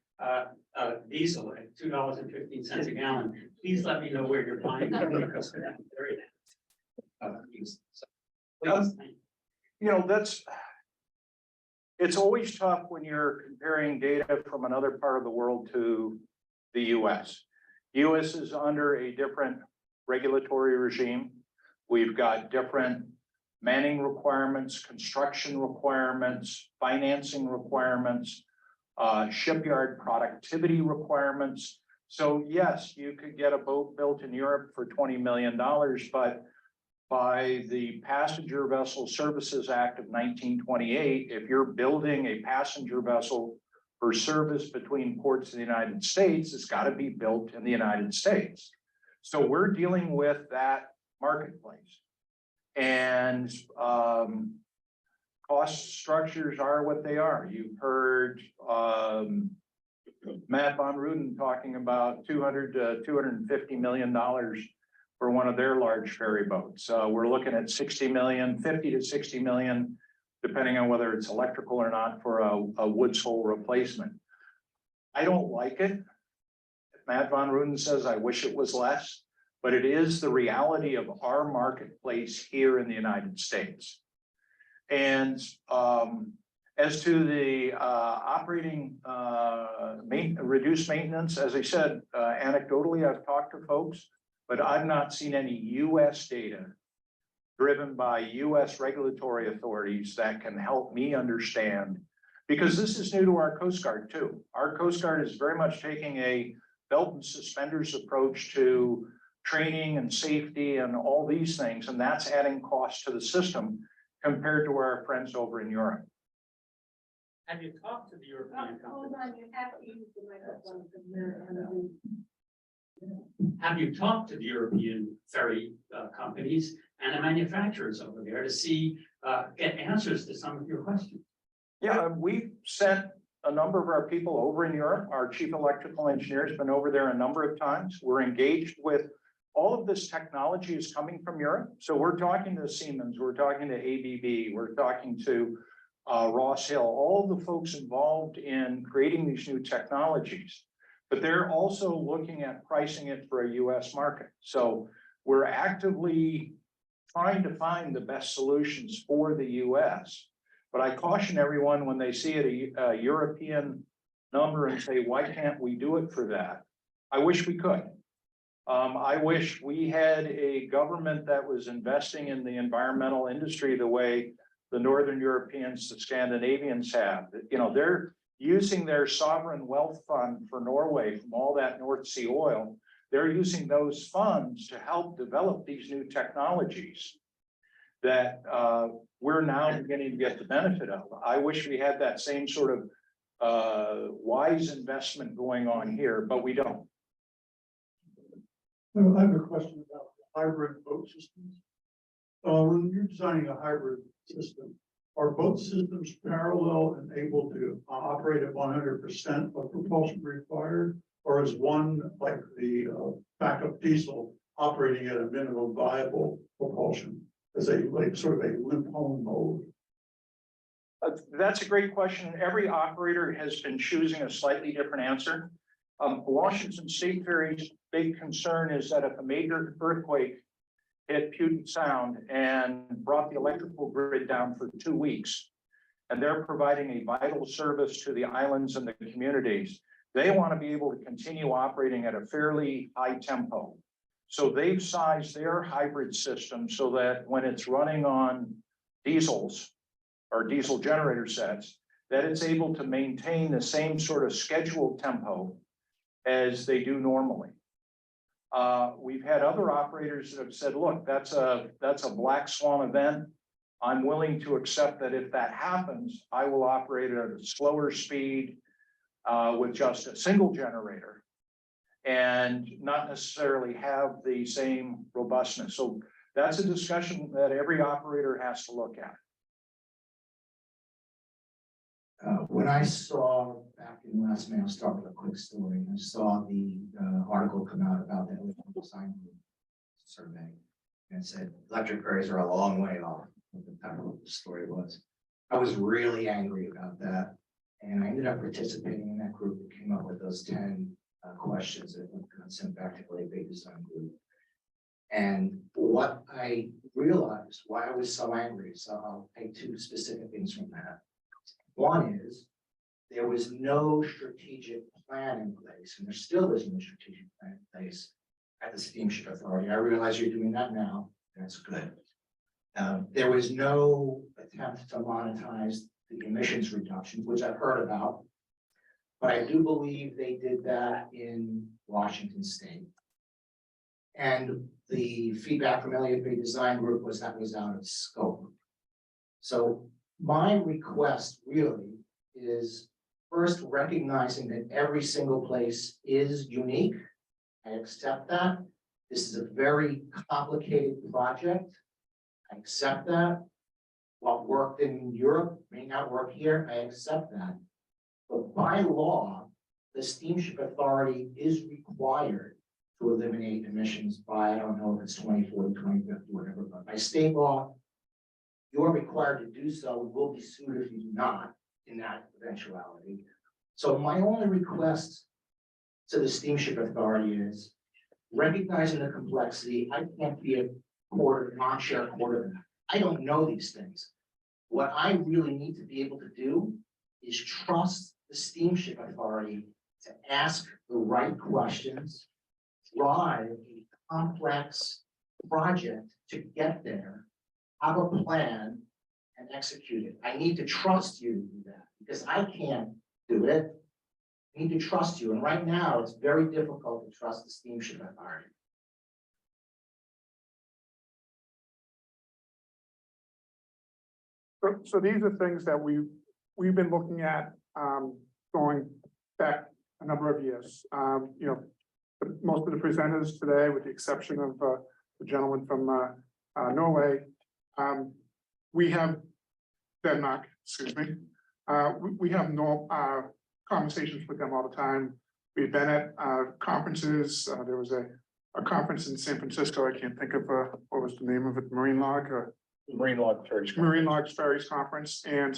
diesel at $2.15 a gallon, please let me know where you're buying it, because we're very You know, it's always tough when you're comparing data from another part of the world to the US. US is under a different regulatory regime. We've got different manning requirements, construction requirements, financing requirements, shipyard productivity requirements. So yes, you could get a boat built in Europe for $20 million, but by the Passenger Vessel Services Act of 1928, if you're building a passenger vessel for service between ports in the United States, it's got to be built in the United States. So we're dealing with that marketplace. And cost structures are what they are. You've heard Matt Von Ruden talking about $200 to $250 million for one of their large ferry boats. We're looking at 60 million, 50 to 60 million, depending on whether it's electrical or not, for a Woods Hole replacement. I don't like it. Matt Von Ruden says, I wish it was less, but it is the reality of our marketplace here in the United States. And as to the operating reduced maintenance, as I said, anecdotally, I've talked to folks, but I've not seen any US data driven by US regulatory authorities that can help me understand, because this is new to our Coast Guard too. Our Coast Guard is very much taking a belt and suspenders approach to training and safety and all these things, and that's adding cost to the system compared to our friends over in Europe. Have you talked to the European companies? Hold on, you have to use the microphone. Have you talked to the European ferry companies and the manufacturers over there to see, get answers to some of your questions? Yeah, we've sent a number of our people over in Europe. Our chief electrical engineer has been over there a number of times. We're engaged with all of this technology is coming from Europe. So we're talking to Siemens, we're talking to ABB, we're talking to Ross Hill, all the folks involved in creating these new technologies. But they're also looking at pricing it for a US market. So we're actively trying to find the best solutions for the US. But I caution everyone when they see a European number and say, why can't we do it for that? I wish we could. I wish we had a government that was investing in the environmental industry the way the Northern Europeans, the Scandinavians have. You know, they're using their sovereign wealth fund for Norway from all that North Sea oil. They're using those funds to help develop these new technologies that we're now beginning to get the benefit of. I wish we had that same sort of wise investment going on here, but we don't. I have a question about hybrid boat systems. When you're designing a hybrid system, are both systems parallel and able to operate at 100% of propulsion required? Or is one, like the backup diesel, operating at a minimum viable propulsion as a like sort of a limp home mode? That's a great question. Every operator has been choosing a slightly different answer. Washington State Ferries' big concern is that if a major earthquake hit Puget Sound and brought the electrical grid down for 2 weeks, and they're providing a vital service to the islands and the communities, they want to be able to continue operating at a fairly high tempo. So they've sized their hybrid system so that when it's running on diesels or diesel generator sets, that it's able to maintain the same sort of scheduled tempo as they do normally. We've had other operators that have said, look, that's a black swan event. I'm willing to accept that if that happens, I will operate at a slower speed with just a single generator and not necessarily have the same robustness. So that's a discussion that every operator has to look at. When I saw back in last May, I'll start with a quick story. I saw the article come out about the electrical design group survey, and it said electric ferries are a long way off. I don't know what the story was. I was really angry about that, and I ended up participating in that group that came up with those 10 questions that got sent back to the big design group. And what I realized why I was so angry, so I'll take 2 specific things from that. One is there was no strategic plan in place, and there still isn't a strategic plan in place at the Steamship Authority. I realize you're doing that now. That's good. There was no attempt to monetize the emissions reductions, which I've heard about, but I do believe they did that in Washington State. And the feedback from Elliott Bay Design Group was that was out of scope. So my request really is first recognizing that every single place is unique. I accept that. This is a very complicated project. I accept that. What worked in Europe may not work here. I accept that. But by law, the Steamship Authority is required to eliminate emissions by, I don't know if it's 2040, 2050, whatever, but by state law, you're required to do so and will be sued if you do not in that eventuality. So my only request to the Steamship Authority is recognizing the complexity. I can't be a non-chair quarterback. I don't know these things. What I really need to be able to do is trust the Steamship Authority to ask the right questions, drive a complex project to get there, have a plan, and execute it. I need to trust you to do that because I can't do it. I need to trust you. And right now, it's very difficult to trust the Steamship Authority. So these are things that we've been looking at going back a number of years. You know, most of the presenters today, with the exception of the gentleman from Norway, we have Denmark, excuse me. We have no conversations with them all the time. We've been at conferences. There was a conference in San Francisco. I can't think of what was the name of it, Marine Log Ferries Conference. And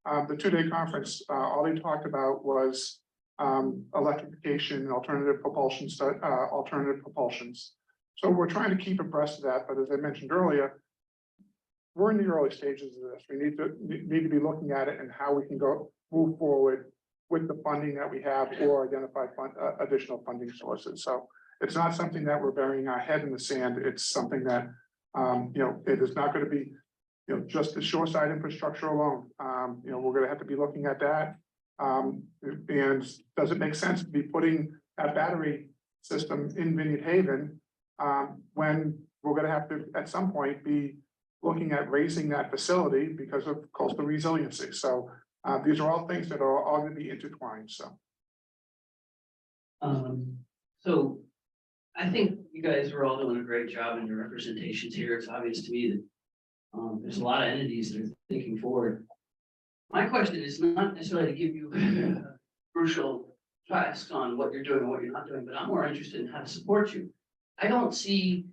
the 2-day conference, all they talked about was electrification, alternative propulsions. So we're trying to keep abreast of that. But as I mentioned earlier, we're in the early stages of this. We need to be looking at it and how we can move forward with the funding that we have or identify additional funding sources. So it's not something that we're burying our head in the sand. It's something that, it is not going to be, just the shoreside infrastructure alone. We're going to have to be looking at that. And does it make sense to be putting that battery system in Vineyard Haven when we're going to have to, at some point, be looking at raising that facility because of coastal resiliency? So these are all things that are all going to be intertwined. So I think you guys are all doing a great job in your representations here. It's obvious to me that there's a lot of entities that are thinking forward. My question is not necessarily to give you a crucial task on what you're doing and what you're not doing, but I'm more interested in how to support you. I don't see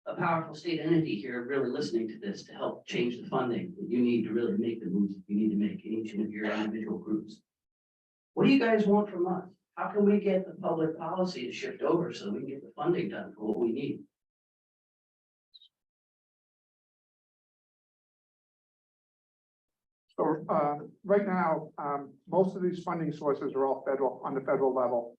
a powerful state entity here really listening to this to help change the funding that you need to really make the moves that you need to make in each of your individual groups. What do you guys want from us? How can we get the public policy to shift over so we can get the funding done for what we need? So right now, most of these funding sources are all federal, on the federal level.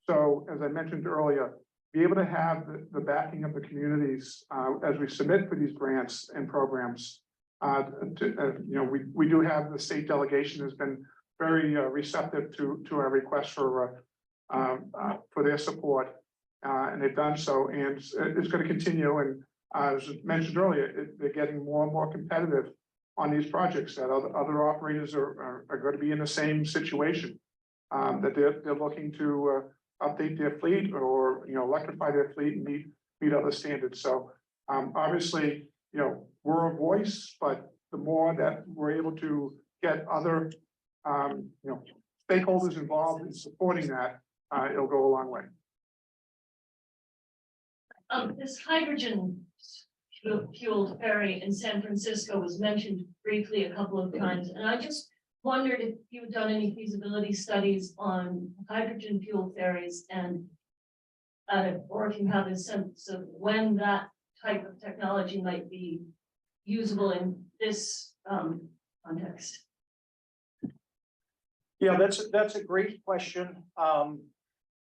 So as I mentioned earlier, be able to have the backing of the communities as we submit for these grants and programs. We do have the state delegation has been very receptive to our request for their support, and they've done so, and it's going to continue. And as mentioned earlier, they're getting more and more competitive on these projects. That other operators are going to be in the same situation, that they're looking to update their fleet or electrify their fleet and meet other standards. So obviously, we're a voice, but the more that we're able to get other stakeholders involved in supporting that, it'll go a long way. This hydrogen fueled ferry in San Francisco was mentioned briefly a couple of times, and I just wondered if you've done any feasibility studies on hydrogen fuel ferries and or if you have a sense of when that type of technology might be usable in this context. Yeah, that's a great question.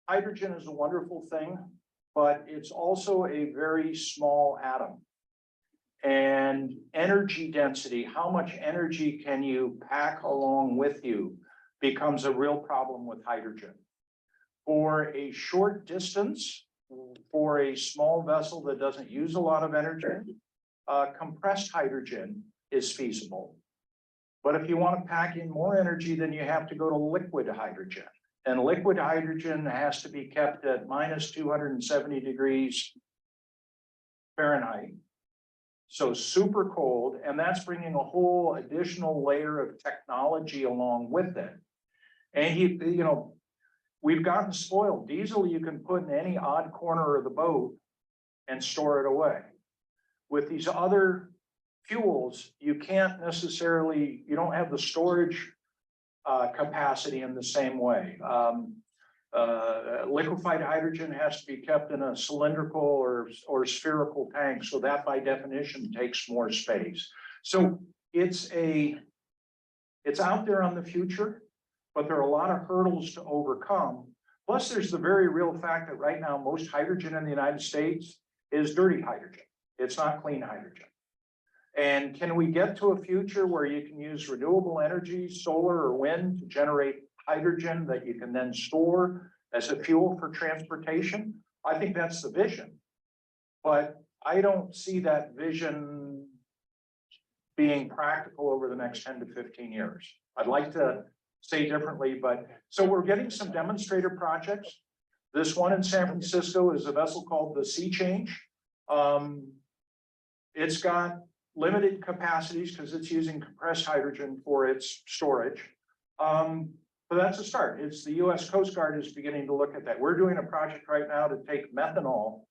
Hydrogen is a wonderful thing, but it's also a very small atom. And energy density, how much energy can you pack along with you, becomes a real problem with hydrogen. For a short distance, for a small vessel that doesn't use a lot of energy, compressed hydrogen is feasible. But if you want to pack in more energy, then you have to go to liquid hydrogen. And liquid hydrogen has to be kept at minus 270 degrees Fahrenheit. So super cold, and that's bringing a whole additional layer of technology along with it. And we've gotten spoiled. Diesel you can put in any odd corner of the boat and store it away. With these other fuels, you can't necessarily, you don't have the storage capacity in the same way. Liquefied hydrogen has to be kept in a cylindrical or spherical tank, so that by definition takes more space. So it's out there on the future, but there are a lot of hurdles to overcome. Plus, there's the very real fact that right now most hydrogen in the United States is dirty hydrogen. It's not clean hydrogen. And can we get to a future where you can use renewable energy, solar or wind, to generate hydrogen that you can then store as a fuel for transportation? I think that's the vision. But I don't see that vision being practical over the next 10 to 15 years. I'd like to say differently, but so we're getting some demonstrator projects. This one in San Francisco is a vessel called the Sea Change. It's got limited capacities because it's using compressed hydrogen for its storage. But that's a start. It's the US Coast Guard is beginning to look at that. We're doing a project right now to take methanol,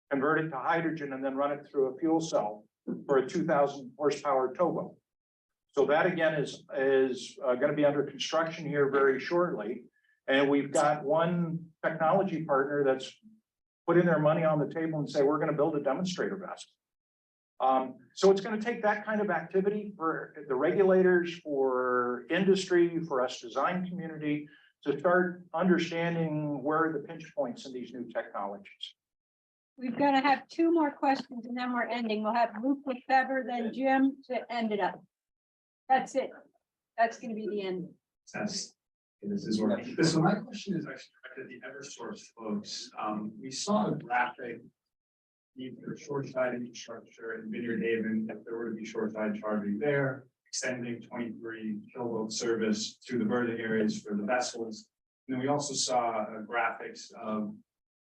convert it to hydrogen, and then run it through a fuel cell for a 2,000 horsepower towboat. So that again is going to be under construction here very shortly. And we've got one technology partner that's putting their money on the table and say, we're going to build a demonstrator vessel. So it's gonna take that kind of activity for the regulators, for industry, for us design community to start understanding where are the pinch points in these new technologies. We're gonna have two more questions and then we're ending. We'll have Luke Lefebvre, then Jim to end it up. That's it. That's gonna be the end. This is working. So my question is actually directed at the Eversource folks. We saw a graphic need for shoreside infrastructure in Vineyard Haven, if there were to be shoreside charging there, extending 23 kilovolt service to the berthing areas for the vessels. And then we also saw graphics of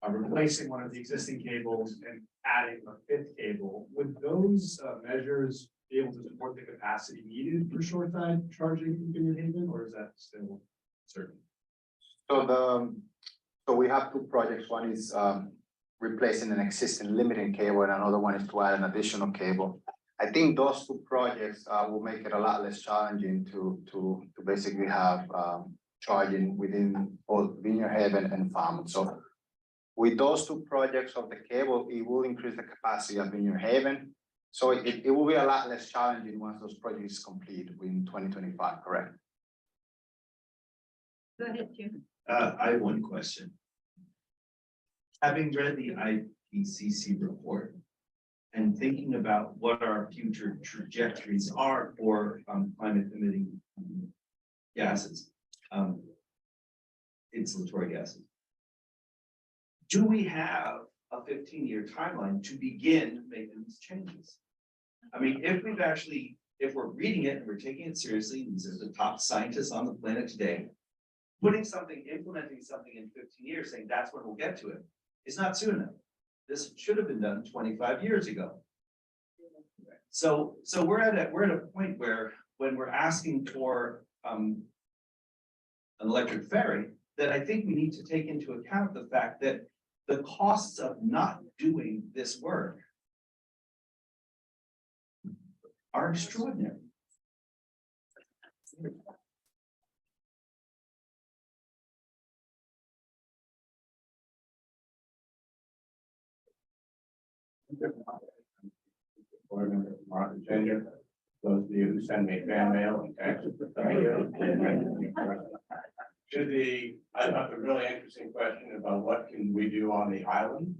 replacing one of the existing cables and adding a fifth cable. Would those measures be able to support the capacity needed for shoreside charging in Vineyard Haven, or is that still certain? So we have two projects. One is replacing an existing limiting cable and another one is to add an additional cable. I think those two projects will make it a lot less challenging to basically have charging within both Vineyard Haven and Falmouth. So with those two projects of the cable, it will increase the capacity of Vineyard Haven. So it will be a lot less challenging once those projects complete in 2025, correct? Go ahead, Jim. I have one question. Having read the IPCC report and thinking about what our future trajectories are for climate emitting gases, insulatory gases. Do we have a 15-year timeline to begin making these changes? I mean, if we're reading it and we're taking it seriously, these are the top scientists on the planet today, implementing something in 15 years, saying that's when we'll get to it, it's not soon enough. This should have been done 25 years ago. So we're at a point where when we're asking for an electric ferry, that I think we need to take into account the fact that the costs of not doing this work are extraordinary. Board member Martin Jr., those of you who send me fan mail and text. I thought a really interesting question about what can we do on the island.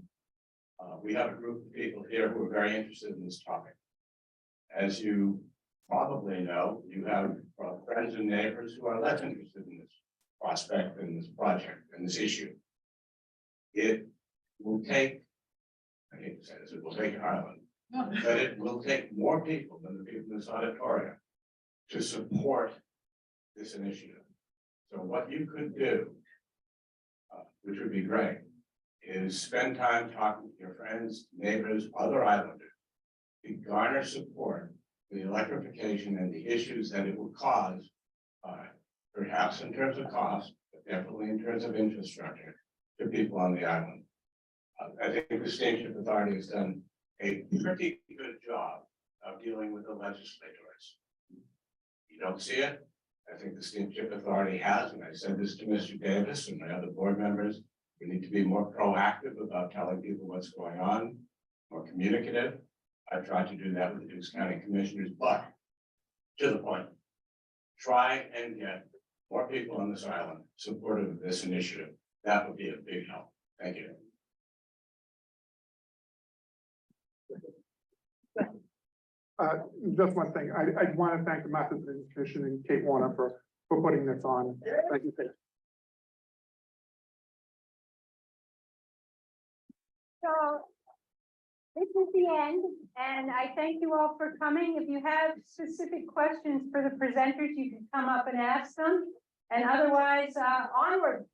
We have a group of people here who are very interested in this topic. As you probably know, you have friends and neighbors who are less interested in this prospect and this project and this issue. It will take, I hate to say this, it will take an island. But it will take more people than the people in this auditorium to support this initiative. So what you could do, which would be great, is spend time talking to your friends, neighbors, other islanders, to garner support for the electrification and the issues that it will cause, perhaps in terms of cost, but definitely in terms of infrastructure to people on the island. I think the Steamship Authority has done a pretty good job of dealing with the legislators. You don't see it? I think the Steamship Authority has, and I said this to Mr. Davis and my other board members, we need to be more proactive about telling people what's going on, more communicative. I've tried to do that with the Dukes County Commissioners, but to the point, try and get more people on this island supportive of this initiative. That would be a big help. Thank you. Just one thing, I want to thank the Methodist Commission and Kate Warner for putting this on. Thank you, Kate. So this is the end, and I thank you all for coming. If you have specific questions for the presenters, you can come up and ask them, and otherwise, onward.